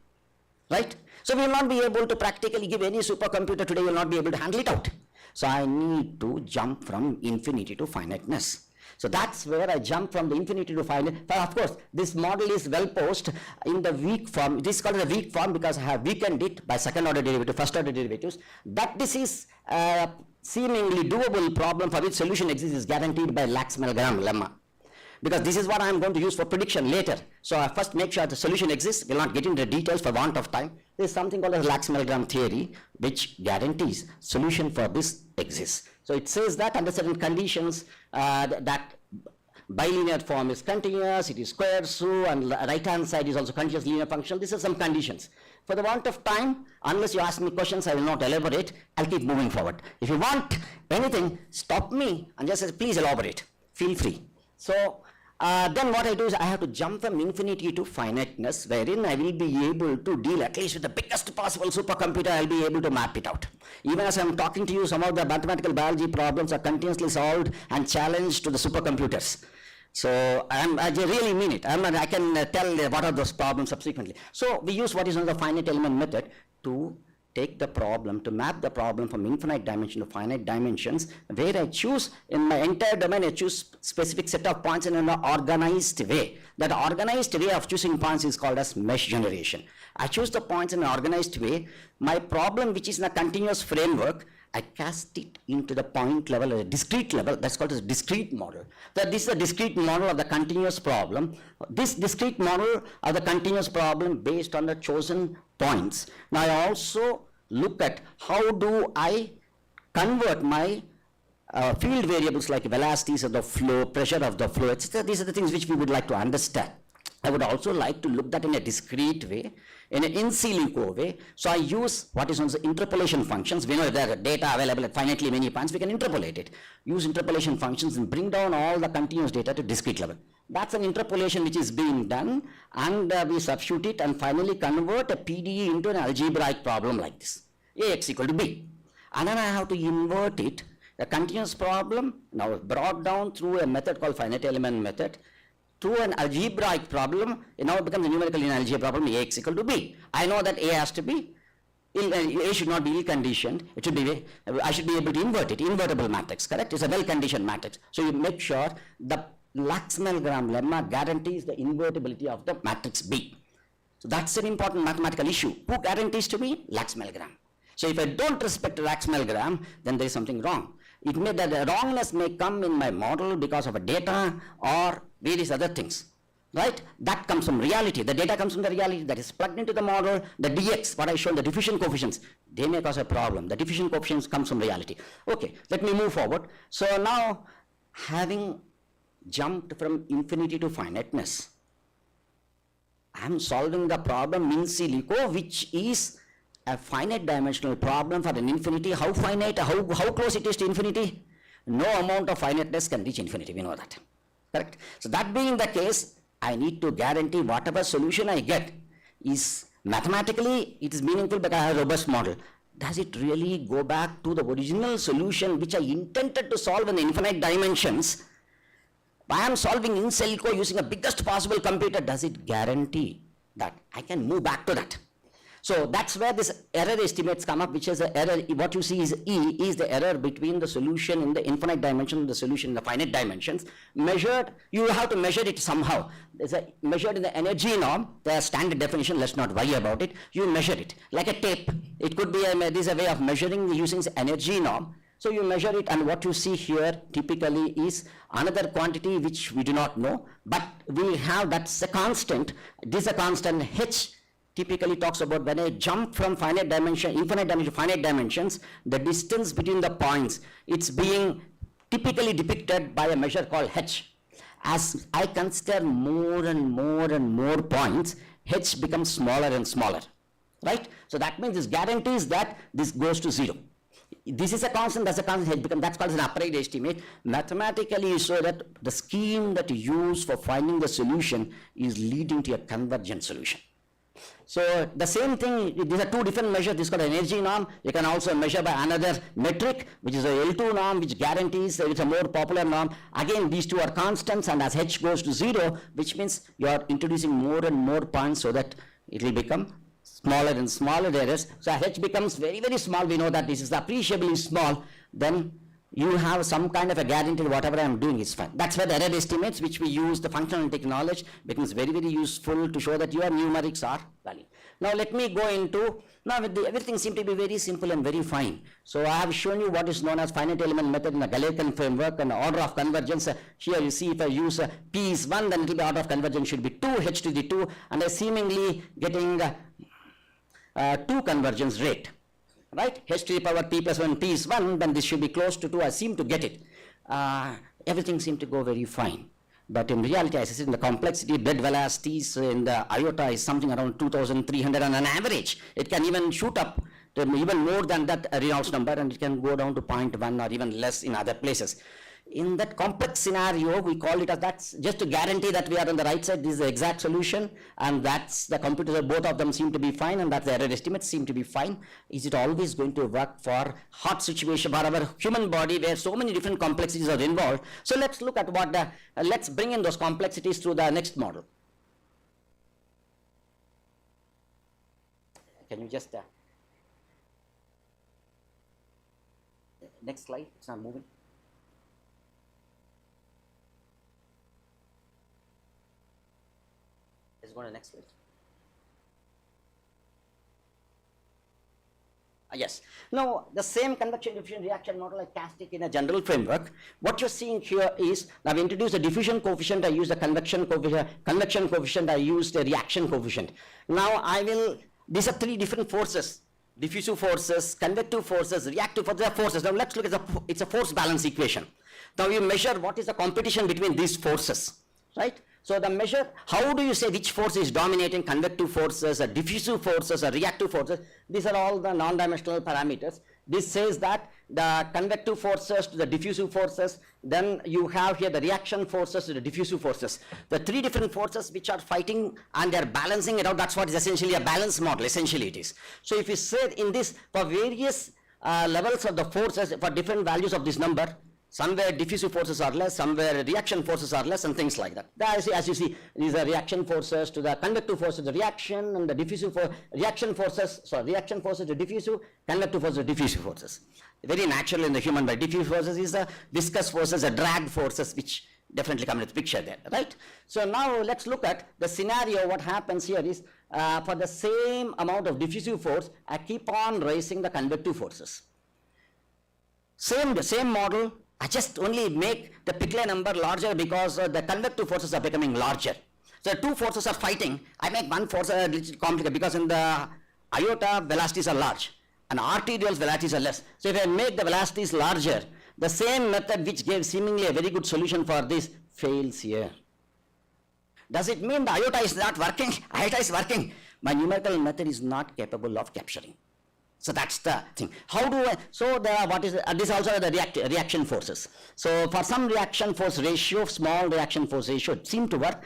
right? So we will not be able to practically give any supercomputer today, will not be able to handle it out. So I need to jump from infinity to finiteness. So that's where I jump from the infinity to finite. But of course, this model is well posed in the weak form. This is called the weak form because I have weakened it by second order derivative, first order derivatives. That this is a seemingly doable problem for which solution exists is guaranteed by Lax-Milgram lemma. Because this is what I am going to use for prediction later. So I first make sure the solution exists. We'll not get into the details for want of time. There is something called as Lax-Milgram theory, which guarantees solution for this exists. So it says that under certain conditions, that bilinear form is continuous, it is square, so, and right hand side is also continuous linear function. These are some conditions. For the want of time, unless you ask me questions, I will not elaborate. I'll keep moving forward. If you want anything, stop me and just say, please elaborate. Feel free. So then what I do is I have to jump from infinity to finiteness, wherein I will be able to deal at least with the biggest possible supercomputer. I'll be able to map it out. Even as I'm talking to you, some of the mathematical biology problems are continuously solved and challenged to the supercomputers. So I really mean it. I can tell what are those problems subsequently. So we use what is known as the finite element method to take the problem, to map the problem from infinite dimension to finite dimensions, where I choose in my entire domain, I choose specific set of points in an organized way. That organized way of choosing points is called as mesh generation. I choose the points in an organized way. My problem, which is in a continuous framework, I cast it into the point level, a discrete level. That's called as discrete model. That this is a discrete model of the continuous problem. This discrete model of the continuous problem based on the chosen points. Now I also look at how do I convert my field variables like velocities of the flow, pressure of the flow, etc. These are the things which we would like to understand. I would also like to look that in a discrete way, in an in silico way. So I use what is known as interpolation functions. We know there are data available at finitely many points, we can interpolate it. Use interpolation functions and bring down all the continuous data to discrete level. That's an interpolation which is being done, and we substitute it and finally convert a PDE into an algebraic problem like this. Ax equal to b. And then I have to invert it, a continuous problem, now brought down through a method called finite element method, to an algebraic problem. Now it becomes a numerical linear algebra problem, Ax equal to b. I know that A has to be, A should not be ill-conditioned. It should be, I should be able to invert it, invertible matrix, correct? It's a well-conditioned matrix. So you make sure the Laxmel-Graham lemma guarantees the invertibility of the matrix B. So that's an important mathematical issue. Who guarantees to me? Laxmel-Graham. So if I don't respect Laxmel-Graham, then there is something wrong. It may that the wrongness may come in my model because of a data or various other things. Right? That comes from reality. The data comes from the reality that is plugged into the model. The dx, what I shown, the diffusion coefficients, they may cause a problem. The diffusion coefficients comes from reality. Okay, let me move forward. So now, having jumped from infinity to finiteness, I am solving the problem in silico, which is a finite dimensional problem for an infinity. How finite, how close it is to infinity? No amount of finiteness can reach infinity, we know that. Correct? So that being the case, I need to guarantee whatever solution I get is mathematically, it is meaningful, but I have a robust model. Does it really go back to the original solution which I intended to solve in the infinite dimensions? I am solving in silico using a biggest possible computer. Does it guarantee that I can move back to that? So that's where this error estimates come up, which is the error. What you see is E is the error between the solution in the infinite dimension and the solution in the finite dimensions. Measured, you have to measure it somehow. There's a measured in the energy norm, the standard definition, let's not worry about it. You measure it like a tape. It could be this is a way of measuring using the energy norm. So you measure it, and what you see here typically is another quantity which we do not know, but we have that's a constant. This is a constant H. Typically talks about when I jump from infinite dimension to finite dimensions, the distance between the points, it's being typically depicted by a measure called H. As I consider more and more points, H becomes smaller and smaller, right? So that means this guarantees that this goes to 0. This is a constant, that's a constant, H becomes, that's called an upright estimate. Mathematically, you show that the scheme that you use for finding the solution is leading to a convergent solution. So the same thing, these are two different measures. This is called an energy norm. You can also measure by another metric, which is a L2 norm, which guarantees it's a more popular norm. Again, these two are constants, and as H goes to 0, which means you are introducing more and more points so that it will become smaller and smaller errors. So as H becomes very, very small, we know that this is appreciably small, then you have some kind of a guarantee whatever I am doing is fine. That's where the error estimates, which we use the functional knowledge, becomes very, very useful to show that your numerics are valid. Now let me go into, now everything seems to be very simple and very fine. So I have shown you what is known as finite element method in the Galerkin framework and the order of convergence. Here you see if I use P is 1, then it will be order of convergence should be 2, H to the 2, and I seemingly getting 2 convergence rate. Right? H to the power P plus 1, P is 1, then this should be close to 2. I seem to get it. Everything seemed to go very fine. But in reality, as I said, in the complexity, bed velocities in the iota is something around 2,300 on an average. It can even shoot up to even more than that Reynolds number, and it can go down to 0.1 or even less in other places. In that complex scenario, we call it as that's just to guarantee that we are on the right side. This is the exact solution, and that's the computers, both of them seem to be fine, and that's the error estimates seem to be fine. Is it always going to work for hot situation, for our human body where so many different complexities are involved? So let's look at what let's bring in those complexities through the next model. Can you just next slide? It's not moving. Let's go to the next slide. Yes. Now, the same convection diffusion reaction model I cast it in a general framework. What you're seeing here is, I've introduced a diffusion coefficient, I use the convection coefficient, I use the reaction coefficient. Now, these are 3 different forces: diffusive forces, convective forces, reactive forces. Now, let's look at it's a force balance equation. Now, you measure what is the competition between these forces, right? So the measure, how do you say which force is dominating, convective forces, or diffusive forces, or reactive forces? These are all the non-dimensional parameters. This says that the convective forces to the diffusive forces, then you have here the reaction forces to the diffusive forces. The three different forces which are fighting and they are balancing it out, that's what is essentially a balance model, essentially it is. So if you say in this, for various levels of the forces, for different values of this number, somewhere diffusive forces are less, somewhere reaction forces are less, and things like that. As you see, these are reaction forces to the convective forces to reaction, and the diffusive reaction forces to diffusive, convective forces to diffusive forces. Very natural in the human body. Diffusive forces is the viscous forces, the drag forces, which definitely come into the picture there, right? So now let's look at the scenario. What happens here is, for the same amount of diffusive force, I keep on raising the convective forces. The same model, I just only make the Piclet number larger because the convective forces are becoming larger. So two forces are fighting. I make one force a little complicated because in the iota velocities are large and arterials velocities are less. So if I make the velocities larger, the same method which gave seemingly a very good solution for this fails here. Does it mean the iota is not working? Iota is working. My numerical method is not capable of capturing. So that's the thing. How do I, so there are, this also are the reaction forces. So for some reaction force ratio, small reaction force ratio, it seemed to work.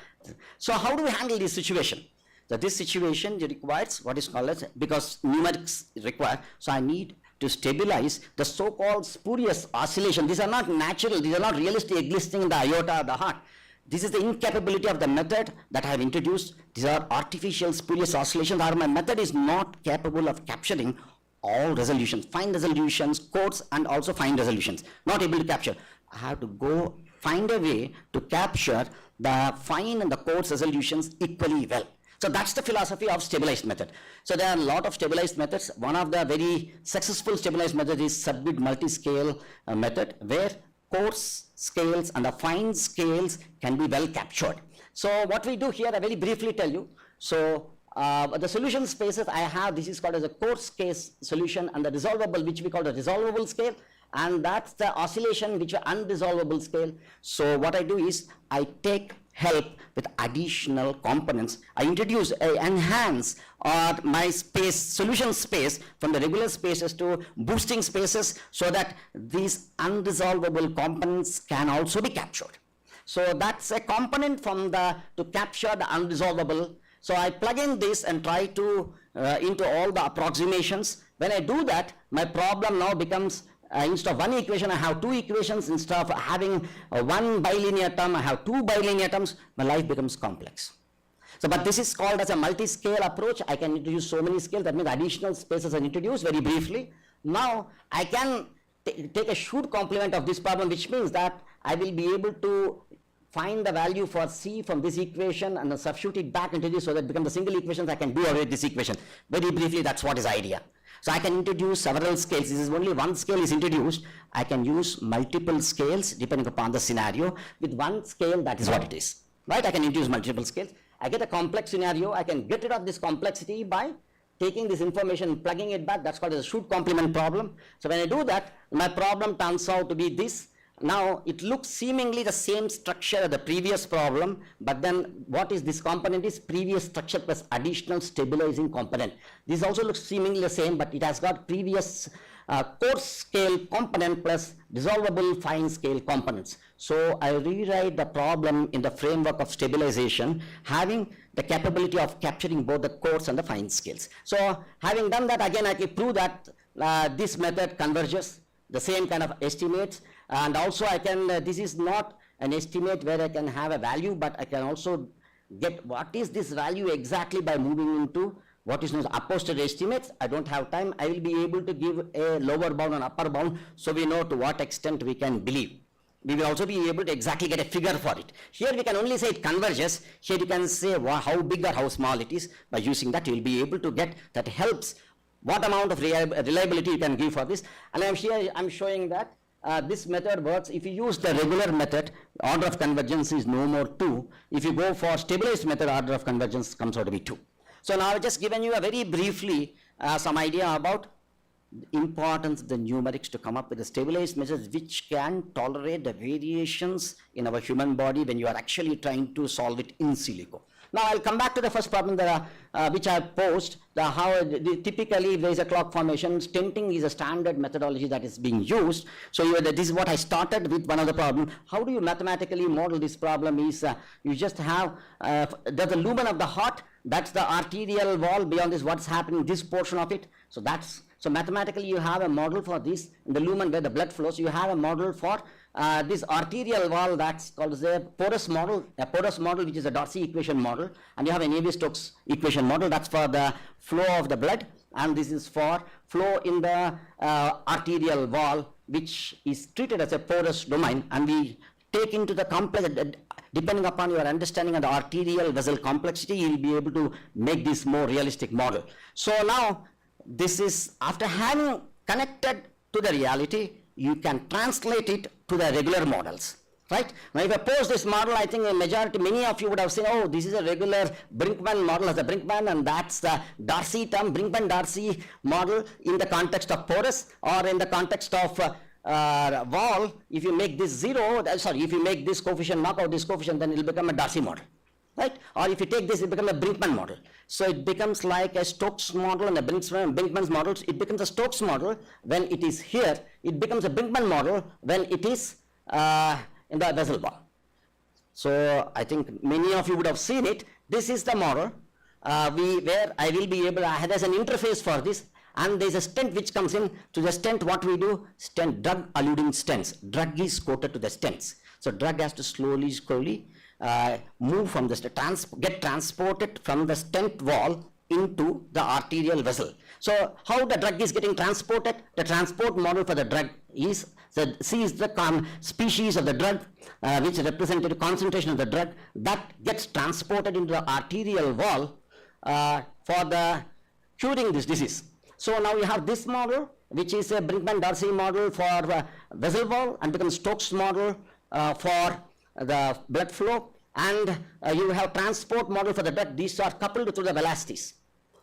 So how do we handle this situation? So this situation requires what is called as, because numerics require, so I need to stabilize the so-called spurious oscillation. These are not natural, these are not realistic existing in the iota or the heart. This is the incapability of the method that I have introduced. These are artificial spurious oscillations, or my method is not capable of capturing all resolutions, fine resolutions, coarse and also fine resolutions, not able to capture. I have to go find a way to capture the fine and the coarse resolutions equally well. So that's the philosophy of stabilized method. So there are a lot of stabilized methods. One of the very successful stabilized methods is subgrid multi-scale method, where coarse scales and the fine scales can be well captured. So what we do here, I very briefly tell you. So the solution spaces I have, this is called as a coarse case solution, and the resolvable, which we call the resolvable scale, and that's the oscillation which are unresolvable scale. So what I do is I take help with additional components. I introduce, enhance my space, solution space from the regular spaces to boosting spaces, so that these unresolvable components can also be captured. So that's a component from to capture the unresolvable. So I plug in this and try to into all the approximations. When I do that, my problem now becomes, instead of one equation, I have two equations. Instead of having one bilinear term, I have two bilinear terms. My life becomes complex. So, but this is called as a multi-scale approach. I can introduce so many scales. That means additional spaces are introduced very briefly. Now, I can take a should complement of this problem, which means that I will be able to find the value for C from this equation and then substitute it back into this, so that it becomes a single equation. I can do away with this equation. Very briefly, that's what is the idea. So I can introduce several scales. This is only one scale is introduced. I can use multiple scales depending upon the scenario. With one scale, that is what it is. Right? I can introduce multiple scales. I get a complex scenario. I can get rid of this complexity by taking this information, plugging it back. That's called a should complement problem. So when I do that, my problem turns out to be this. Now, it looks seemingly the same structure as the previous problem, but then what is this component is previous structure plus additional stabilizing component. This also looks seemingly the same, but it has got previous coarse scale component plus dissolvable fine scale components. So I rewrite the problem in the framework of stabilization, having the capability of capturing both the coarse and the fine scales. So having done that, again I can prove that this method converges, the same kind of estimates. And also I can, this is not an estimate where I can have a value, but I can also get what is this value exactly by moving into what is known as a posteriori estimates. I don't have time. I will be able to give a lower bound and upper bound, so we know to what extent we can believe. We will also be able to exactly get a figure for it. Here we can only say it converges. Here you can say how big or how small it is. By using that, you will be able to get, that helps what amount of reliability you can give for this. And I'm showing that this method works. If you use the regular method, order of convergence is no more 2. If you go for stabilized method, order of convergence comes out to be 2. So now I've just given you a very briefly some idea about the importance of the numerics to come up with a stabilized method which can tolerate the variations in our human body when you are actually trying to solve it in silico. Now I'll come back to the first problem that, which I posed, typically if there is a clog formation, stenting is a standard methodology that is being used. So this is what I started with, one of the problem. How do you mathematically model this problem is, you just have, there's the lumen of the heart, that's the arterial wall, beyond this what's happening, this portion of it. So mathematically you have a model for this, in the lumen where the blood flows, you have a model for this arterial wall, that's called the porous model, which is a Darcy equation model, and you have a Navier-Stokes equation model, that's for the flow of the blood, and this is for flow in the arterial wall, which is treated as a porous domain, and we take into the complex, depending upon your understanding of the arterial vessel complexity, you will be able to make this more realistic model. So now, this is, after having connected to the reality, you can translate it to the regular models, right? Now, if I pose this model, I think many of you would have said, oh, this is a regular Brinkman model as a Brinkman, and that's the Darcy term, Brinkman-Darcy model in the context of porous, or in the context of wall. If you make this if you make this coefficient, knock out this coefficient, then it will become a Darcy model. Right? Or if you take this, it becomes a Brinkman model. So it becomes like a Stokes model and a Brinkman's model. It becomes a Stokes model when it is here. It becomes a Brinkman model when it is in the vessel wall. So I think many of you would have seen it. This is the model where I will be able, there's an interface for this, and there's a stent which comes in. To the stent, what we do? Stent, drug-eluting stents. Drug is coated to the stents. So drug has to slowly move from the get transported from the stent wall into the arterial vessel. So how the drug is getting transported? The transport model for the drug is, C is the species of the drug, which represented the concentration of the drug that gets transported into the arterial wall for the curing this disease. So now you have this model, which is a Brinkman-Darcy model for vessel wall, and becomes Stokes model for the blood flow, and you have transport model for the drug. These are coupled through the velocities.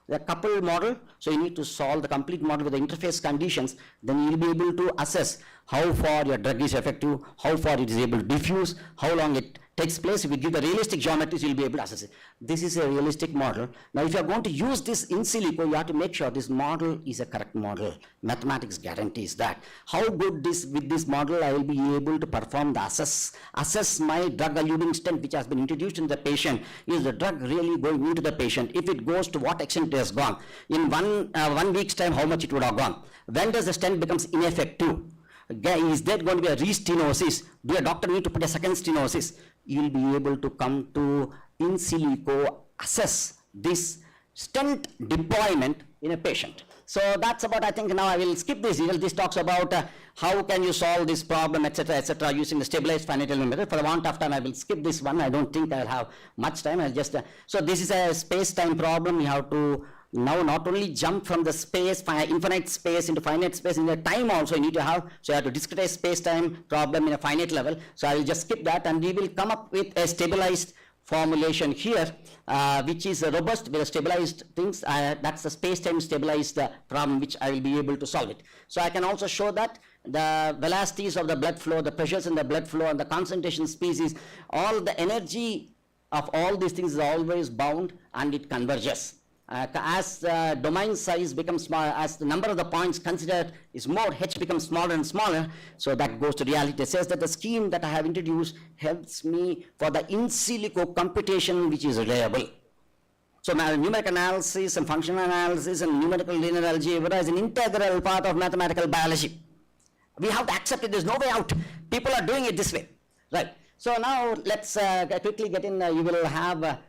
The coupled model, so you need to solve the complete model with the interface conditions, then you will be able to assess how far your drug is effective, how far it is able to diffuse, how long it takes place. If you give the realistic geometries, you will be able to assess it. This is a realistic model. Now, if you are going to use this in silico, you have to make sure this model is a correct model. Mathematics guarantees that. How good with this model, I will be able to perform the assess my drug-eluting stent which has been introduced in the patient. Is the drug really going into the patient? If it goes, to what extent it has gone? In 1 week's time, how much it would have gone? When does the stent becomes ineffective? Is there going to be a restenosis? Do a doctor need to put a second stenosis? You will be able to come to in silico assess this stent deployment in a patient. So that's about, I think now I will skip this. This talks about how can you solve this problem, etc., using the stabilized finite element method. For the want of time, I will skip this one. I don't think I'll have much time. I'll just, so this is a space-time problem. You have to now not only jump from the space, infinite space into finite space, in the time also you need to have, so you have to discretize space-time problem in a finite level. So I will just skip that, and we will come up with a stabilized formulation here, which is robust with stabilized things. That's the space-time stabilized problem which I will be able to solve it. So I can also show that the velocities of the blood flow, the pressures in the blood flow, and the concentration species, all the energy of all these things is always bound, and it converges. As the domain size becomes smaller, as the number of the points considered is more, H becomes smaller and smaller, so that goes to reality. It says that the scheme that I have introduced helps me for the in silico computation which is reliable. So numerical analysis and functional analysis and numerical linear algebra is an integral part of mathematical biology. We have to accept it, there's no way out. People are doing it this way, right? So now let's quickly get in, you will have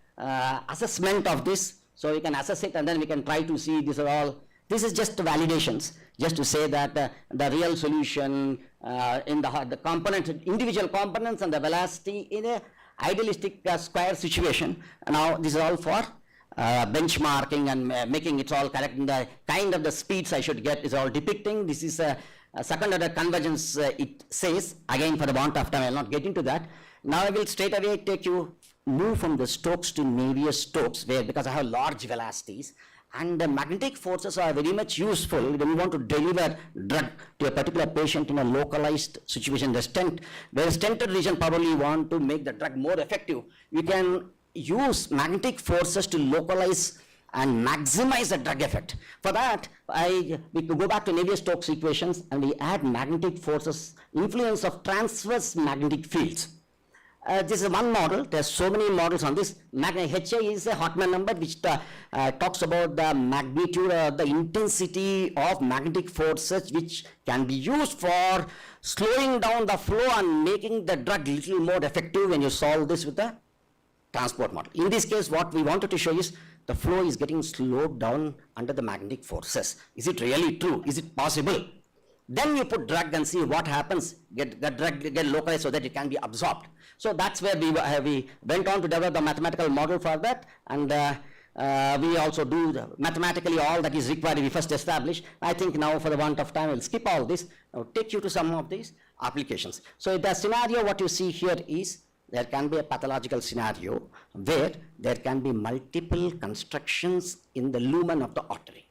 assessment of this. So we can assess it, and then we can try to see these are all, this is just validations, just to say that the real solution in the component, individual components and the velocity in a idealistic square situation. Now this is all for benchmarking and making it all correct, and the kind of the speeds I should get is all depicting. This is a second order convergence, it says, again for the want of time I will not get into that. Now I will straight away move from the Stokes to Navier-Stokes, where, because I have large velocities, and the magnetic forces are very much useful when you want to deliver drug to a particular patient in a localized situation. The stent, where stented region probably want to make the drug more effective, you can use magnetic forces to localize and maximize the drug effect. For that, we could go back to Navier-Stokes equations and we add magnetic forces, influence of transverse magnetic fields. This is one model. There's so many models on this. HA is a Hartmann number which talks about the magnitude, the intensity of magnetic forces which can be used for slowing down the flow and making the drug little more effective when you solve this with the transport model. In this case, what we wanted to show is the flow is getting slowed down under the magnetic forces. Is it really true? Is it possible? Then you put drug and see what happens, get the drug get localized so that it can be absorbed. So that's where we went on to develop the mathematical model for that, and we also do mathematically all that is required we first establish. I think now for the want of time, I'll skip all this. I'll take you to some of these applications. So the scenario what you see here is there can be a pathological scenario where there can be multiple constrictions in the lumen of the artery.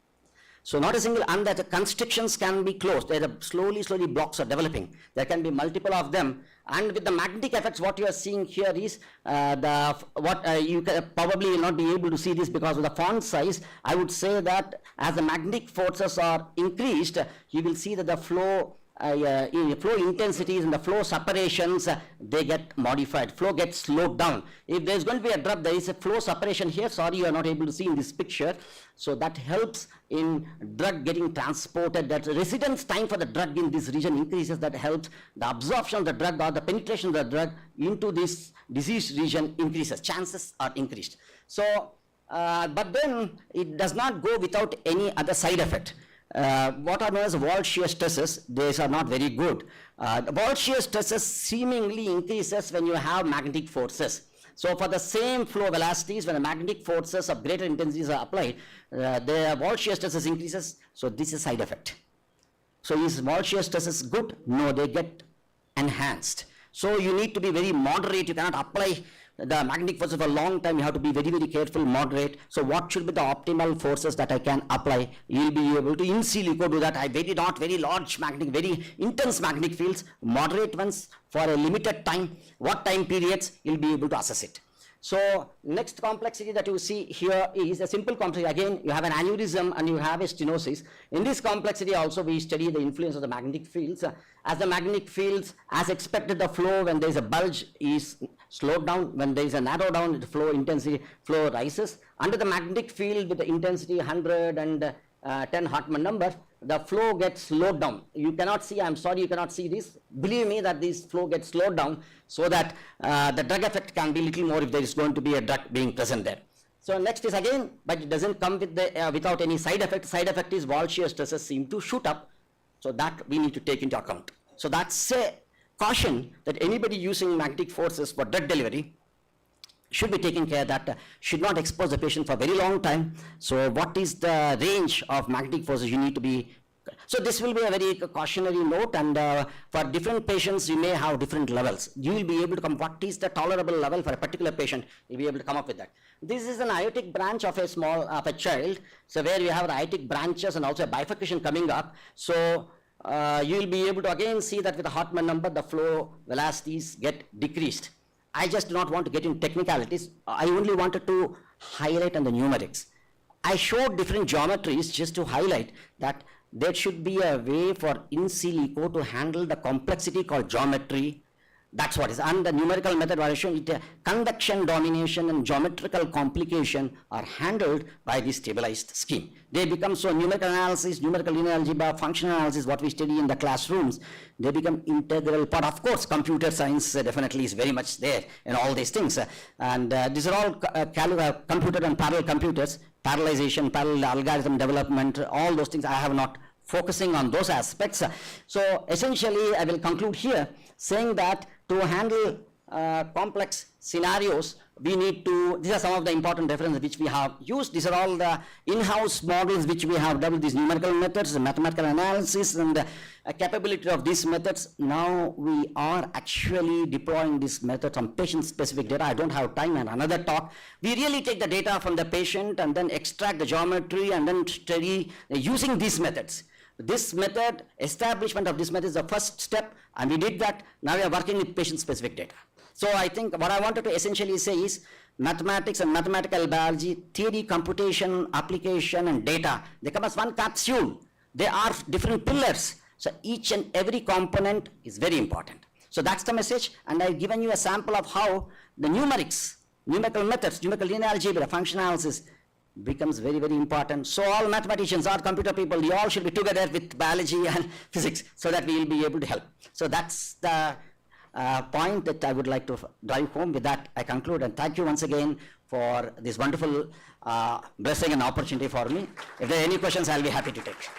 So not a single, and that the constrictions can be closed. There are slowly blocks are developing. There can be multiple of them. And with the magnetic effects, what you are seeing here is you can probably not be able to see this because of the font size. I would say that as the magnetic forces are increased, you will see that the flow flow intensities and the flow separations, they get modified. Flow gets slowed down. If there's going to be a drop, there is a flow separation here. Sorry, you are not able to see in this picture. So that helps in drug getting transported. That residence time for the drug in this region increases. That helps the absorption of the drug or the penetration of the drug into this disease region increases. Chances are increased. So, but then it does not go without any other side effect. What are known as wall shear stresses, these are not very good. The wall shear stresses seemingly increases when you have magnetic forces. So for the same flow velocities, when the magnetic forces of greater intensities are applied, the wall shear stresses increases. So this is side effect. So is wall shear stresses good? No, they get enhanced. So you need to be very moderate. You cannot apply the magnetic forces for a long time. You have to be very, very careful, moderate. So what should be the optimal forces that I can apply? You'll be able to in silico do that. Not very large magnetic, very intense magnetic fields, moderate ones for a limited time. What time periods, you'll be able to assess it. So next complexity that you see here is a simple complexity. Again, you have an aneurysm and you have a stenosis. In this complexity also we study the influence of the magnetic fields. As the magnetic fields, as expected, the flow when there is a bulge is slowed down. When there is a narrow down, the flow intensity, flow rises. Under the magnetic field with the intensity 110 Hartmann number, the flow gets slowed down. You cannot see, I'm sorry you cannot see this. Believe me that this flow gets slowed down so that the drug effect can be little more if there is going to be a drug being present there. So next is again, but it doesn't come with the, without any side effect. Side effect is wall shear stresses seem to shoot up. So that we need to take into account. So that's a caution that anybody using magnetic forces for drug delivery should be taking care that should not expose the patient for a very long time. So what is the range of magnetic forces you need to be? So this will be a very cautionary note, and for different patients you may have different levels. You will be able to come what is the tolerable level for a particular patient. You'll be able to come up with that. This is an aortic branch of a small of a child. So where you have the aortic branches and also a bifurcation coming up. So you will be able to again see that with the Hartmann number the flow velocities get decreased. I just do not want to get into technicalities. I only wanted to highlight on the numerics. I showed different geometries just to highlight that there should be a way for in silico to handle the complexity called geometry. That's what is. And the numerical method where I showed it, convection domination and geometrical complication are handled by this stabilized scheme. They become so numerical analysis, numerical linear algebra, functional analysis, what we study in the classrooms, they become integral part. Of course, computer science definitely is very much there in all these things. And these are all computer and parallel computers, parallelization, parallel algorithm development, all those things I have not focusing on those aspects. So essentially, I will conclude here saying that to handle complex scenarios, we need to, these are some of the important references which we have used. These are all the in-house models which we have developed, these numerical methods, the mathematical analysis, and the capability of these methods. Now we are actually deploying this method on patient-specific data. I don't have time and another talk. We really take the data from the patient and then extract the geometry and then study using these methods. This method, establishment of this method is the first step, and we did that. Now we are working with patient-specific data. So I think what I wanted to essentially say is mathematics and mathematical biology, theory, computation, application, and data, they come as one capsule. They are different pillars. So each and every component is very important. So that's the message, and I've given you a sample of how the numerics, numerical methods, numerical linear algebra, function analysis becomes very, very important. So all mathematicians, all computer people, you all should be together with biology and physics so that we will be able to help. So that's the point that I would like to drive home. With that, I conclude, and thank you once again for this wonderful blessing and opportunity for me. If there are any questions, I'll be happy to take.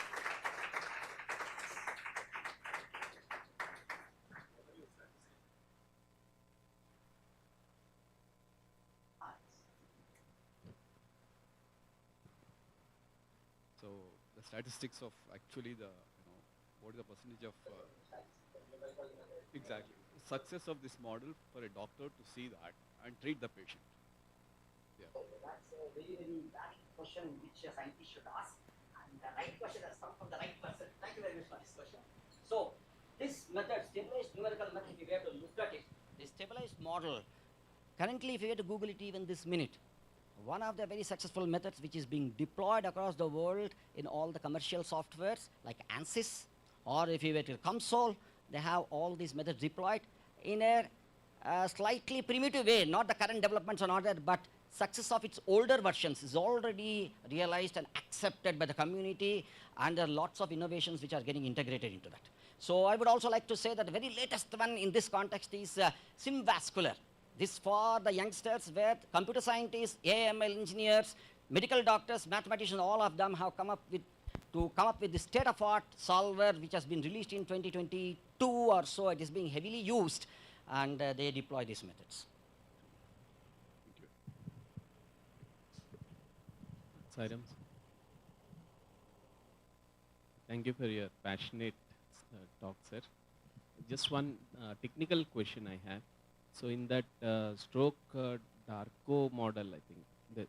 So the statistics of actually the, what is the percentage of exactly success of this model for a doctor to see that and treat the patient. Yeah. That's a very, very valid question which a scientist should ask, and the right question has come from the right person. Thank you very much for this question. So this method, stabilized numerical method, if you have to look at it, the stabilized model, currently if you have to Google it even this minute, one of the very successful methods which is being deployed across the world in all the commercial softwares like ANSYS, or if you were to console, they have all these methods deployed in a slightly primitive way, not the current developments are not there, but success of its older versions is already realized and accepted by the community, and there are lots of innovations which are getting integrated into that. So I would also like to say that the very latest one in this context is SimVascular. This for the youngsters where computer scientists, AML engineers, medical doctors, mathematicians, all of them have come up with the state-of-art solver which has been released in 2022 or so. It is being heavily used, and they deploy these methods. Sairams. Thank you for your passionate talk, sir. Just one technical question I have. So in that stroke Darko model, I think,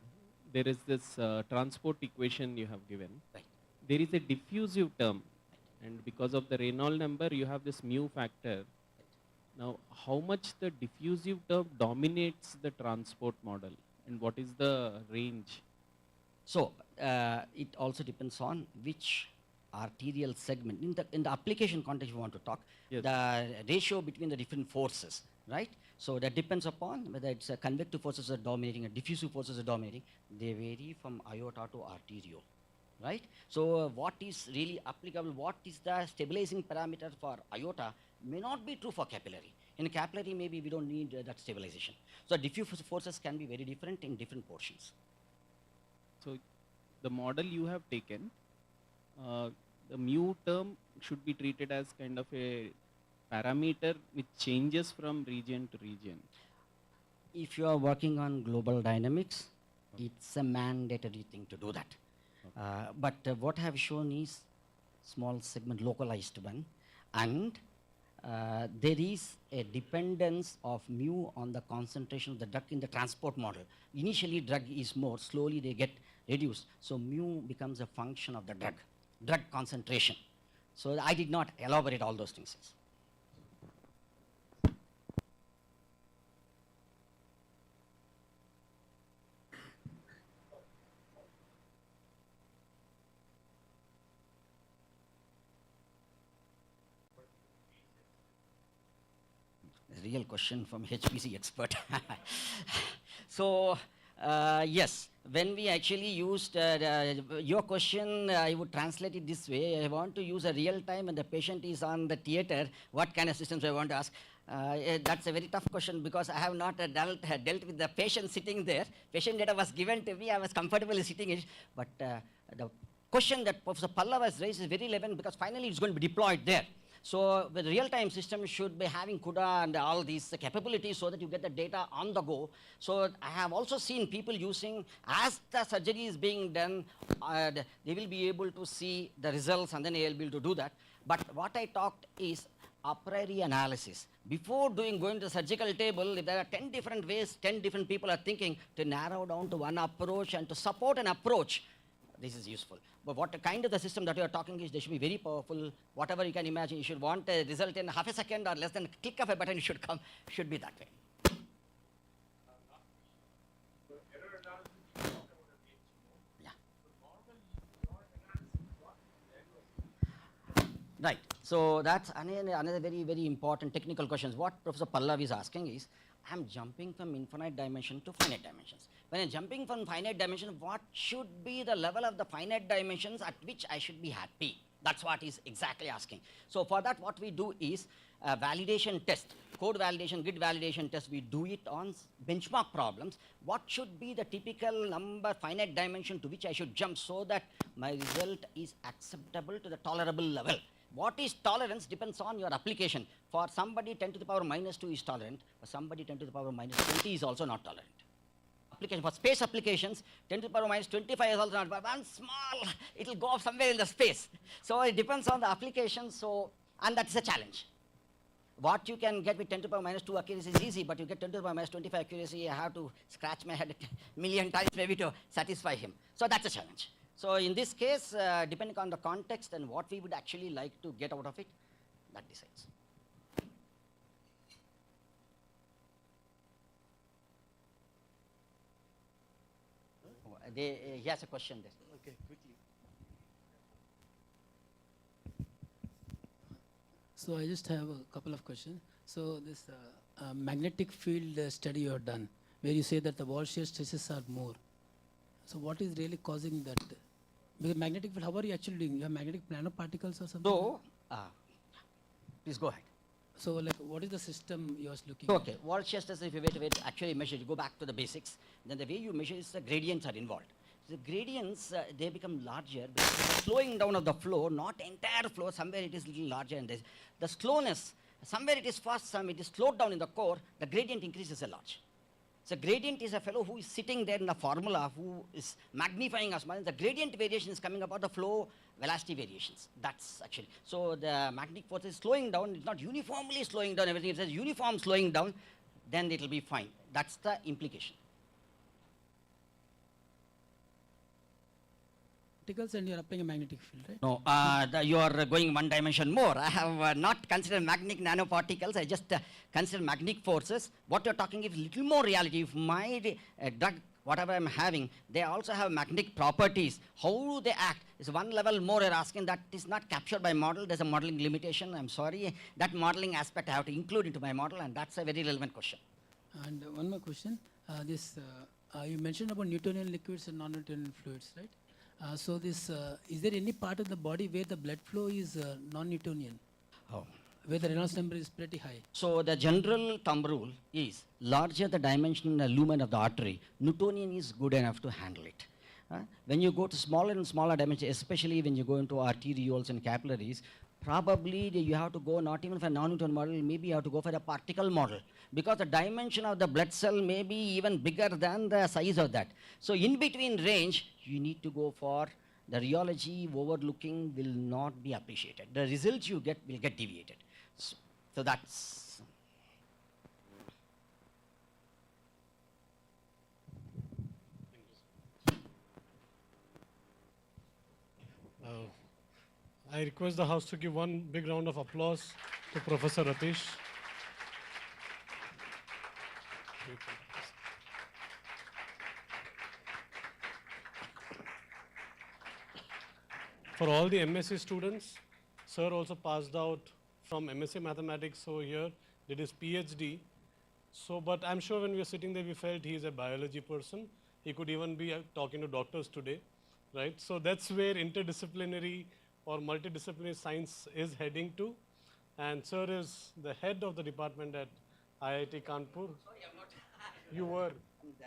there is this transport equation you have given. Right. There is a diffusive term, and because of the Reynolds number, you have this mu factor. Now, how much the diffusive term dominates the transport model, and what is the range? So it also depends on which arterial segment. In the application context, we want to talk, Yes. the ratio between the different forces, right? So that depends upon whether it's convective forces are dominating or diffusive forces are dominating. They vary from iota to arteriole, right? So what is really applicable, what is the stabilizing parameter for iota may not be true for capillary. In capillary, maybe we don't need that stabilization. So diffusive forces can be very different in different portions. So the model you have taken, the mu term should be treated as kind of a parameter which changes from region to region. If you are working on global dynamics, it's a mandatory thing to do that. But what I have shown is small segment localized one, and there is a dependence of mu on the concentration of the drug in the transport model. Initially drug is more, slowly they get reduced. So mu becomes a function of the drug concentration. So I did not elaborate all those things. Real question from HPC expert. So yes, when we actually used your question, I would translate it this way. I want to use a real time and the patient is on the theater. What kind of systems I want to ask? That's a very tough question because I have not dealt with the patient sitting there. Patient data was given to me. I was comfortably sitting in it. But the question that Professor Pallava has raised is very relevant because finally it's going to be deployed there. So the real-time system should be having CUDA and all these capabilities so that you get the data on the go. So I have also seen people using, as the surgery is being done, they will be able to see the results and then they will be able to do that. But what I talked is a priori analysis. Before going to the surgical table, if there are 10 different ways, 10 different people are thinking, to narrow down to one approach and to support an approach, this is useful. But what kind of the system that you are talking is, they should be very powerful. Whatever you can imagine, you should want a result in half a second or less than a click of a button, it should be that way. Right. So that's another very, very important technical questions. What Professor Pallav is asking is, I'm jumping from infinite dimension to finite dimensions. When I'm jumping from finite dimension, what should be the level of the finite dimensions at which I should be happy? That's what he's exactly asking. So for that, what we do is a validation test, code validation, grid validation test. We do it on benchmark problems. What should be the typical number, finite dimension to which I should jump so that my result is acceptable to the tolerable level? What is tolerance depends on your application. For somebody 10 to the power minus 2 is tolerant, for somebody 10 to the power minus 20 is also not tolerant. Application, for space applications, 10 to the power minus 25 is also not, but one small, it will go off somewhere in the space. So it depends on the application, so, and that's a challenge. What you can get with 10 to the power minus 2 accuracy is easy, but you get 10 to the power minus 25 accuracy, I have to scratch my head a million times maybe to satisfy him. So that's a challenge. So in this case, depending on the context and what we would actually like to get out of it, that decides. He has a question there. Okay, quickly. So I just have a couple of questions. So this magnetic field study you have done, where you say that the wall shear stresses are more. So what is really causing that? Because magnetic field, how are you actually doing? You have magnetic nanoparticles or something? So, please go ahead. So like what is the system you are looking Okay, wall shear stress, if you wait, actually measure, you go back to the basics, then the way you measure is the gradients are involved. The gradients, they become larger because the slowing down of the flow, not entire flow, somewhere it is little larger, and the slowness, somewhere it is fast, some it is slowed down in the core, the gradient increases a lot. So gradient is a fellow who is sitting there in the formula, who is magnifying us. The gradient variation is coming about the flow velocity variations. That's actually. So the magnetic force is slowing down. It's not uniformly slowing down everything. If it says uniform slowing down, then it will be fine. That's the implication. particles and you are applying a magnetic field, right? No, you are going one dimension more. I have not considered magnetic nanoparticles. I just consider magnetic forces. What you are talking is little more reality. If my drug, whatever I am having, they also have magnetic properties. How do they act? Is one level more you're asking. That is not captured by model. There's a modeling limitation. I'm sorry. That modeling aspect I have to include into my model, and that's a very relevant question. And one more question. You mentioned about Newtonian liquids and non-Newtonian fluids, right? So this, is there any part of the body where the blood flow is non-Newtonian? Oh. Where the Reynolds number is pretty high? So the general thumb rule is larger the dimension lumen of the artery, Newtonian is good enough to handle it. When you go to smaller and smaller dimensions, especially when you go into arterioles and capillaries, probably you have to go not even for a non-Newtonian model, maybe you have to go for a particle model, because the dimension of the blood cell may be even bigger than the size of that. So in between range, you need to go for the rheology overlooking will not be appreciated. The results you get will get deviated. So that's... I request the House to give one big round of applause to Professor Ratish. For all the MSc students, sir also passed out from MSc Mathematics over here, did his PhD. So, but I'm sure when we were sitting there, we felt he is a biology person. He could even be talking to doctors today, right? So that's where interdisciplinary or multidisciplinary science is heading to. And sir is the head of the department at IIT Kanpur. Sorry, I'm not. You were. The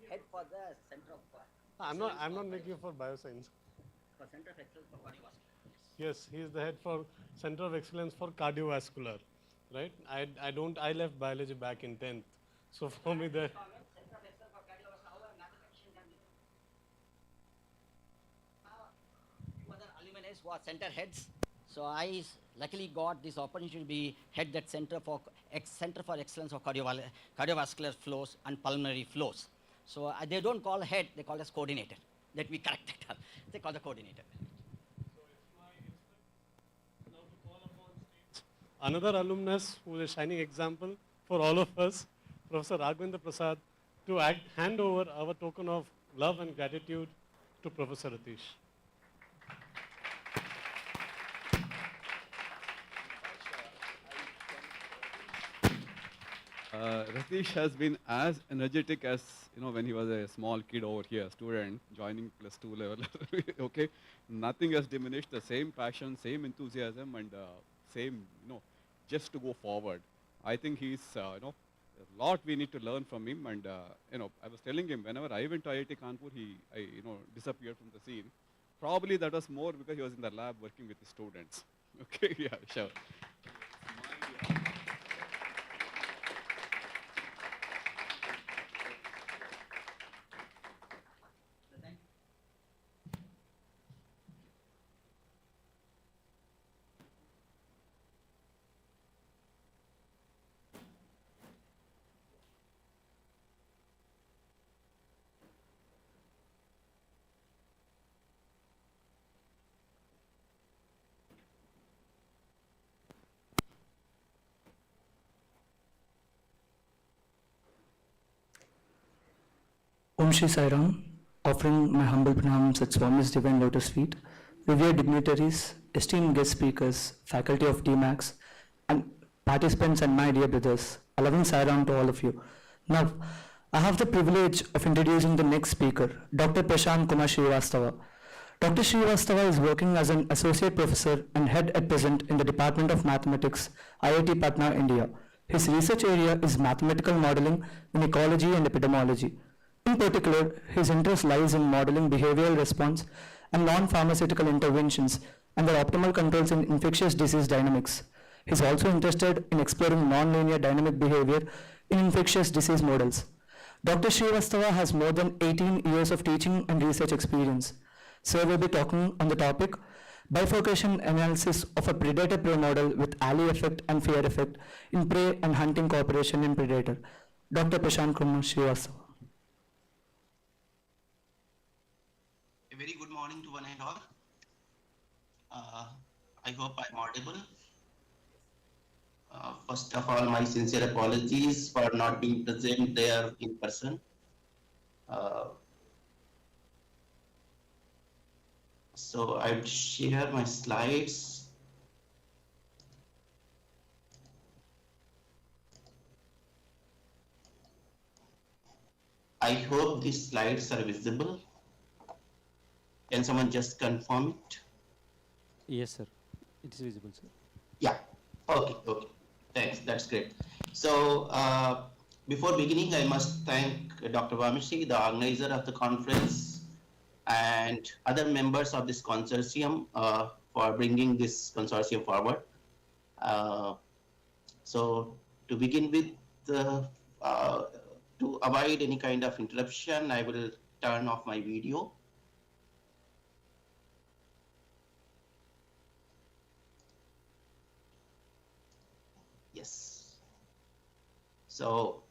head for the Center of... I'm not making you for bioscience. For Center of Excellence for Cardiovascular. Yes, he is the head for Center of Excellence for Cardiovascular, right? I left biology back in 10th. So for me the... Alumni was center heads. So I luckily got this opportunity to be head that Center for Excellence for Cardiovascular Flows and Pulmonary Flows. So they don't call head, they call us coordinator. Let me correct that. They call the coordinator. Another alumnus who is a shining example for all of us, Professor Raghavendra Prasad, to hand over our token of love and gratitude to Professor Ratish. Ratish has been as energetic as, when he was a small kid over here, student, joining +2 level. Okay, nothing has diminished, the same passion, same enthusiasm, and same, just to go forward. I think he's, a lot we need to learn from him. And, I was telling him, whenever I went to IIT Kanpur, I disappeared from the scene. Probably that was more because he was in the lab working with the students. Okay, yeah, sure. Om Shri Sai Ram, offering my humble pranams at Swami's Divine Lotus Feet, revered dignitaries, esteemed guest speakers, faculty of DMAX, and participants and my dear brothers, a loving Sai Ram to all of you. Now, I have the privilege of introducing the next speaker, Dr. Prashant Kumar Srivastava. Dr. Srivastava is working as an associate professor and head at present in the Department of Mathematics, IIT Patna, India. His research area is mathematical modeling in ecology and epidemiology. In particular, his interest lies in modeling behavioral response and non-pharmaceutical interventions and their optimal controls in infectious disease dynamics. He is also interested in exploring non-linear dynamic behavior in infectious disease models. Dr. Srivastava has more than 18 years of teaching and research experience. Sir will be talking on the topic bifurcation analysis of a predator-prey model with alley effect and fear effect in prey and hunting cooperation in predator. Dr. Prashant Kumar Srivastava. A very good morning to one and all. I hope I'm audible. First of all, my sincere apologies for not being present there in person. So I'll share my slides. I hope these slides are visible. Can someone just confirm it? Yes, sir. It is visible, sir. Yeah. Okay. Okay. Thanks. That's great. So before beginning, I must thank Dr. Vamishi, the organizer of the conference, and other members of this consortium for bringing this consortium forward. So to begin with, to avoid any kind of interruption, I will turn off my video. Yes. So,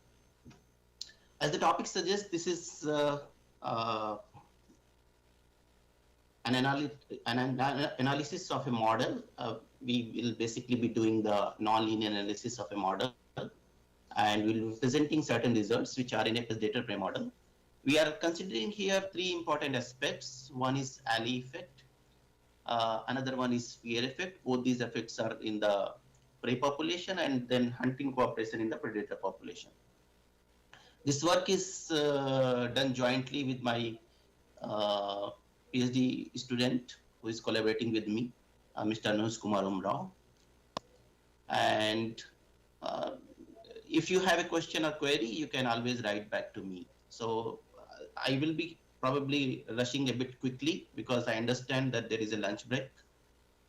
as the topic suggests, this is an analysis of a model. We will basically be doing the non-linear analysis of a model, and we'll be presenting certain results which are in a predator-prey model. We are considering here three important aspects. One is alley effect. Another one is fear effect. Both these effects are in the prey population, and then hunting cooperation in the predator population. This work is done jointly with my PhD student who is collaborating with me, Mr. Anuj Kumar Umrao. And if you have a question or query, you can always write back to me. So I will be probably rushing a bit quickly because I understand that there is a lunch break.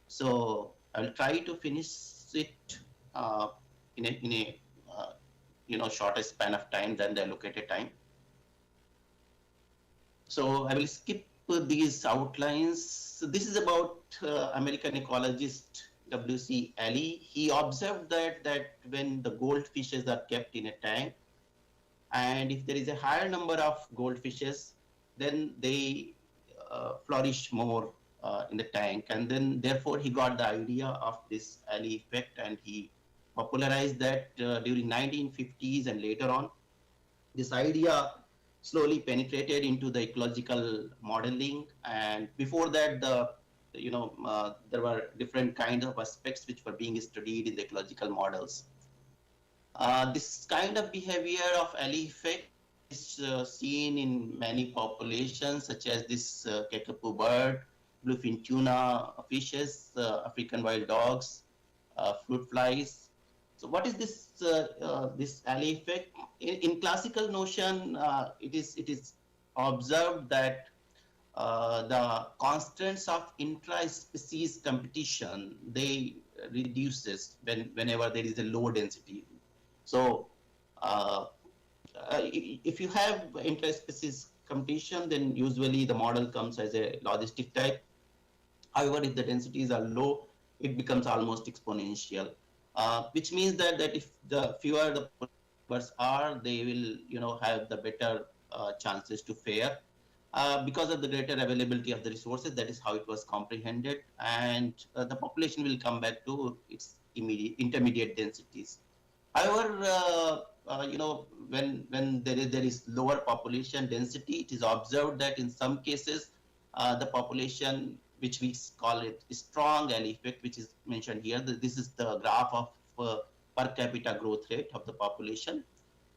So I will try to finish it in a shorter span of time than the allocated time. So I will skip these outlines. So this is about American ecologist W.C. Alley. He observed that when the goldfishes are kept in a tank, and if there is a higher number of goldfishes, then they flourish more in the tank, and then therefore he got the idea of this alley effect, and he popularized that during 1950s, and later on this idea slowly penetrated into the ecological modeling. And before that, there were different kinds of aspects which were being studied in the ecological models. This kind of behavior of alley effect is seen in many populations, such as this kakapo bird, bluefin tuna fishes, African wild dogs, fruit flies. So, what is this alley effect? In classical notion, it is observed that the constants of intra-species competition they reduces whenever there is a low density. So, if you have inter-species competition, then usually the model comes as a logistic type. However, if the densities are low, it becomes almost exponential, which means that if the fewer the numbers are, they will have the better chances to fare. Because of the greater availability of the resources, that is how it was comprehended, and the population will come back to its intermediate densities. However, when there is lower population density, it is observed that in some cases the population, which we call it strong alley effect, which is mentioned here. This is the graph of per capita growth rate of the population.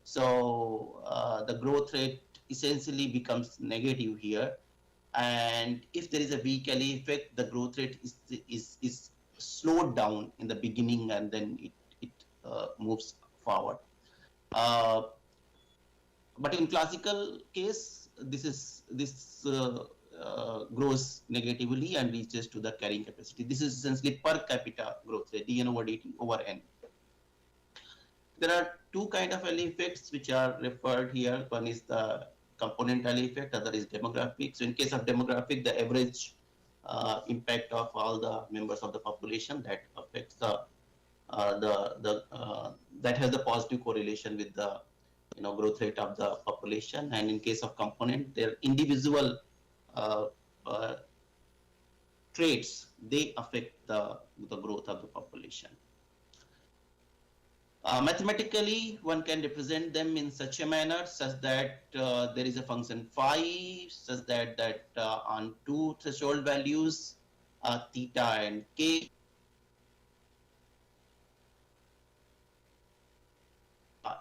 So the growth rate essentially becomes negative here, and if there is a weak alley effect, the growth rate is slowed down in the beginning, and then it moves forward. But in classical case, this grows negatively and reaches to the carrying capacity. This is essentially per capita growth rate, dn over dt over n. There are two kind of alley effects which are referred here. One is the component alley effect, other is demographic. So in case of demographic, the average impact of all the members of the population that affects that has the positive correlation with the growth rate of the population. And in case of component, their individual traits, they affect the growth of the population. Mathematically, one can represent them in such a manner such that there is a function phi such that on two threshold values, theta and k,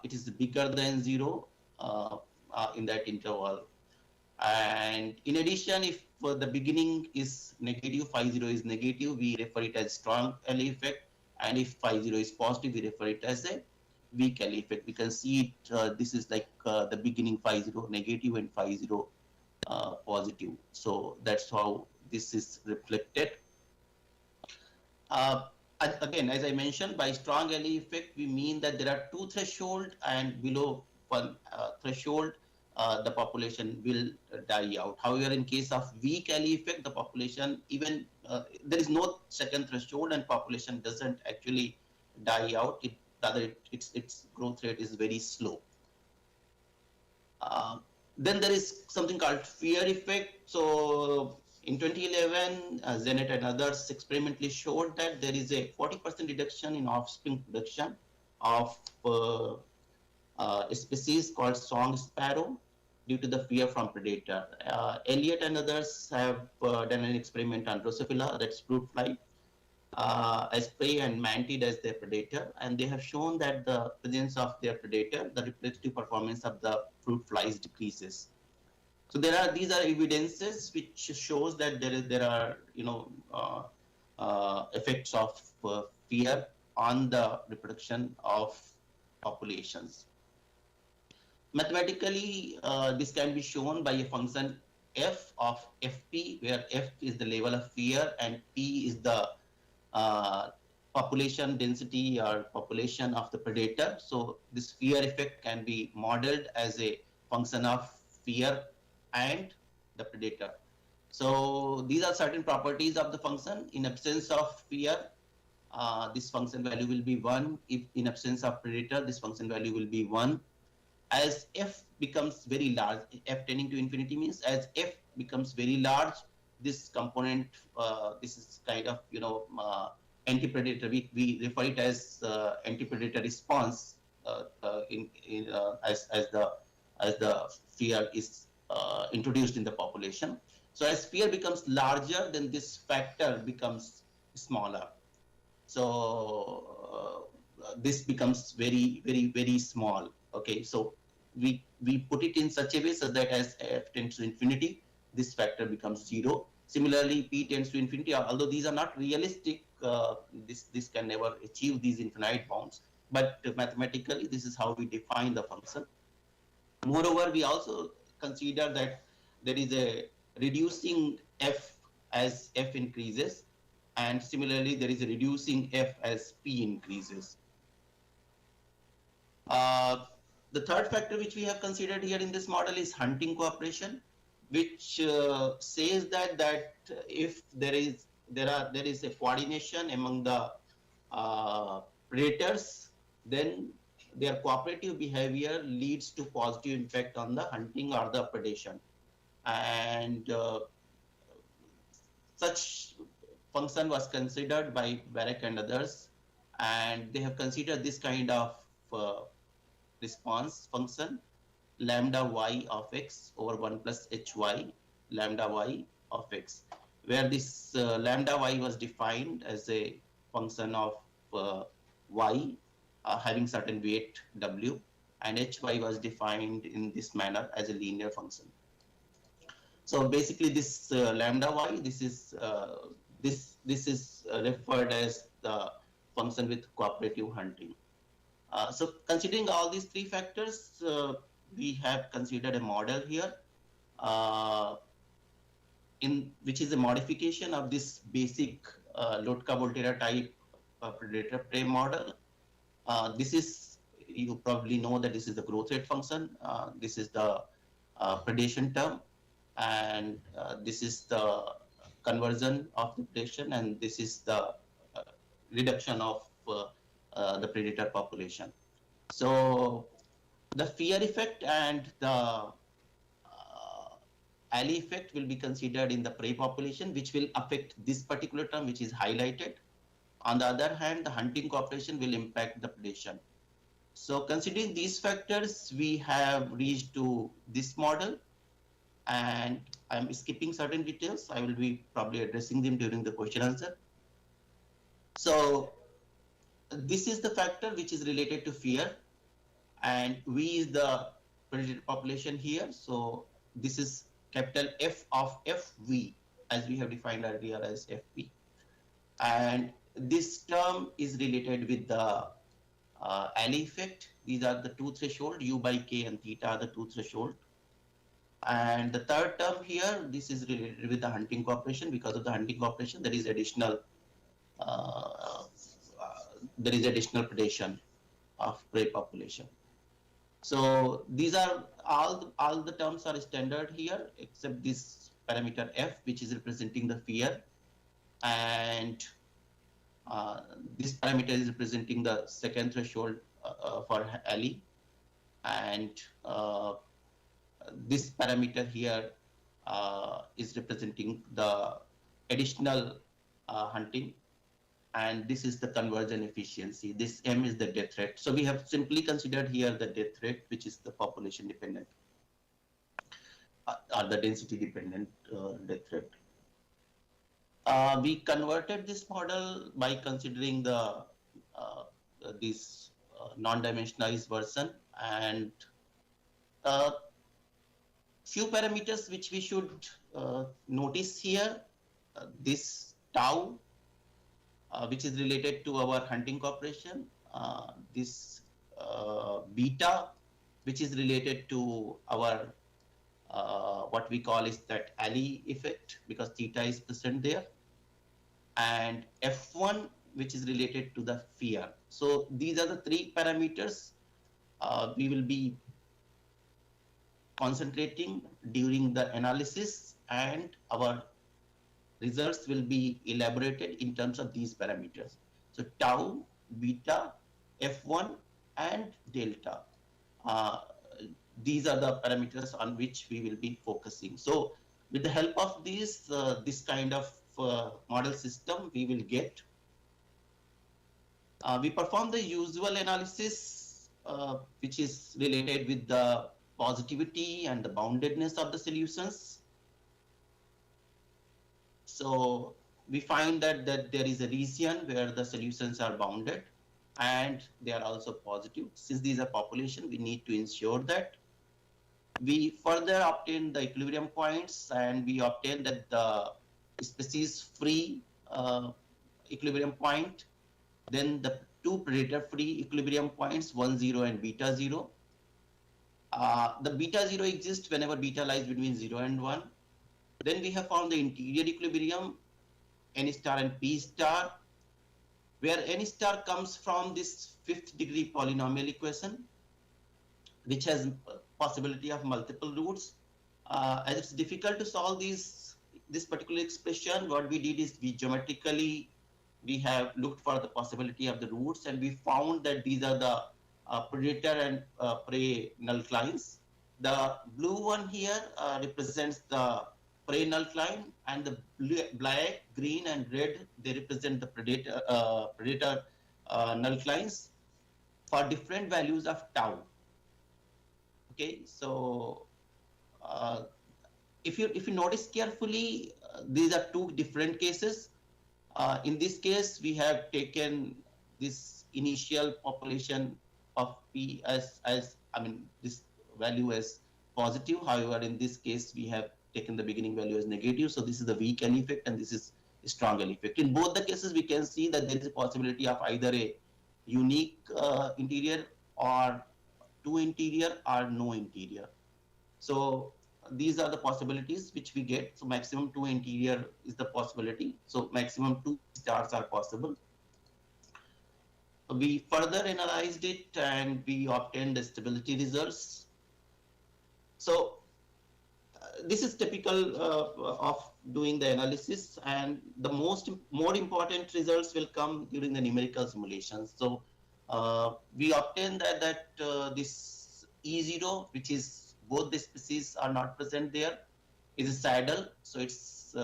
it is bigger than 0 in that interval. And in addition, if the beginning is negative, phi 0 is negative, we refer it as strong alley effect. And if phi 0 is positive, we refer it as a weak alley effect. We can see it, this is like the beginning phi 0 negative and phi 0 positive. So that's how this is reflected. Again, as I mentioned, by strong alley effect, we mean that there are two thresholds, and below one threshold, the population will die out. However, in case of weak alley effect, the population even there is no second threshold, and population doesn't actually die out. Rather, its growth rate is very slow. Then there is something called fear effect. So in 2011, Zenet and others experimentally showed that there is a 40% reduction in offspring production of a species called song sparrow due to the fear from predator. Elliott and others have done an experiment on Drosophila, that's fruit fly, as prey and mantid as their predator, and they have shown that the presence of their predator, the reproductive performance of the fruit flies decreases. So these are evidences which shows that there are effects of fear on the reproduction of populations. Mathematically, this can be shown by a function f of fp, where f is the level of fear and p is the population density or population of the predator. So this fear effect can be modeled as a function of fear and the predator. So these are certain properties of the function. In absence of fear, this function value will be 1. If in absence of predator, this function value will be 1. As f becomes very large, f tending to infinity means as f becomes very large, this component, this is kind of anti-predator. We refer it as anti-predator response as the fear is introduced in the population. So as fear becomes larger, then this factor becomes smaller. So this becomes very small. Okay, so we put it in such a way so that as f tends to infinity, this factor becomes 0. Similarly, p tends to infinity, although these are not realistic, this can never achieve these infinite bounds, but mathematically this is how we define the function. Moreover, we also consider that there is a reducing f as f increases, and similarly there is a reducing f as p increases. The third factor which we have considered here in this model is hunting cooperation, which says that if there is a coordination among the predators, then their cooperative behavior leads to positive impact on the hunting or the predation. And such function was considered by Barak and others, and they have considered this kind of response function, lambda y of x over 1 plus hy lambda y of x, where this lambda y was defined as a function of y having certain weight w, and hy was defined in this manner as a linear function. So basically this lambda y, this is referred as the function with cooperative hunting. So considering all these three factors, we have considered a model here, which is a modification of this basic Lotka-Volterra type predator-prey model. This is, you probably know that this is the growth rate function. This is the predation term, and this is the conversion of the predation, and this is the reduction of the predator population. So the fear effect and the alley effect will be considered in the prey population, which will affect this particular term, which is highlighted. On the other hand, the hunting cooperation will impact the predation. So considering these factors, we have reached to this model, and I'm skipping certain details. I will be probably addressing them during the question answer. So this is the factor which is related to fear, and V is the predator population here. So this is capital F of FV, as we have defined earlier as FP. And this term is related with the alley effect. These are the two thresholds, U by K and theta are the two thresholds. And the third term here, this is related with the hunting cooperation. Because of the hunting cooperation, there is additional predation of prey population. So these are all the terms are standard here, except this parameter F, which is representing the fear, and this parameter is representing the second threshold for alley, and this parameter here is representing the additional hunting, and this is the conversion efficiency. This M is the death rate. So we have simply considered here the death rate, which is the population dependent or the density dependent death rate. We converted this model by considering the this non-dimensionalized version, and few parameters which we should notice here. This tau, which is related to our hunting cooperation, this beta, which is related to our what we call is that alley effect, because theta is present there, and F1, which is related to the fear. So these are the three parameters we will be concentrating during the analysis, and our results will be elaborated in terms of these parameters. So tau, beta, F1 and delta. These are the parameters on which we will be focusing. So with the help of these, this kind of model system we will get. We perform the usual analysis, which is related with the positivity and the boundedness of the solutions. So we find that there is a region where the solutions are bounded, and they are also positive. Since these are population, we need to ensure that we further obtain the equilibrium points, and we obtain that the species-free equilibrium point, then the two predator-free equilibrium points, 1, 0 and beta 0. The beta 0 exists whenever beta lies between 0 and 1. Then we have found the interior equilibrium, n star and p star, where n star comes from this 5th degree polynomial equation, which has possibility of multiple roots. As it's difficult to solve this particular expression, what we did is we have looked for the possibility of the roots, and we found that these are the predator and prey nullines. The blue one here represents the prey nullline, and the black, green, and red, they represent the predator nullines for different values of tau. Okay, so if you notice carefully, these are two different cases. In this case, we have taken this initial population of P as this value as positive. However, in this case, we have taken the beginning value as negative. So this is the weak L effect, and this is a strong L effect. In both the cases, we can see that there is a possibility of either a unique interior, or two interior, or no interior. So these are the possibilities which we get. So maximum 2 interior is the possibility. So maximum 2 stars are possible. We further analyzed it, and we obtained the stability results. So this is typical of doing the analysis, and the more important results will come during the numerical simulations. So we obtained that this E0, which is both the species are not present there, is a saddle. So it's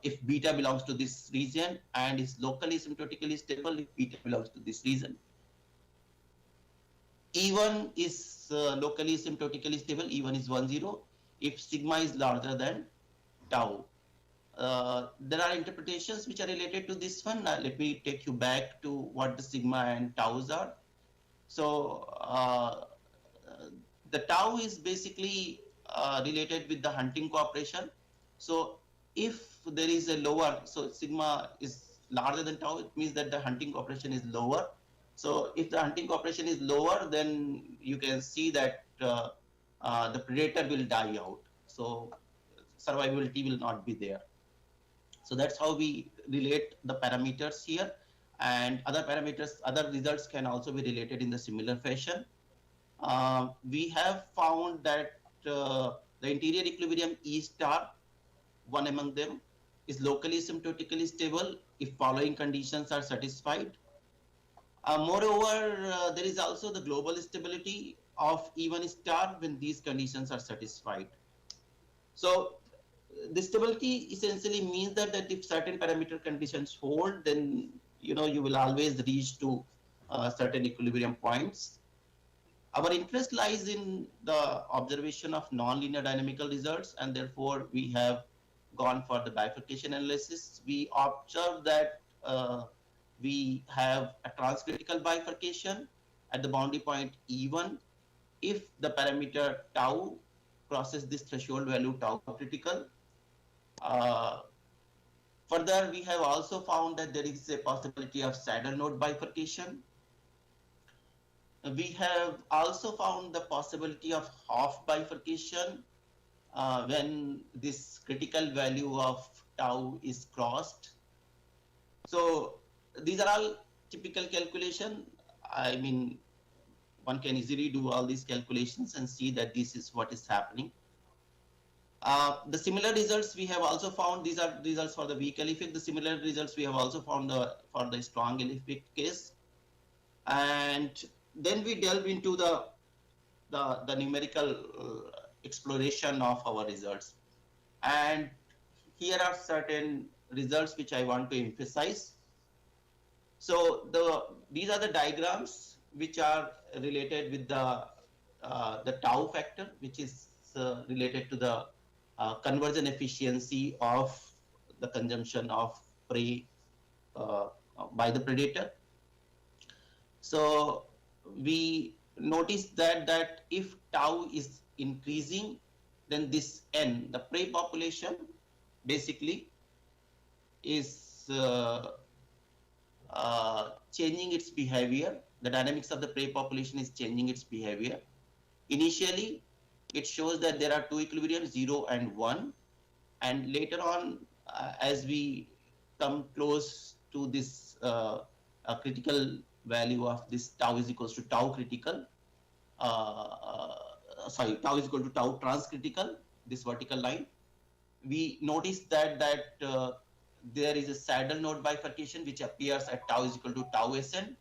if beta belongs to this region and is locally asymptotically stable if beta belongs to this region. E1 is locally asymptotically stable, E1 is 1, 0, if sigma is larger than tau. There are interpretations which are related to this one. Let me take you back to what the sigma and taus are. So the tau is basically related with the hunting cooperation. So if there is a lower, so sigma is larger than tau, it means that the hunting cooperation is lower. So if the hunting cooperation is lower, then you can see that the predator will die out. So survivability will not be there. So that's how we relate the parameters here, and other parameters, other results can also be related in the similar fashion. We have found that the interior equilibrium E star, one among them, is locally asymptotically stable if following conditions are satisfied. Moreover, there is also the global stability of E1 star when these conditions are satisfied. So the stability essentially means that if certain parameter conditions hold, then you will always reach to certain equilibrium points. Our interest lies in the observation of non-linear dynamical results, and therefore we have gone for the bifurcation analysis. We observe that we have a transcritical bifurcation at the boundary point E1 if the parameter tau crosses this threshold value tau critical. Further, we have also found that there is a possibility of saddle node bifurcation. We have also found the possibility of half bifurcation when this critical value of tau is crossed. So these are all typical calculation. I mean, one can easily do all these calculations and see that this is what is happening. The similar results we have also found, these are results for the weak L effect. The similar results we have also found for the strong L effect case. And then we delve into the numerical exploration of our results. And here are certain results which I want to emphasize. So these are the diagrams which are related with the tau factor, which is related to the conversion efficiency of the consumption of prey by the predator. So we notice that if tau is increasing, then this n, the prey population, basically is changing its behavior. The dynamics of the prey population is changing its behavior. Initially, it shows that there are two equilibriums, 0 and 1. And later on, as we come close to this critical value of this tau is equals to tau critical, tau is equal to tau transcritical, this vertical line, we notice that there is a saddle node bifurcation which appears at tau is equal to tau Sn.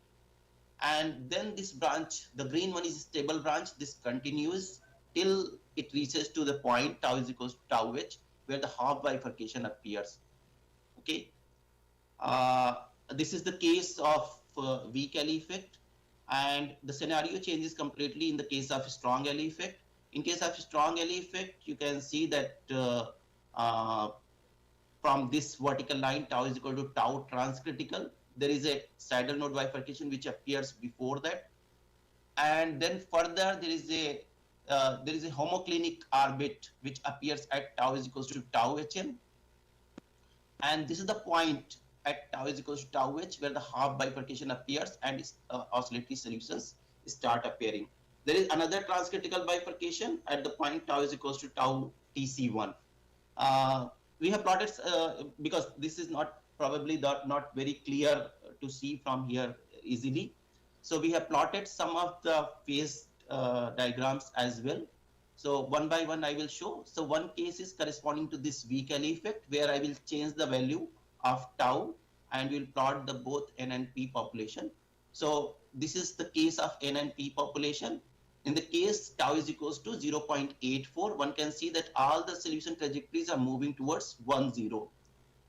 And then this branch, the green one is a stable branch. This continues till it reaches to the point tau is equals to tau H, where the half bifurcation appears. Okay. This is the case of weak alley effect, and the scenario changes completely in the case of strong alley effect. In case of strong alley effect, you can see that from this vertical line, tau is equal to tau transcritical, there is a saddle node bifurcation which appears before that, and then further there is a homoclinic orbit which appears at tau is equals to tau Hn, and this is the point at tau is equals to tau H where the half bifurcation appears and oscillatory solutions start appearing. There is another transcritical bifurcation at the point tau is equals to tau Tc1. We have plotted, because this is not probably not very clear to see from here easily. So we have plotted some of the phase diagrams as well. So one by one I will show. So one case is corresponding to this weak alley effect, where I will change the value of tau and will plot the both N and P population. So this is the case of N and P population. In the case tau is equals to 0.84, one can see that all the solution trajectories are moving towards 1, 0.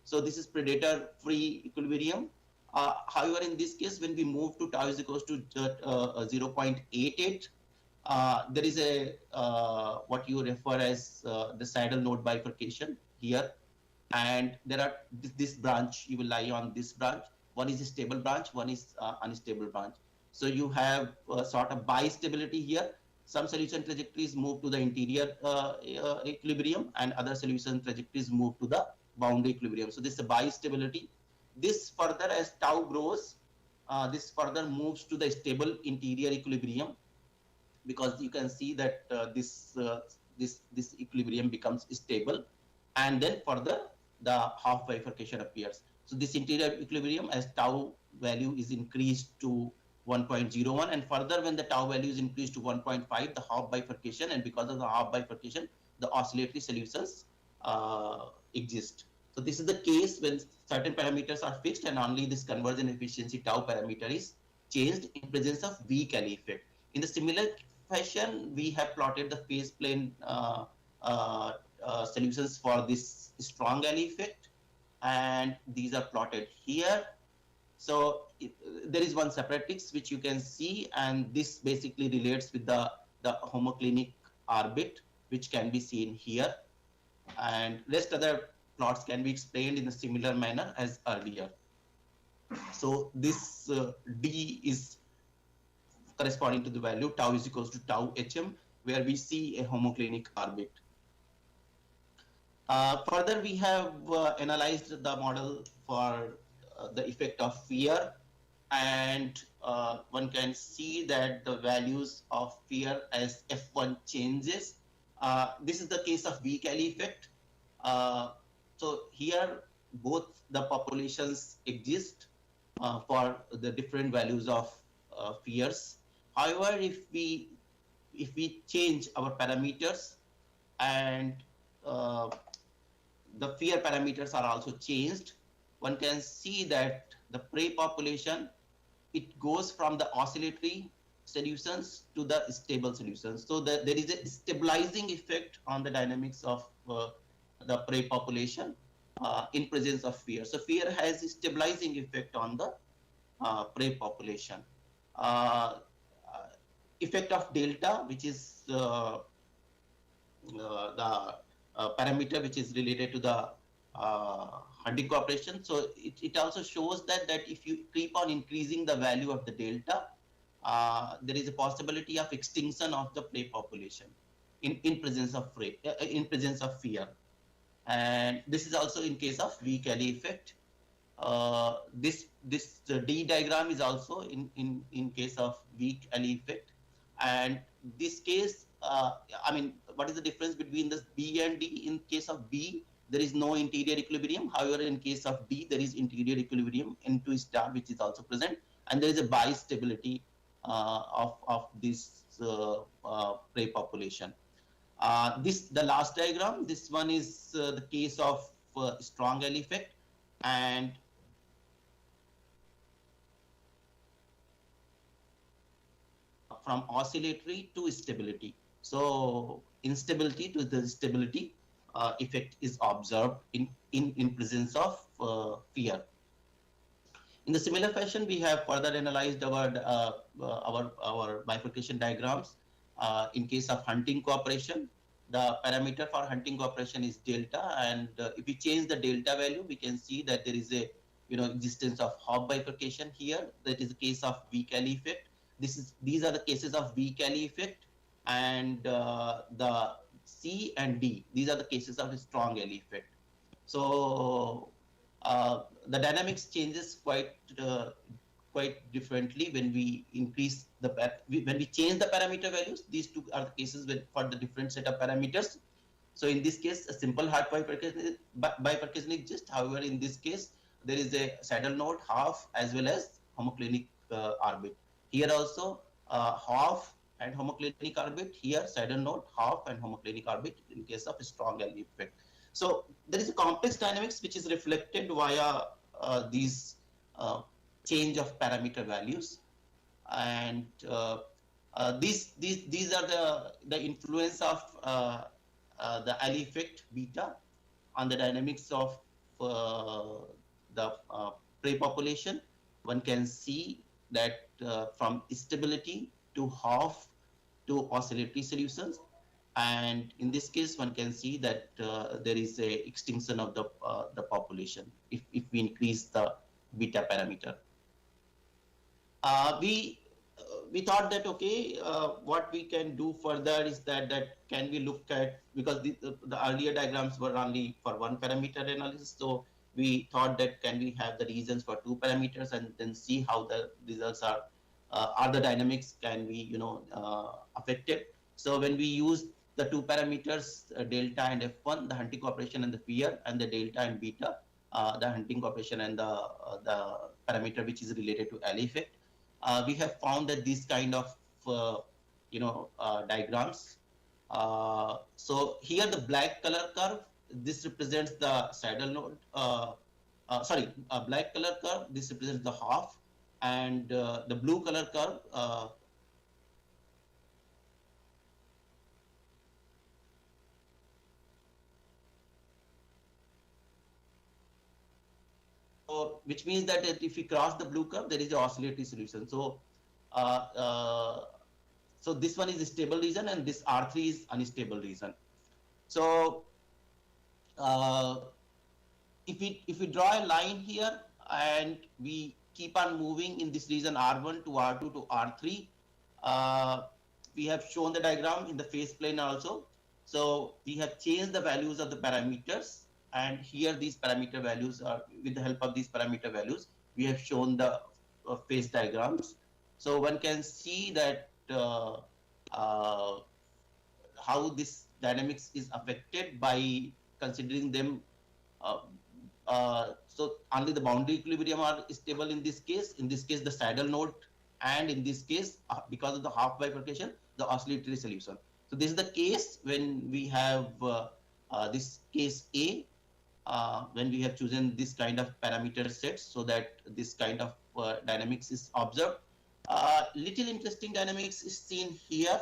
So this is predator-free equilibrium. However, in this case, when we move to tau is equals to 0.88, there is a what you refer as the saddle node bifurcation here, and there are this branch, you will lie on this branch. One is a stable branch, one is unstable branch. So you have sort of bi-stability here. Some solution trajectories move to the interior equilibrium, and other solution trajectories move to the boundary equilibrium. So this is a bi-stability. This further, as tau grows, this further moves to the stable interior equilibrium, because you can see that this equilibrium becomes stable, and then further the half bifurcation appears. So this interior equilibrium, as tau value is increased to 1.01, and further when the tau value is increased to 1.5, the half bifurcation, and because of the half bifurcation, the oscillatory solutions exist. So this is the case when certain parameters are fixed and only this conversion efficiency tau parameter is changed in presence of weak alley effect. In the similar fashion, we have plotted the phase plane solutions for this strong alley effect, and these are plotted here. So there is one separatrix which you can see, and this basically relates with the homoclinic orbit, which can be seen here, and rest other plots can be explained in a similar manner as earlier. So this D is corresponding to the value tau is equals to tau Hm, where we see a homoclinic orbit. Further, we have analyzed the model for the effect of fear, and one can see that the values of fear as F1 changes. This is the case of weak alley effect. So here both the populations exist for the different values of fears. However, if we change our parameters and the fear parameters are also changed, one can see that the prey population, it goes from the oscillatory solutions to the stable solutions. So there is a stabilizing effect on the dynamics of the prey population in presence of fear. So fear has a stabilizing effect on the prey population. Effect of delta, which is the parameter which is related to the hunting cooperation. So it also shows that if you keep on increasing the value of the delta, there is a possibility of extinction of the prey population in presence of fear. And this is also in case of weak alley effect. This D diagram is also in case of weak alley effect. And this case, I mean, what is the difference between this B and D? In case of B, there is no interior equilibrium. However, in case of D, there is interior equilibrium N2 star, which is also present, and there is a bistability of this prey population. The last diagram, this one is the case of strong alley effect, and from oscillatory to stability. So instability to the stability effect is observed in presence of fear. In the similar fashion, we have further analyzed our bifurcation diagrams. In case of hunting cooperation, the parameter for hunting cooperation is delta, and if we change the delta value, we can see that there is a existence of half bifurcation here. That is the case of weak alley effect. These are the cases of weak alley effect, and the C and D, these are the cases of strong alley effect. So the dynamics changes quite differently when we increase when we change the parameter values. These two are the cases for the different set of parameters. So in this case, a simple half bifurcation exists. However, in this case, there is a saddle node, half, as well as homoclinic orbit. Here also half and homoclinic orbit. Here saddle node, half, and homoclinic orbit in case of strong alley effect. So there is a complex dynamics which is reflected via these change of parameter values, and these are the influence of the alley effect beta on the dynamics of the prey population. One can see that from stability to half to oscillatory solutions, and in this case one can see that there is a extinction of the population if we increase the beta parameter. We thought that okay, what we can do further is that can we look at, because the earlier diagrams were only for one parameter analysis, so we thought that can we have the regions for two parameters and then see how the results are the dynamics can be affected. So when we use the two parameters delta and F1, the hunting cooperation and the fear, and the delta and beta, the hunting cooperation and the parameter which is related to alley effect, we have found that these kind of diagrams. So here the black color curve, this represents the saddle node. Black color curve, this represents the half, and the blue color curve which means that if we cross the blue curve, there is an oscillatory solution. So so this one is a stable region and this R3 is unstable region. So if we draw a line here and we keep on moving in this region R1 to R2 to R3, we have shown the diagram in the phase plane also. So we have changed the values of the parameters, and here these parameter values are, with the help of these parameter values, we have shown the phase diagrams. So one can see that how this dynamics is affected by considering them. So only the boundary equilibrium are stable in this case. In this case, the saddle node, and in this case, because of the half bifurcation, the oscillatory solution. So this is the case when we have this case A, when we have chosen this kind of parameter sets, so that this kind of dynamics is observed. Little interesting dynamics is seen here,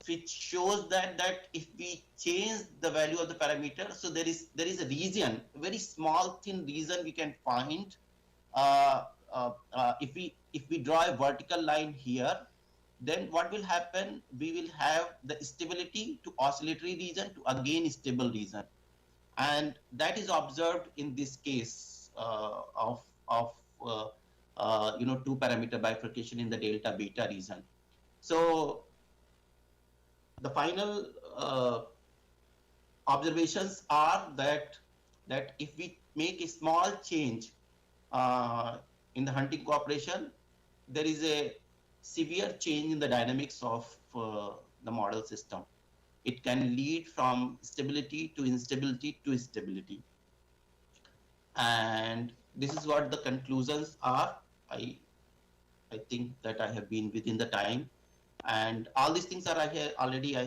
which shows that if we change the value of the parameter, so there is a region, very small thin region we can find. If we draw a vertical line here, then what will happen? We will have the stability to oscillatory region to again stable region, and that is observed in this case of two parameter bifurcation in the delta beta region. So the final observations are that if we make a small change in the hunting cooperation, there is a severe change in the dynamics of the model system. It can lead from stability to instability to stability. And this is what the conclusions are. I think that I have been within the time, and all these things are I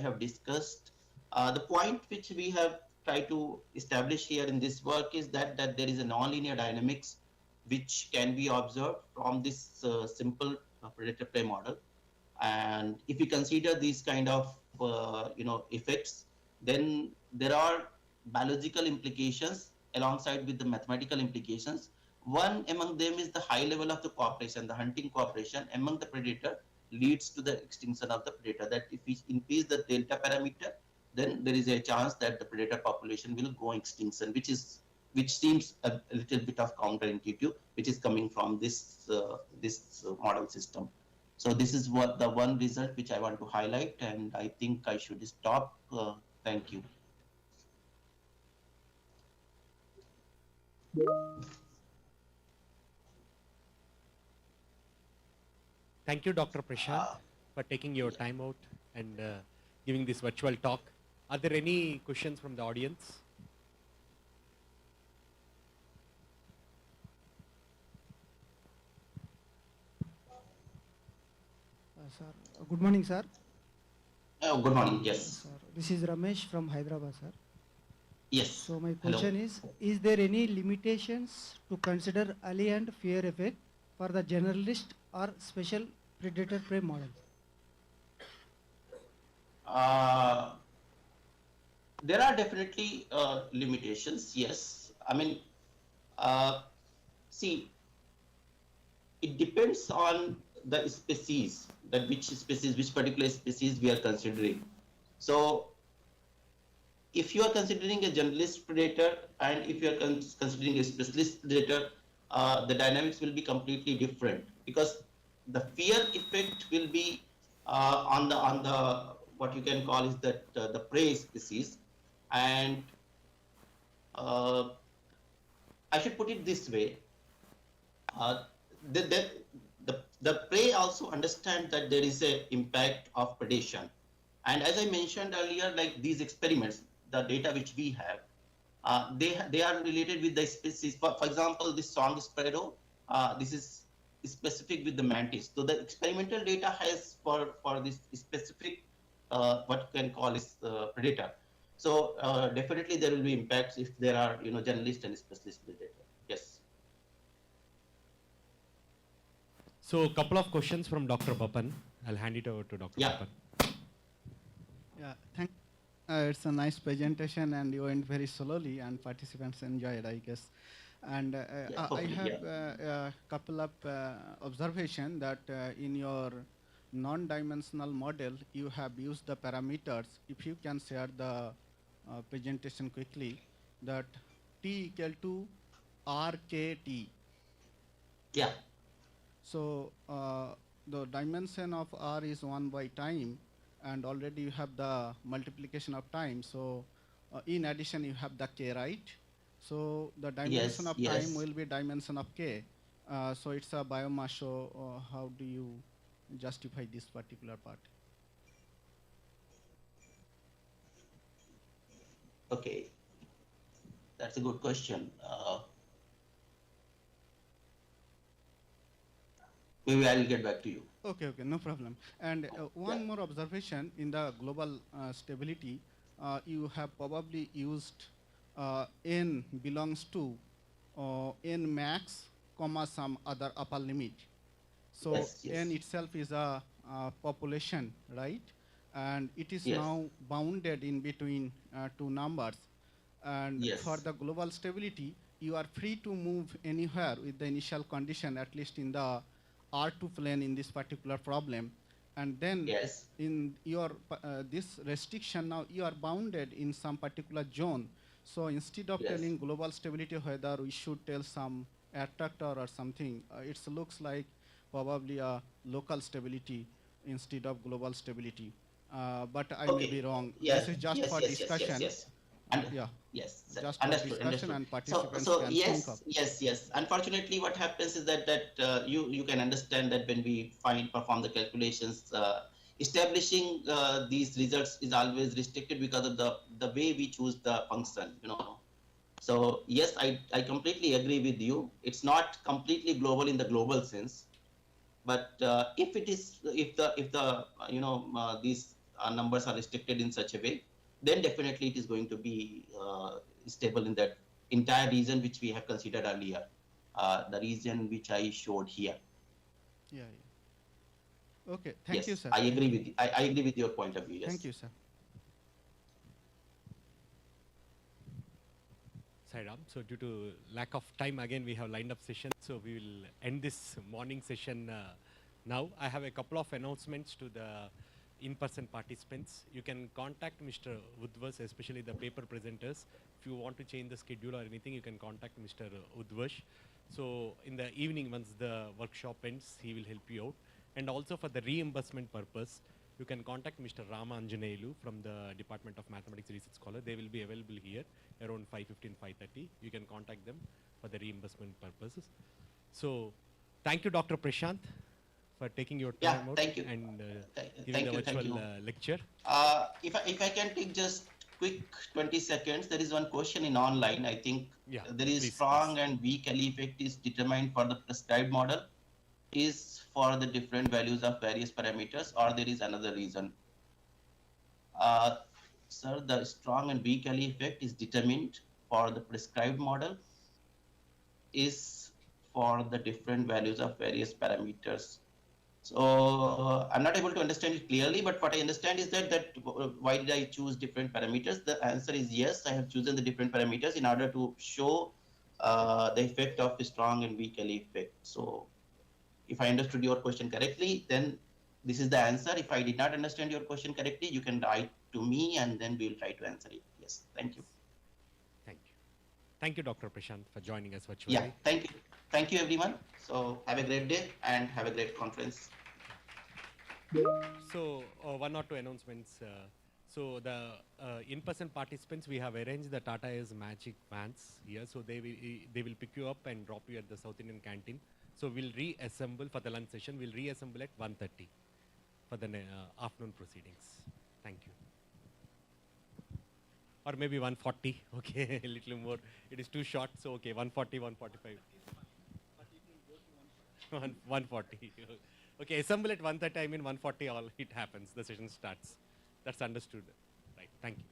have discussed. The point which we have tried to establish here in this work is that there is a nonlinear dynamics which can be observed from this simple predator-prey model. And if we consider these kind of effects, then there are biological implications alongside with the mathematical implications. One among them is the high level of the cooperation, the hunting cooperation among the predator leads to the extinction of the predator. That if we increase the delta parameter, then there is a chance that the predator population will go extinction, which seems a little bit of counterintuitive, which is coming from this model system. So this is what the one result which I want to highlight, and I think I should stop. Thank you. Thank you, Dr. Prashant, for taking your time out and giving this virtual talk. Are there any questions from the audience? Sir, good morning, sir. Good morning, yes. Sir, this is Ramesh from Hyderabad, sir. Yes. So my question Hello. is there any limitations to consider alley and fear effect for the generalist or special predator-prey model? There are definitely limitations, yes. I mean, see, it depends on the species, which particular species we are considering. So, if you are considering a generalist predator and if you are considering a specialist predator, the dynamics will be completely different, because the fear effect will be on the what you can call is that the prey species, and I should put it this way: the prey also understand that there is a impact of predation, and as I mentioned earlier, like these experiments, the data which we have, they are related with the species. For example, this song sparrow, this is specific with the mantis. So the experimental data has for this specific what you can call is predator. So definitely there will be impacts if there are generalist and specialist predator. Yes. So a couple of questions from Dr. Bapan. I'll hand it over to Dr. Yeah. Bapan. Yeah, thank. It's a nice presentation, and you went very slowly, and participants enjoyed, I guess. And I have a couple of observation that in your non-dimensional model, you have used the parameters. If you can share the presentation quickly, that t equal to rkt. Yeah. So the dimension of r is 1 by time, and already you have the multiplication of time. So in addition, you have the k, right? So the dimension of time will be dimension of k. So it's a biomass. So how do you justify this particular part? Okay, that's a good question. Maybe I will get back to you. Okay, no problem. And one more observation in the global stability, you have probably used n belongs to n max, comma some other upper limit. So n itself is a population, right? And it is now bounded in between two numbers. And for the global stability, you are free to move anywhere with the initial condition, at least in the R2 plane in this particular problem. And then in your this restriction, now you are bounded in some particular zone. So instead of telling global stability, whether we should tell some attractor or something. It looks like probably a local stability instead of global stability. But I may be wrong. Yes, This is just yes, for yes, yes, yes, discussion. yes. And Yeah. yes, sir. Just for Understood, discussion understood. and So, participants so can think of. yes. Unfortunately, what happens is that you can understand that when we perform the calculations, establishing these results is always restricted because of the way we choose the function. So yes, I completely agree with you. It's not completely global in the global sense, but if the these numbers are restricted in such a way, then definitely it is going to be stable in that entire region which we have considered earlier, the region which I showed here. Yeah. Okay. Thank Yes, you, sir. I agree with you. I agree with your point of view. Yes. Thank you, sir. Sairam. So due to lack of time, again, we have lined up sessions. So we will end this morning session now. I have a couple of announcements to the in-person participants. You can contact Mr. Udvash, especially the paper presenters. If you want to change the schedule or anything, you can contact Mr. Udvash. So in the evening, once the workshop ends, he will help you out. And also for the reimbursement purpose, you can contact Mr. Rama Anjaneyulu from the Department of Mathematics Research Scholar. They will be available here around 5:15, 5:30. You can contact them for the reimbursement purposes. So thank you, Dr. Prashant, for taking your time out Thank you. and giving the virtual lecture. If I can take just quick 20 seconds, there is one question in online. I think there is strong and weak alley effect is determined for the prescribed model is for the different values of various parameters, or there is another reason. Sir, the strong and weak alley effect is determined for the prescribed model is for the different values of various parameters. So I'm not able to understand it clearly, but what I understand is that why did I choose different parameters? The answer is yes, I have chosen the different parameters in order to show the effect of the strong and weak alley effect. So if I understood your question correctly, then this is the answer. If I did not understand your question correctly, you can write to me and then we will try to answer it. Yes, thank you. Thank you. Thank you, Dr. Prashant, for joining us virtually. Yeah, thank you. Thank you, everyone. So have a great day and have a great conference. So one or two announcements. So the in-person participants, we have arranged the Tata Air's Magic Vans here. So they will pick you up and drop you at the South Indian canteen. So we'll reassemble for the lunch session. We'll reassemble at 1:30 for the afternoon proceedings. Thank you. Or maybe 1:40. Okay, a little more. It is too short. So okay, 1:40, 1:45. 1:40. Okay, assemble at 1:30. I mean 1:40. All it happens. The session starts. That's understood. Right. Thank you.